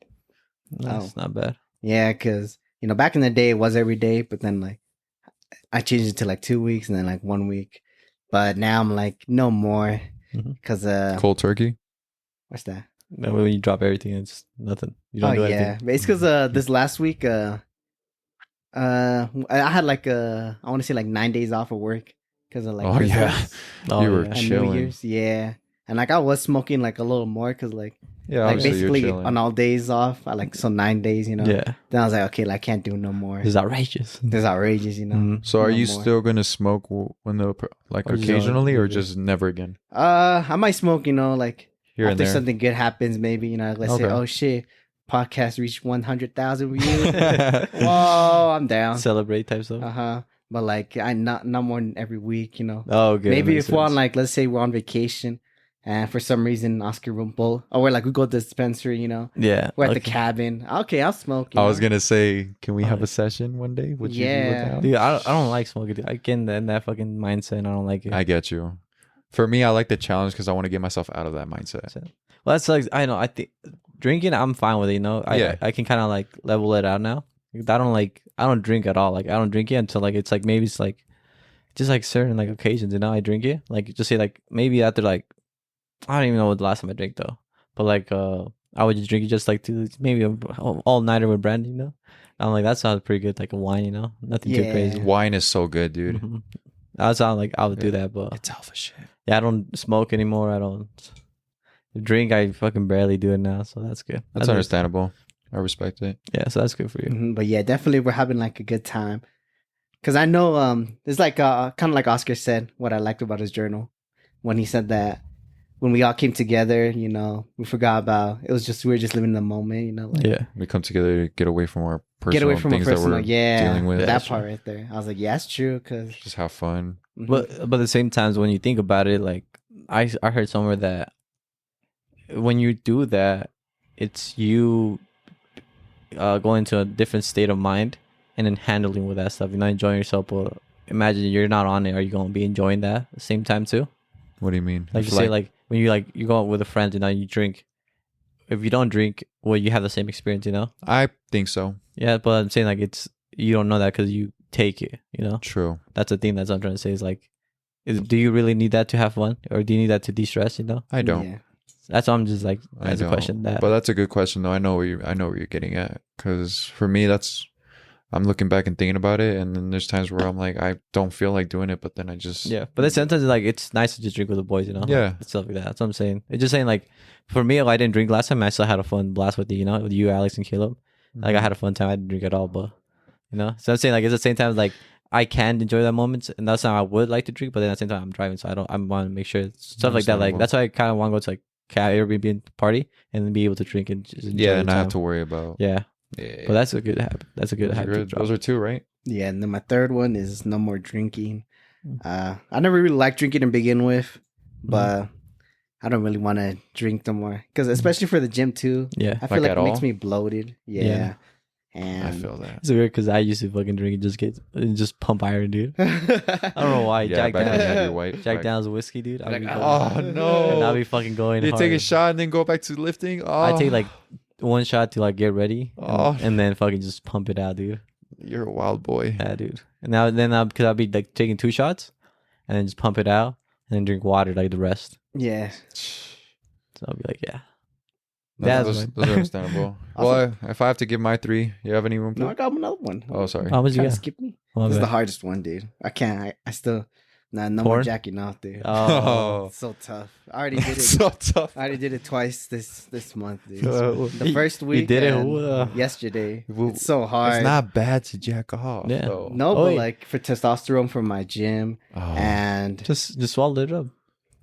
That's not bad. Yeah, because back in the day it was every day, but then like I changed it to like 2 weeks and then like 1 week. But now I'm like no more Mhm. because Cold turkey. what's that? That way when you drop everything, it's nothing. You don't do yeah, anything. but it's because this last week I had like I want to say like 9 days off of work because of like Oh, yeah. Christmas Oh, You were yeah. and chilling. New Year's. Yeah, and like I was smoking like a little more because like Yeah, like obviously basically you're chilling. on all days off, I like so 9 days, Yeah. Then I was like, okay, like, I can't do no more. It's outrageous. This is outrageous, Mhm. So are no you more. still gonna smoke when like Or just occasionally, or don't- just never again? I might smoke, like Here and after there. something good happens, maybe, let's say, Okay. oh shit, podcast reached 100,000 views. Whoa, I'm down. Celebrate type stuff. But like, I not more than every week, Oh, okay. Maybe makes if we're on sense. like, let's say we're on vacation, and for some reason Oscar Rumpel, or we're like we go to the dispensary, Yeah. we're at the okay. cabin. Okay, I'll smoke. I was gonna say, can we have Oh. a session one day? Would you be Yeah. down? Dude, I don't like smoking. Dude. I get in that fucking mindset and I don't like it. I get you. For me, I like the challenge because I want to get myself out of that mindset. Well, that's like, I know. I think drinking, I'm fine with it, Yeah. I can kind of like level it out now. I don't drink at all. Like, I don't drink it until like, it's like, maybe it's like, just like certain like occasions, I drink it. Like, just say like, maybe after like, I don't even know what the last time I drank though. But like, I would just drink it just like to maybe all nighter with brandy, I'm like, that sounds pretty good. Like a wine, nothing too Yeah. crazy. Wine is so good, dude. Mhm. That sound like I would do Yeah. that, but It's alpha shit. yeah, I don't smoke anymore. I don't drink. I fucking barely do it now, so that's good. That's understandable. I respect it. Yeah, so that's good for you. But yeah, definitely we're having like a good time. Cause I know it's like kind of like Oscar said what I liked about his journal when he said that when we all came together, you know, we forgot about it was just we were just living in the moment, you know, like Yeah. We come together to get away from our personal get away from a things that personal, we're yeah, dealing with. that that's part right there. I was like, yeah, it's true, because Just have fun. But at the same times, when you think about it, like I heard somewhere that when you do that, it's you going into a different state of mind and then handling with that stuff. You're not enjoying yourself, but imagine you're not on it. Are you going to be enjoying that at the same time too? What do you mean? Like If you say, like when you go out with a friend and now you drink. If you don't drink, well, you have the same experience, you know. I think so. Yeah, but I'm saying like it's you don't know that because you take it, you know. True. That's the thing that's I'm trying to say is like, do you really need that to have fun, or do you need that to de-stress? You know. I don't. Yeah. That's what I'm just like I as a don't. question that. But that's a good question though. I know where you're getting at. Because for me, I'm looking back and thinking about it, and then there's times where I'm like, I don't feel like doing it, but then I just yeah, but then sometimes like it's nice to just drink with the boys, you know. Yeah. Like, stuff like that. That's what I'm saying. It's just saying like, for me, if I didn't drink last time, I still had a fun blast with you, you know, with you, Alex, and Caleb. Like I had a fun time. I didn't drink at all, but you know. So I'm saying like it's the same time like I can enjoy that moment, and that's how I would like to drink. But then at the same time, I'm driving, so I want to make sure stuff like that. Like Understandable. that's why I kind of want to go to like Airbnb party and then be able to drink and just enjoy yeah, the and I have time. to worry about Yeah, Yeah, but that's a good habit. That's a good those are habit. to good. drop. Those are two, right? Yeah, and then my third one is no more drinking. Mm. I never really liked drinking to begin with, but I don't really want to drink no more because especially for the gym too. Yeah, I feel Like like at it makes all? me bloated. Yeah, Yeah. and I feel that. it's weird because I used to fucking drink and just pump iron, dude. I don't know why. Yeah, Jack back when you had your Daniels, white. Jack back- Daniels whiskey, dude. I'd Like, be oh, fucking- no. and I'll be fucking going. You take a hard. shot and then go back to lifting. Oh, I take like one shot to like get ready, Oh. and then fucking just pump it out, dude. You're a wild boy. Yeah, dude. And now because I'll be like taking 2 shots, and then just pump it out, and then drink water like the rest. yeah. So I'll be like, yeah. Those That's are understandable. Well, if I have to give my 3, you have any one? No, I got another one. Oh, sorry. How much you Trying to got? skip me. My This is the bad. hardest one, dude. I can't. I still. Nah, no more Porn? jacking off, dude. Oh, It's so tough. I already did it. so tough. I already did it twice this month, dude. Uh, The first week, did it? and yesterday. Well, It's so hard. It's not bad to jack off. Yeah. though. No, Oh, but wait. like for testosterone for my gym Oh. and just swallow it up.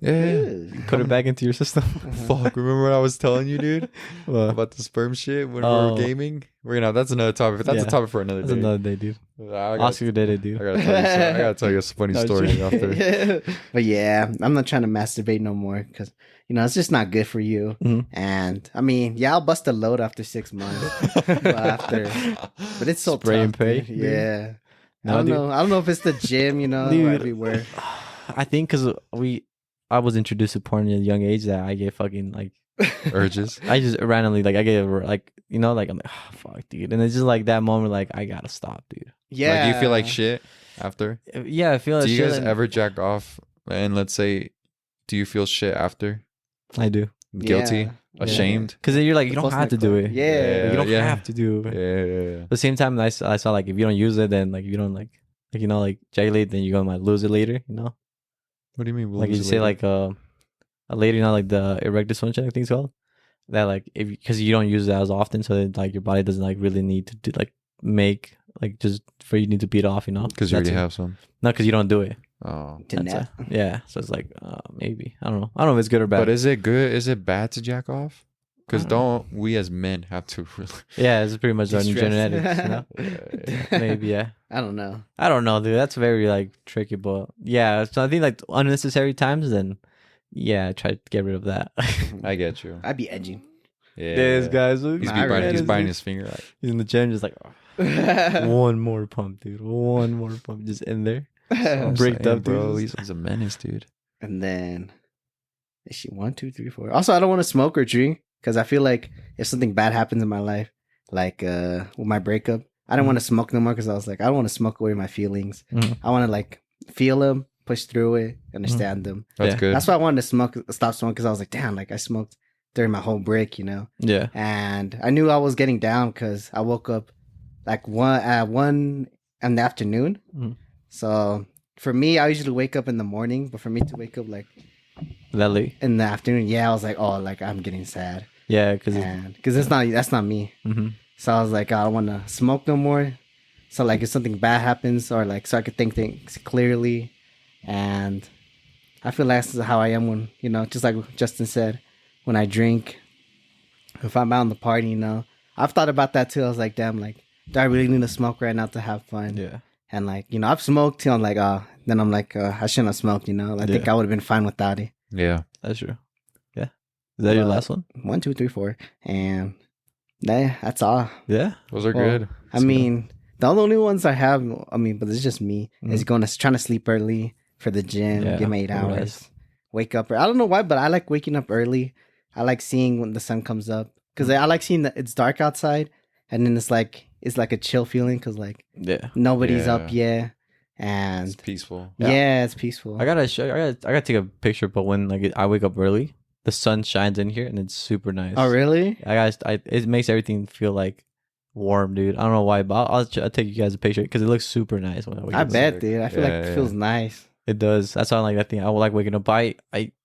Yeah. Put it back into your system. Fuck. Remember what I was telling you, dude? What? About the sperm shit when we Oh. were gaming? That's another topic. That's Yeah. a topic for another That's day. another day, dude. I Oscar did it, dude. gotta tell you a funny No, story shit. after. But yeah, I'm not trying to masturbate no more because it's just not good for you. Mhm. And I mean, yeah, I'll bust a load after 6 months, but it's so Spray tough, and pray, dude. dude. Yeah, No, I don't dude. know. I don't know if it's the gym, or Dude. everywhere. I think because I was introduced to porn at a young age that I get fucking like Urges. I just randomly like I get like I'm like fuck, dude, and it's just like that moment like I gotta stop, dude. Yeah, Like, do you feel like shit after? Yeah, I feel like Do you shit guys and- ever jack off? And let's say, do you feel shit after? I do Guilty? Yeah. Ashamed? because then you're like you The don't have to post-nut do club. it. Yeah. Like, you don't Yeah. have to do it. Yeah. At the same time, I saw like if you don't use it, then like you don't like ejaculate, then you're gonna lose it later. You know, What do you mean? like lose you it say later? like a lady, like the erect dysfunction, I think it's called. That like if because you don't use it as often, so then, like your body doesn't like really need to do like make like just for you need to beat off, you know, Because you That's already it. have some. No, because you don't do it. Oh. to That's nap. yeah, so it's like maybe I don't know if it's good or bad. But is it good? Is it bad to jack off? Because I don't don't we as men have to really? yeah, it's pretty much our De-stress. genetics. You know? Maybe yeah. I don't know. I don't know, dude. That's very like tricky, but yeah. So I think like unnecessary times, then yeah, try to get rid of that. I get you. I'd be edgy. Yeah. This guy's He's, I he's read biting his finger. Like, He's in the gym, just like one more pump, dude. One more pump, just in there. I'm Bricked saying, up, bro. dude. He's a menace, dude. And then is she 1, 2, 3, 4? Also, I don't want to smoke or drink because I feel like if something bad happens in my life, like with my breakup, I don't want to smoke no more because I was like, I don't want to smoke away my feelings. Mhm. I want to like feel them, push through it, understand them. That's Yeah. good. That's why I wanted to stop smoking because I was like, damn, like I smoked during my whole break, Yeah. and I knew I was getting down because I woke up like one in the afternoon. Mhm. So for me, I usually wake up in the morning, but for me to wake up like That late. in the afternoon, yeah, I was like, oh, like I'm getting sad, Yeah, because and because that's not me. So I was like, I don't want to smoke no more. So like if something bad happens, or like so I could think things clearly, and I feel that's how I am when, just like Justin said, when I drink, if I'm out in the party, I've thought about that too. I was like, damn, like, do I really need to smoke right now to have fun? Yeah. And like, I've smoked till I'm like, then I'm like, I shouldn't have smoked, I think I would have been fine without it. Yeah. That's true. Yeah. Is that your last one? 1, 2, 3, 4. And that's all. Yeah. Those are Well, good. I mean, the only ones I have, but it's just me, is trying to sleep early for the gym, Yeah, get my 8 hours, rest. wake up. I don't know why, but I like waking up early. I like seeing when the sun comes up because I like seeing that it's dark outside, and then it's like a chill feeling because like Yeah. nobody's Yeah. up yet, It's and peaceful. yeah, it's peaceful. I gotta show. I gotta take a picture. But when like I wake up early, the sun shines in here, and it's super nice. Oh really? It makes everything feel like warm, dude. I don't know why, but I'll take you guys a picture because it looks super nice when I wake I up. bet, dude. I feel like Yeah, it feels nice. It does. That's why I like that thing. I like waking up. I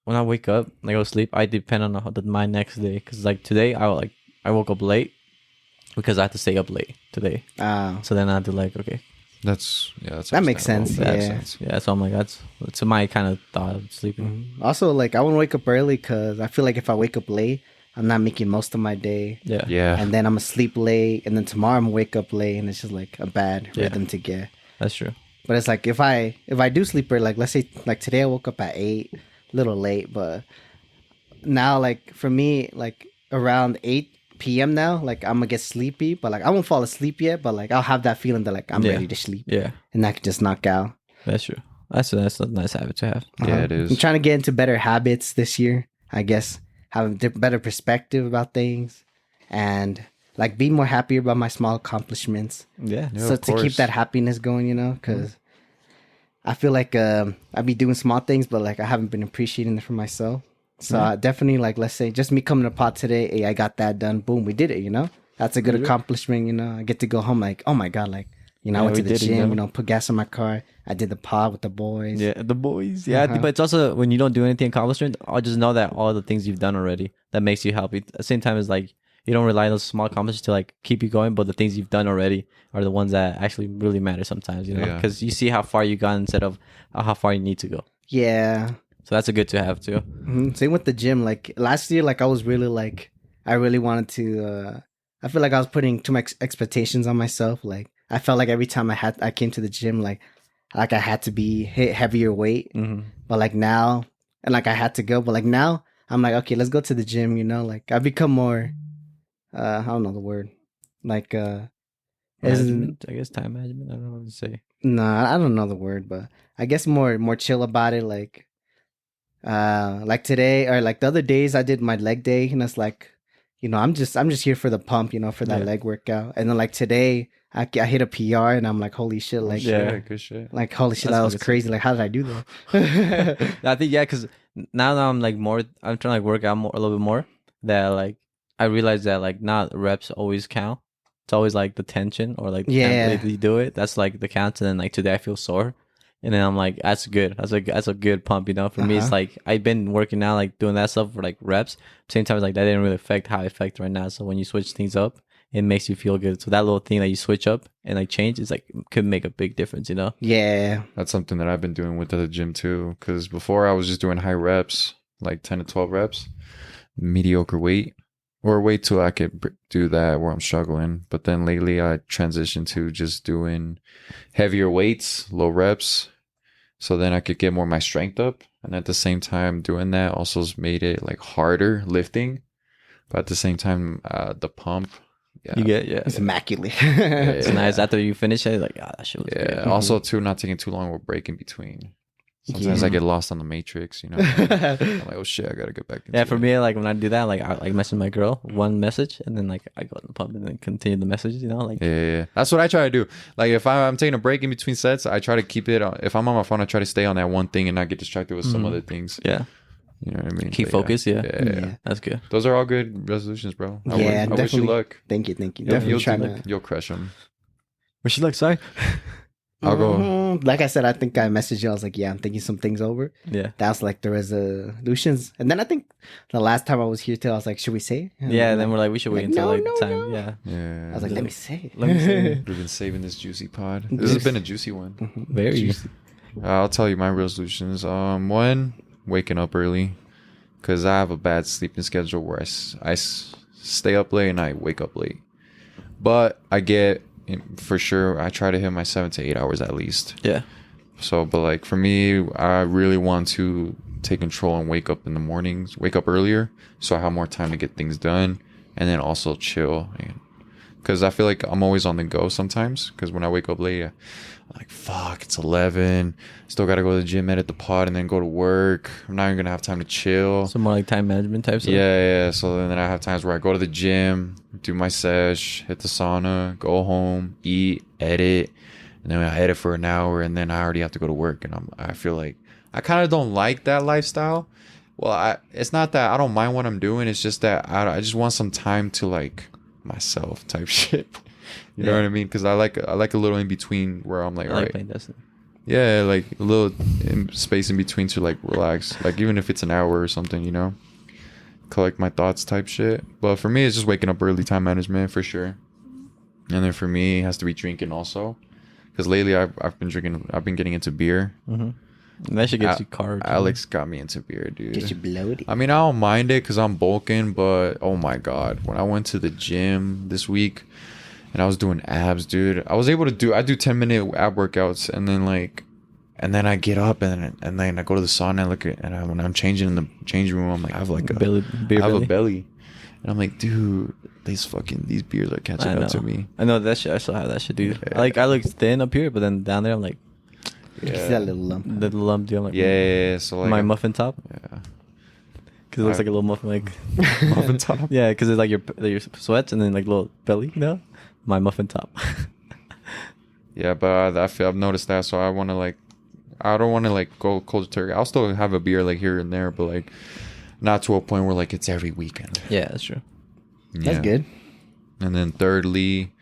when I wake up, and I go to sleep. I depend on my next day because like today, I woke up late because I had to stay up late today. So then I had to like That's That makes sense, understandable. yeah. yeah. So I'm like that's my kind of thought of sleeping. Also, like I want to wake up early because I feel like if I wake up late, I'm not making most of my day. Yeah. Yeah. And then I'm gonna sleep late, and then tomorrow I'm gonna wake up late, and it's just like a bad Yeah. rhythm to get. That's true. But it's like if I do sleep early, like let's say like today I woke up at 8, a little late, but now like for me like around 8 p.m. now, like I'm gonna get sleepy, but like I won't fall asleep yet, but like I'll have that feeling that like I'm Yeah. ready to sleep, Yeah. and I can just knock out. That's true. That's a nice habit to have. Yeah, it is. I'm trying to get into better habits this year. I guess have a better perspective about things, and like be more happier about my small accomplishments. Yeah. Yeah, So of to keep course. that happiness going, because I feel like I be doing small things, but like I haven't been appreciating it for myself. So I definitely like, let's say just me coming to pot today. Hey, I got that done. Boom, we did it. That's a good accomplishment. I get to go home like, oh my god, like I Yeah, went to we the did it, gym. Put gas in my car. I did the pod with the boys. Yeah, the boys. Yeah, Uh-huh. but it's also when you don't do anything accomplishment, I just know that all the things you've done already that makes you happy. At the same time, it's like you don't rely on those small accomplishments to like keep you going, but the things you've done already are the ones that actually really matter sometimes. Yeah. Because you see how far you got instead of how far you need to go. Yeah. So that's a good to have too. Same with the gym. Like last year, like I was really like I really wanted to. I feel like I was putting too much expectations on myself. Like I felt like every time I came to the gym, like I had to hit heavier weight. Mm-hmm. But like now, and like I had to go. But like now, I'm like, okay, let's go to the gym. Like I become more. I don't know the word. Like Management, I guess time management. I don't know what to say. no, I don't know the word, but I guess more chill about it. Like today or like the other days I did my leg day, and it's like, I'm just here for the pump, for that Yeah. leg workout. And then like today I hit a PR, and I'm like, holy shit, like Yeah. Good shit. like holy shit, That's that was fucking sick. crazy. Like how did I do that? I think because now that I'm like more, I'm trying to like work out a little bit more. That like I realize that like not reps always count. It's always like the tension or like Yeah. the you do it. That's like the count. And then like today I feel sore, and then I'm like that's good. That's a good pump. For me, it's Uh-huh. like I've been working out like doing that stuff for like reps. Same time, it's like that didn't really affect how I affect right now. So when you switch things up, it makes you feel good. So that little thing that you switch up and like change is like could make a big difference. Yeah. That's something that I've been doing with the gym too. Because before I was just doing high reps, like 10 to 12 reps, mediocre weight, or wait till I could do that where I'm struggling. But then lately I transitioned to just doing heavier weights, low reps, so then I could get more of my strength up. And at the same time, doing that also has made it like harder lifting. But at the same time, the pump, yeah, You get yeah. It's immaculate. It's Yeah. nice after you finish it. Like that shit was yeah. good. Also, too, not taking too long with break in between. Sometimes I Yeah. get lost on the matrix, I'm like, oh shit, I gotta get back into Yeah, for it. me, like when I do that, like I like message my girl one message, and then like I go in the pub and then continue the message. Like Yeah. That's what I try to do. Like if I'm taking a break in between sets, I try to keep it on. If I'm on my phone, I try to stay on that one thing and not get distracted with some other things. yeah, You know what I mean? keep But focus. Yeah. Yeah. That's good. Those are all good resolutions, bro. Yeah, I wish you definitely. luck. Thank you. You'll, Definitely trying to. you'll crush them. What's she like? Sorry. I'll go. Like I said, I think I messaged you. I was like, yeah, I'm thinking some things over. Yeah. That's like the resolutions. And then I think the last time I was here too, I was like, should we say it? Yeah. And then we're like, we should wait like, until no, like no, the time. no. Yeah. Yeah. I was like, let me say it. Let me say it. We've been saving this juicy pod. This has been a juicy one. Very. I'll tell you my resolutions. One, waking up early, because I have a bad sleeping schedule where stay up late and I wake up late. But I get, for sure, I try to hit my 7 to 8 hours at least. Yeah. So, but like for me, I really want to take control and wake up in the mornings, wake up earlier, so I have more time to get things done, and then also chill. Because I feel like I'm always on the go sometimes. Because when I wake up late, I'm like, fuck, it's 11. Still got to go to the gym, edit the pod, and then go to work. I'm not even going to have time to chill. So more like time management type stuff? Yeah. So then I have times where I go to the gym, do my sesh, hit the sauna, go home, eat, edit. And then I edit for an hour, and then I already have to go to work. And I feel like I kind of don't like that lifestyle. Well, it's not that I don't mind what I'm doing. It's just that I just want some time to like myself type shit. You know what I mean? Because I like a little in between where I'm like, all right, playing Destiny. Yeah, like a little space in between to like relax. Like even if it's an hour or something, you know, collect my thoughts type shit. But for me, it's just waking up early, time management for sure. And then for me, it has to be drinking also. Because lately I've been drinking. I've been getting into beer. Mm-hmm. And that shit gets you carved. Alex got me into beer, dude. Get you bloated. I mean, I don't mind it because I'm bulking, but oh my god, when I went to the gym this week and I was doing abs, dude, I was able to do. I do 10-minute ab workouts, and then I get up and then I go to the sauna and look at, and when I'm changing in the changing room, I'm like, I have like a belly. And I'm like, dude, these beers are catching up to me. I know that shit. I still have that shit, dude. Yeah. I look thin up here, but then down there, I'm like, yeah, that little lump. The lump, dude. I'm like, yeah. So like my muffin top. Yeah. Because it looks like a little muffin, like muffin top. Yeah, because it's like your sweats and then like little belly, you know. My muffin top. Yeah, but I've noticed that, so I want to like, I don't want to like go cold turkey. I'll still have a beer like here and there, but like not to a point where like it's every weekend. Yeah, that's true. Yeah. That's good. And then thirdly,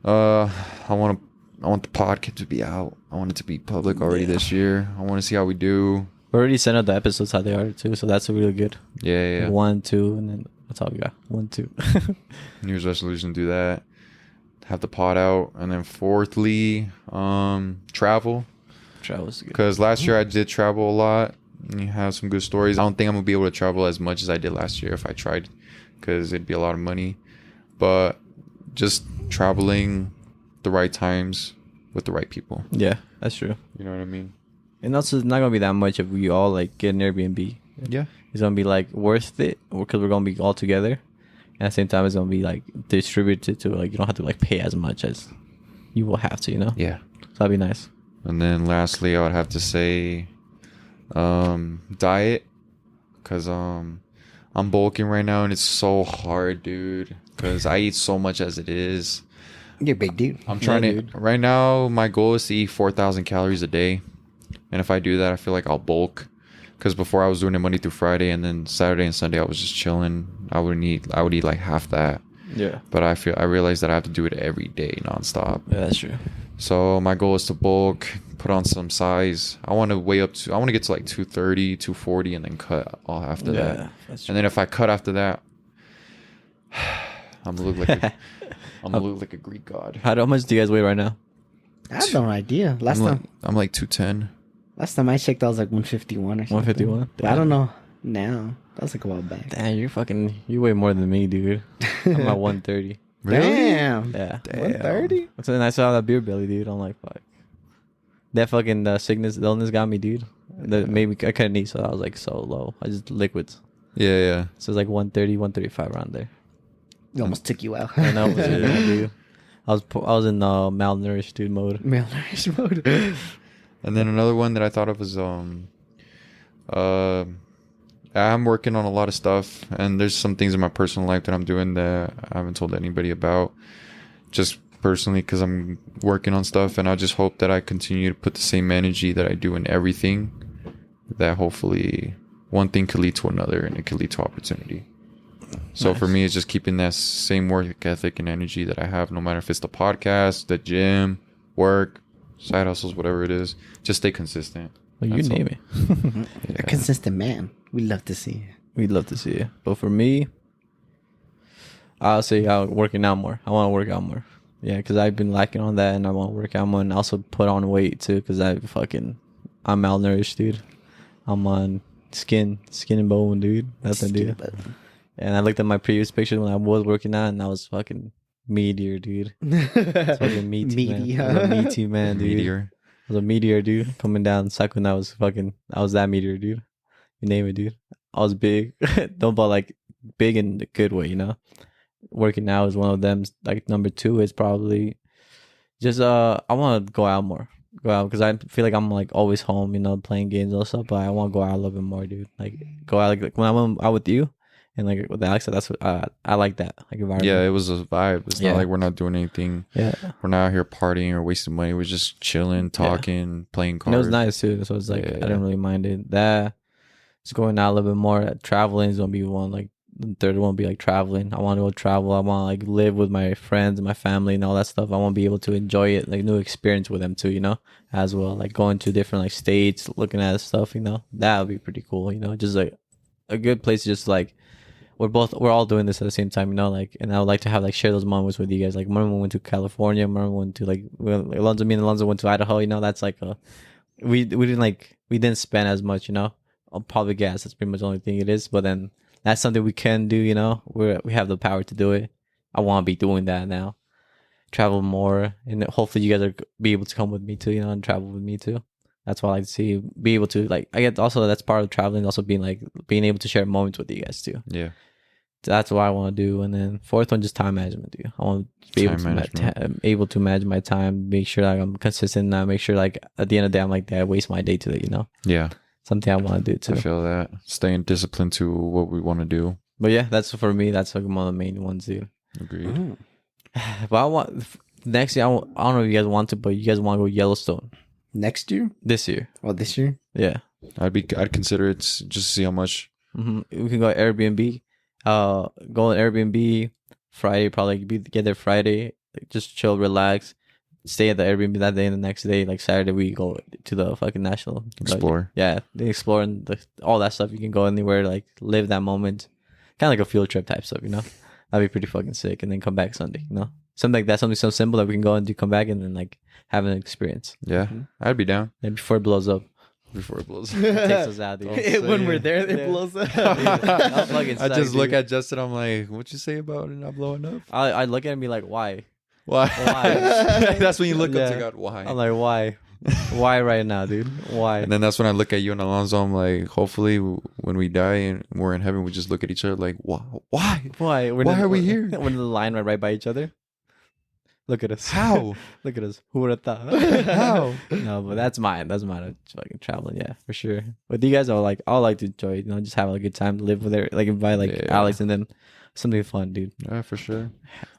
I want the podcast to be out. I want it to be public already this year. I want to see how we do. We already sent out the episodes how they are too, so that's really good. Yeah. 1, 2, and then that's all we got. 1, 2. New Year's resolution, do that. Have the pod out, and then fourthly, travel. Travel's good. Because last year I did travel a lot. And you have some good stories. I don't think I'm gonna be able to travel as much as I did last year if I tried, because it'd be a lot of money. But just traveling the right times with the right people. Yeah, that's true. You know what I mean? And also, it's not gonna be that much if we all like get an Airbnb. Yeah. It's gonna be like worth it because we're gonna be all together. And at the same time, it's gonna be like distributed to like you don't have to like pay as much as you will have to, you know? Yeah. So that'd be nice. And then lastly, I would have to say diet, because I'm bulking right now and it's so hard, dude, because I eat so much as it is. You're a big dude. I'm trying to dude. right now, my goal is to eat 4,000 calories a day, and if I do that, I feel like I'll bulk, because before I was doing it Monday through Friday, and then Saturday and Sunday I was just chilling. I would eat like half that. Yeah. But I realized that I have to do it every day nonstop. Yeah, that's true. So my goal is to bulk, put on some size. I want to get to like 230, 240, and then cut all after that. That's And then if I cut after that, I'm gonna look like a Greek god. How much do you guys weigh right now? I have no idea. I'm like 210. Last time I checked, I was like 151 or something. 151? But I don't know now. That was like a while back. Damn, you weigh more than me, dude. I'm at 130. Really? Damn. Yeah. 130? So then I saw that beer belly, dude. I'm like, fuck. That fucking sickness, illness got me, dude. That maybe I couldn't eat, so I was like so low. I just liquids. Yeah. So it's like 130, 135 around there. It almost took you out. And I was, dude. I was in malnourished dude mode. Malnourished mode. And then another one that I thought of was I'm working on a lot of stuff, and there's some things in my personal life that I'm doing that I haven't told anybody about, just personally, because I'm working on stuff, and I just hope that I continue to put the same energy that I do in everything, that hopefully one thing could lead to another, and it could lead to opportunity. So Nice. for me, it's just keeping that same work ethic and energy that I have, no matter if it's the podcast, the gym, work, side hustles, whatever it is. Just stay consistent. Well, you That's name all. it. A consistent man. We love to see it. We'd love to see it. But for me, I'll say working out more. I want to work out more. Yeah, because I've been lacking on that, and I want to work out more, and also put on weight too, because I'm malnourished, dude. I'm on skin and bone, dude. Nothing, dude. And I looked at my previous pictures when I was working out, and I was fucking meteor, dude. It's fucking meaty, man. I was a meaty man, dude. Meteor. I was a meteor, dude. Coming down cycling, I was that meteor, dude. You name it, dude. I was big. Don't but like big in the good way, you know. Working out is one of them. Like number 2 is probably just I want to go out more. Go out because I feel like I'm like always home, you know, playing games and stuff. But I want to go out a little bit more, dude. Like go out like when I went out with you and like with Alex. That's what I like that like environment. Yeah, it was a vibe. It's not like we're not doing anything. Yeah, we're not out here partying or wasting money. We're just chilling, talking, playing cards. And it was nice too. So it's like I didn't really mind it. That just going out a little bit more. Traveling is gonna be one. Like the third one will be like traveling. I want to go travel. I want to like live with my friends and my family and all that stuff. I want to be able to enjoy it, like new experience with them too, you know, as well. Like going to different like states, looking at stuff, you know, that would be pretty cool, you know, just like a good place. Just like we're all doing this at the same time, you know, like, and I would like to have like share those moments with you guys. Like remember we went to California, remember we went to like Alonzo, me and Alonzo went to Idaho, you know, that's like we didn't spend as much, you know, on public gas. That's pretty much the only thing it is, but then that's something we can do, you know. We have the power to do it. I want to be doing that now. Travel more, and hopefully you guys are be able to come with me too, you know, and travel with me too. That's what I like to see. Be able to like, I get also that's part of traveling. Also being able to share moments with you guys too. Yeah, that's what I want to do. And then 4th one, just time management, dude. I want to be able to manage my time. Make sure like I'm consistent. And make sure like at the end of the day, I'm like, I waste my day to it, you know. Yeah. Something I want to do too. I feel that. Staying disciplined to what we want to do. But yeah, that's for me. That's like one of the main ones, dude. Agreed. But I want next year. I don't know if you guys want to, but you guys want to go Yellowstone next year? This year? Oh, this year? Yeah. I'd consider it just to see how much. Mm-hmm. We can go Airbnb. Go on Airbnb Friday. Probably get there Friday. Like, just chill, relax. Stay at the Airbnb that day, and the next day, like Saturday, we go to the fucking national explore. Yeah, they explore and all that stuff. You can go anywhere, like live that moment, kind of like a field trip type stuff, you know. That'd be pretty fucking sick, and then come back Sunday, you know, something like that, something so simple that we can go and come back and then like have an experience. Yeah, I'd be down. And before it blows up. Before it blows up. It takes us out, dude. When we're there, it blows up. I just look at Justin. I'm like, "What you say about it not blowing up?" I look at him and be like, "Why? Why? Why?" That's when you look up to God. Why? I'm like, "Why? Why right now, dude? Why?" And then that's when I look at you and Alonzo. I'm like, hopefully, when we die and we're in heaven, we just look at each other like, "Why? Why? Why? Why are we here? We're in the line right by each other. Look at us. How? Look at us. Who would have thought? How? No, but that's mine. That's mine. Fucking traveling, yeah, for sure. But you guys are like, I like to enjoy it, you know, just have a good time, live with it, like invite like Alex, and then something fun, dude. Yeah, for sure.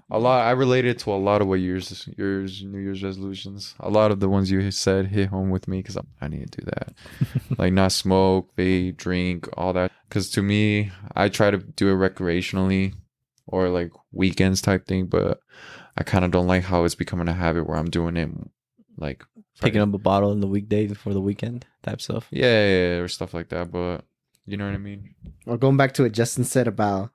I related to a lot of what yours New Year's resolutions. A lot of the ones you said hit home with me because I need to do that. Like not smoke, vape, drink, all that. Because to me, I try to do it recreationally or like weekends type thing, but I kind of don't like how it's becoming a habit where I'm doing it like picking up a bottle in the weekday before the weekend type stuff. Yeah, or stuff like that. But you know what I mean? Well, going back to what Justin said about,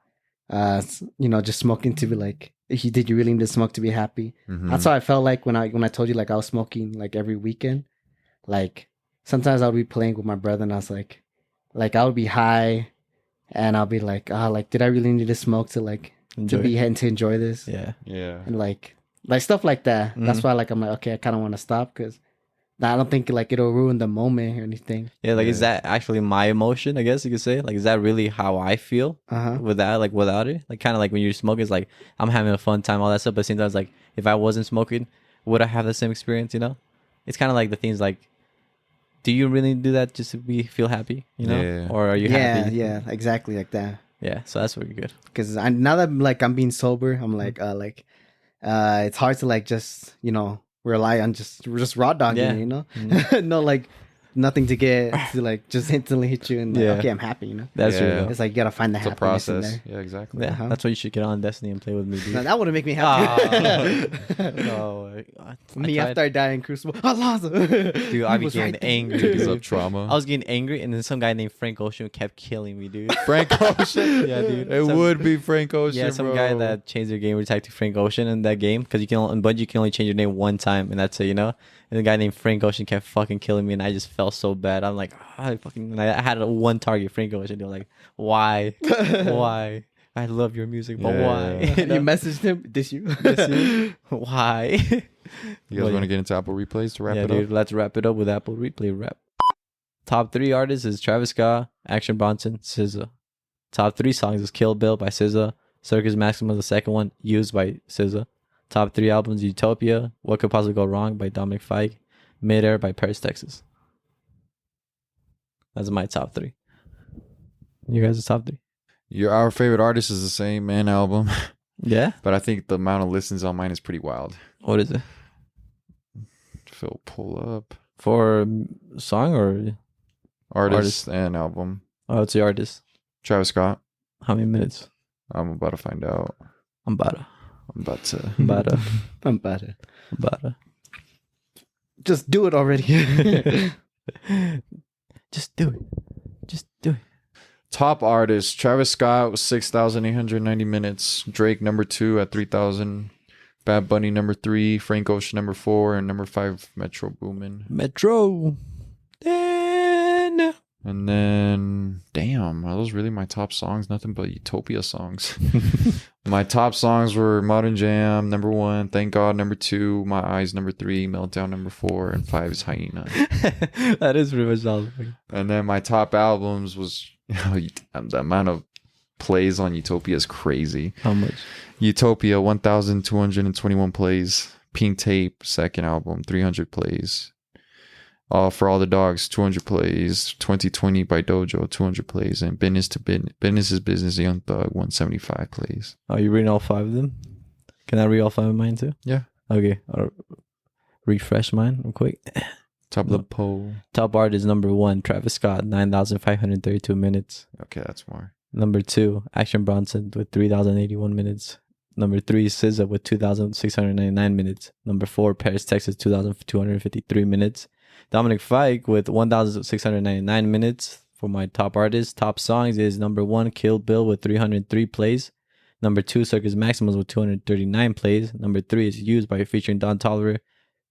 just smoking to be like, did you really need to smoke to be happy? Mm-hmm. That's how I felt like when I told you like I was smoking like every weekend. Like sometimes I would be playing with my brother and I was like I would be high and I'll be like, did I really need to smoke to like to enjoy this? Yeah. And like stuff like that. Mm-hmm. That's why I'm like, okay, I kind of want to stop because I don't think like it'll ruin the moment or anything. Yeah, like is that actually my emotion? I guess you could say. Like, is that really how I feel with that? Like without it, like kind of like when you're smoking, it's like I'm having a fun time, all that stuff. But sometimes, like if I wasn't smoking, would I have the same experience? You know, it's kind of like the things like, do you really do that just to feel happy? You know, or are you happy? Yeah, exactly like that. Yeah, so that's really good. Because now that like I'm being sober, I'm like, it's hard to like just rely on just raw dogging, you know, no like nothing to get to like just instantly hit you and like, okay, I'm happy, you know. That's true. It's like you gotta find the happiness in there. Yeah, exactly. Yeah, that's why you should get on Destiny and play with me, dude. No, that wouldn't make me happy. No, me after I die in Crucible, Alonzo. Dude, I was getting angry. Because of trauma. I was getting angry, and then some guy named Frank Ocean kept killing me, dude. Frank Ocean? Yeah, dude. It would be Frank Ocean. Yeah, some guy that changed their game would type to Frank Ocean in that game because you can only change your name one time, and that's it, you know. And the guy named Frank Ocean kept fucking killing me, and I just felt so bad. I'm like, and I had one target, Frank Ocean. They're like, why? Why? I love your music, but why? You messaged him? This you? Why? You guys want to get into Apple replays to wrap it dude, up? let's wrap it up with Apple Replay Rap. Top 3 artists is Travis Scott, Action Bronson, SZA. Top 3 songs is Kill Bill by SZA, Circus Maximus, the second one, Used by SZA. Top 3 albums, Utopia, What Could Possibly Go Wrong by Dominic Fike, Midair by Paris, Texas. That's my top 3. You guys' top 3? Our favorite artist is the same, Man album. Yeah? But I think the amount of listens on mine is pretty wild. What is it? Phil, pull up. For song or Artist and album. oh, it's the artist? Travis Scott. How many minutes? I'm about to find out. I'm about to. Just do it already. Just do it. Just do it. Top artist, Travis Scott with 6,890 minutes. Drake number 2 at 3,000. Bad Bunny number 3. Frank Ocean number 4. And number 5, Metro Boomin. Metro. Then. And then, damn, are those really my top songs? Nothing but Utopia songs. My top songs were Modern Jam, number 1, Thank God, number 2, My Eyes, number 3, Meltdown, number 4, and 5 is Hyena. That is pretty much all. And then my top albums was, the amount of plays on Utopia is crazy. How much? Utopia, 1,221 plays. Pink Tape, second album, 300 plays. For All the Dogs, 200 plays. 2020 by Dojo, 200 plays. And Business is Business, Young Thug, 175 plays. Oh, you reading all 5 of them? Can I read all 5 of mine too? Yeah. Okay. I'll refresh mine real quick. Top of the poll. Top artist number 1, Travis Scott, 9,532 minutes. Okay, that's more. Number 2, Action Bronson with 3,081 minutes. Number 3, SZA with 2,699 minutes. Number 4, Paris, Texas, 2,253 minutes. Dominic Fike with 1,699 minutes for my top artists. Top songs is number 1, Kill Bill with 303 plays. Number 2, Circus Maximus with 239 plays. Number 3 is Used by featuring Don Toliver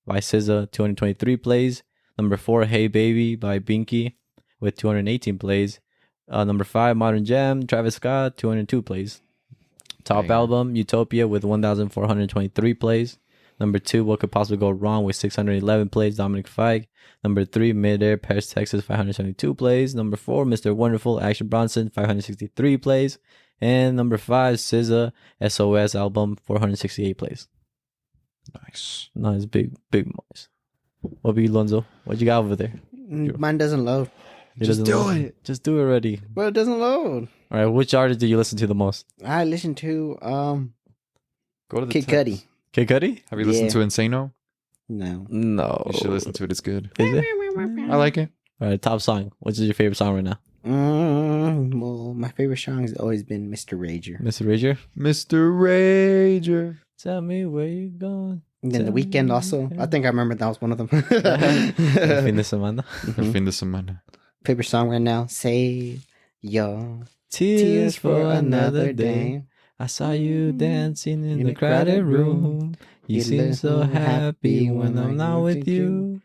by SZA, 223 plays. Number 4, Hey Baby by Binky with 218 plays. Number 5, Modern Jam, Travis Scott, 202 plays. Top album, Utopia with 1,423 plays. Number 2, What Could Possibly Go Wrong with 611 plays, Dominic Fike. Number 3, Midair, Paris, Texas, 572 plays. Number 4, Mr. Wonderful, Action Bronson, 563 plays. And number 5, SZA, SOS album, 468 plays. Nice. Nice, big noise. What be Lonzo? What you got over there? Mine doesn't load. Just do it. Just do it already. But it doesn't load. All right, which artist do you listen to the most? I listen to Go to the Kid text. Cudi. Kid Cudi? Have you listened to Insano? No. No. You should listen to it. It's good. Is it? I like it. All right, top song. Which is your favorite song right now? Well, my favorite song has always been Mr. Rager. Mr. Rager? Mr. Rager. Tell me where you going. And then The Weeknd also. I think I remember that was one of them. El fin de semana. El fin de semana. Favorite song right now? Save your Tears for another day. I saw you dancing in the crowded room. You seem so happy when I'm not with you.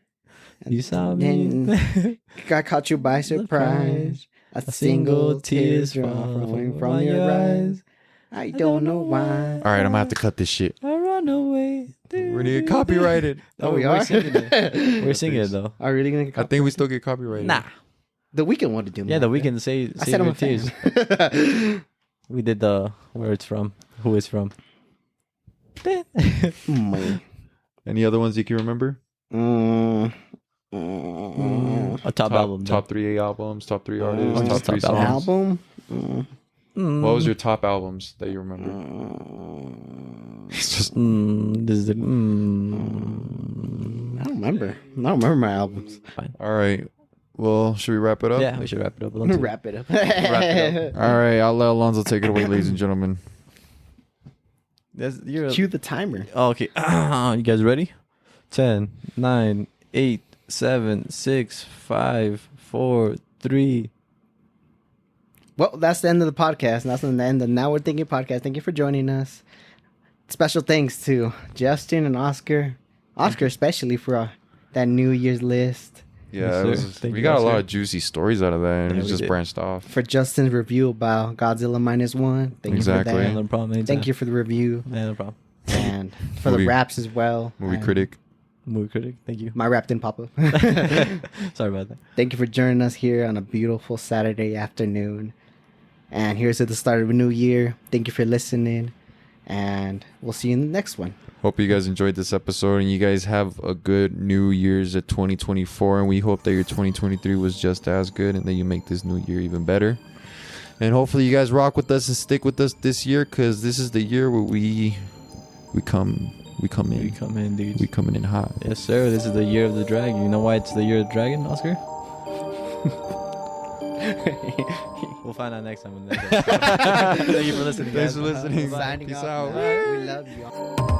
You saw me. I caught you by surprise. A single tear falling from your eyes. I don't know why. All right, I'm going to have to cut this shit. I run away. We're going to get copyrighted. Oh, we are? Singing it. We're singing it though. Are we really going to get I think we still get copyrighted. Nah. The Weeknd wanted to do Yeah, the more. Weeknd say I said I'm your a tears. fan. We did the where it's from, who it's from. Man. Any other ones you can remember? A top album. Top 3 albums, top 3 artists, top 3 top songs. Album? What was your top albums that you remember? It's just This is the. I don't remember. I don't remember my albums. Fine. all right. Well, should we wrap it up? Yeah, we should wrap it up. Wrap it up. Wrap it All right, I'll let Alonzo take it away, ladies and gentlemen. Cue the timer. Oh, okay. You guys ready? 10, 9, 8, 7, 6, 5, 4, 3. Well, that's the end of the podcast. That's the end of Now We're Thinking podcast. Thank you for joining us. Special thanks to Justin and Oscar. Oscar especially for that New Year's list. Yeah, Yes, it sir. was, Thank we you, got a guys, lot sir. of juicy stories out of that, and Yeah, it we just did. branched off. For Justin's review about Godzilla Minus One. Thank Exactly. you for Yeah, that. no problem. Thank anytime. you for the review. Yeah, no problem. And for the Movie- raps as well. Movie And critic. Movie critic. Thank you. My rap didn't pop up. Sorry about that. Thank you for joining us here on a beautiful Saturday afternoon. And here's at the start of a new year. Thank you for listening. And we'll see you in the next one. Hope you guys enjoyed this episode, and you guys have a good New Year's at 2024. And we hope that your 2023 was just as good, and that you make this new year even better. And hopefully, you guys rock with us and stick with us this year, because this is the year where we come in. We come in, dude. We coming in hot. Yes, sir. This is the year of the dragon. You know why it's the year of the dragon, Oscar? We'll find out next time. Thank you for listening, guys. Thanks for listening. Bye-bye. Signing Peace off out. now. We love you.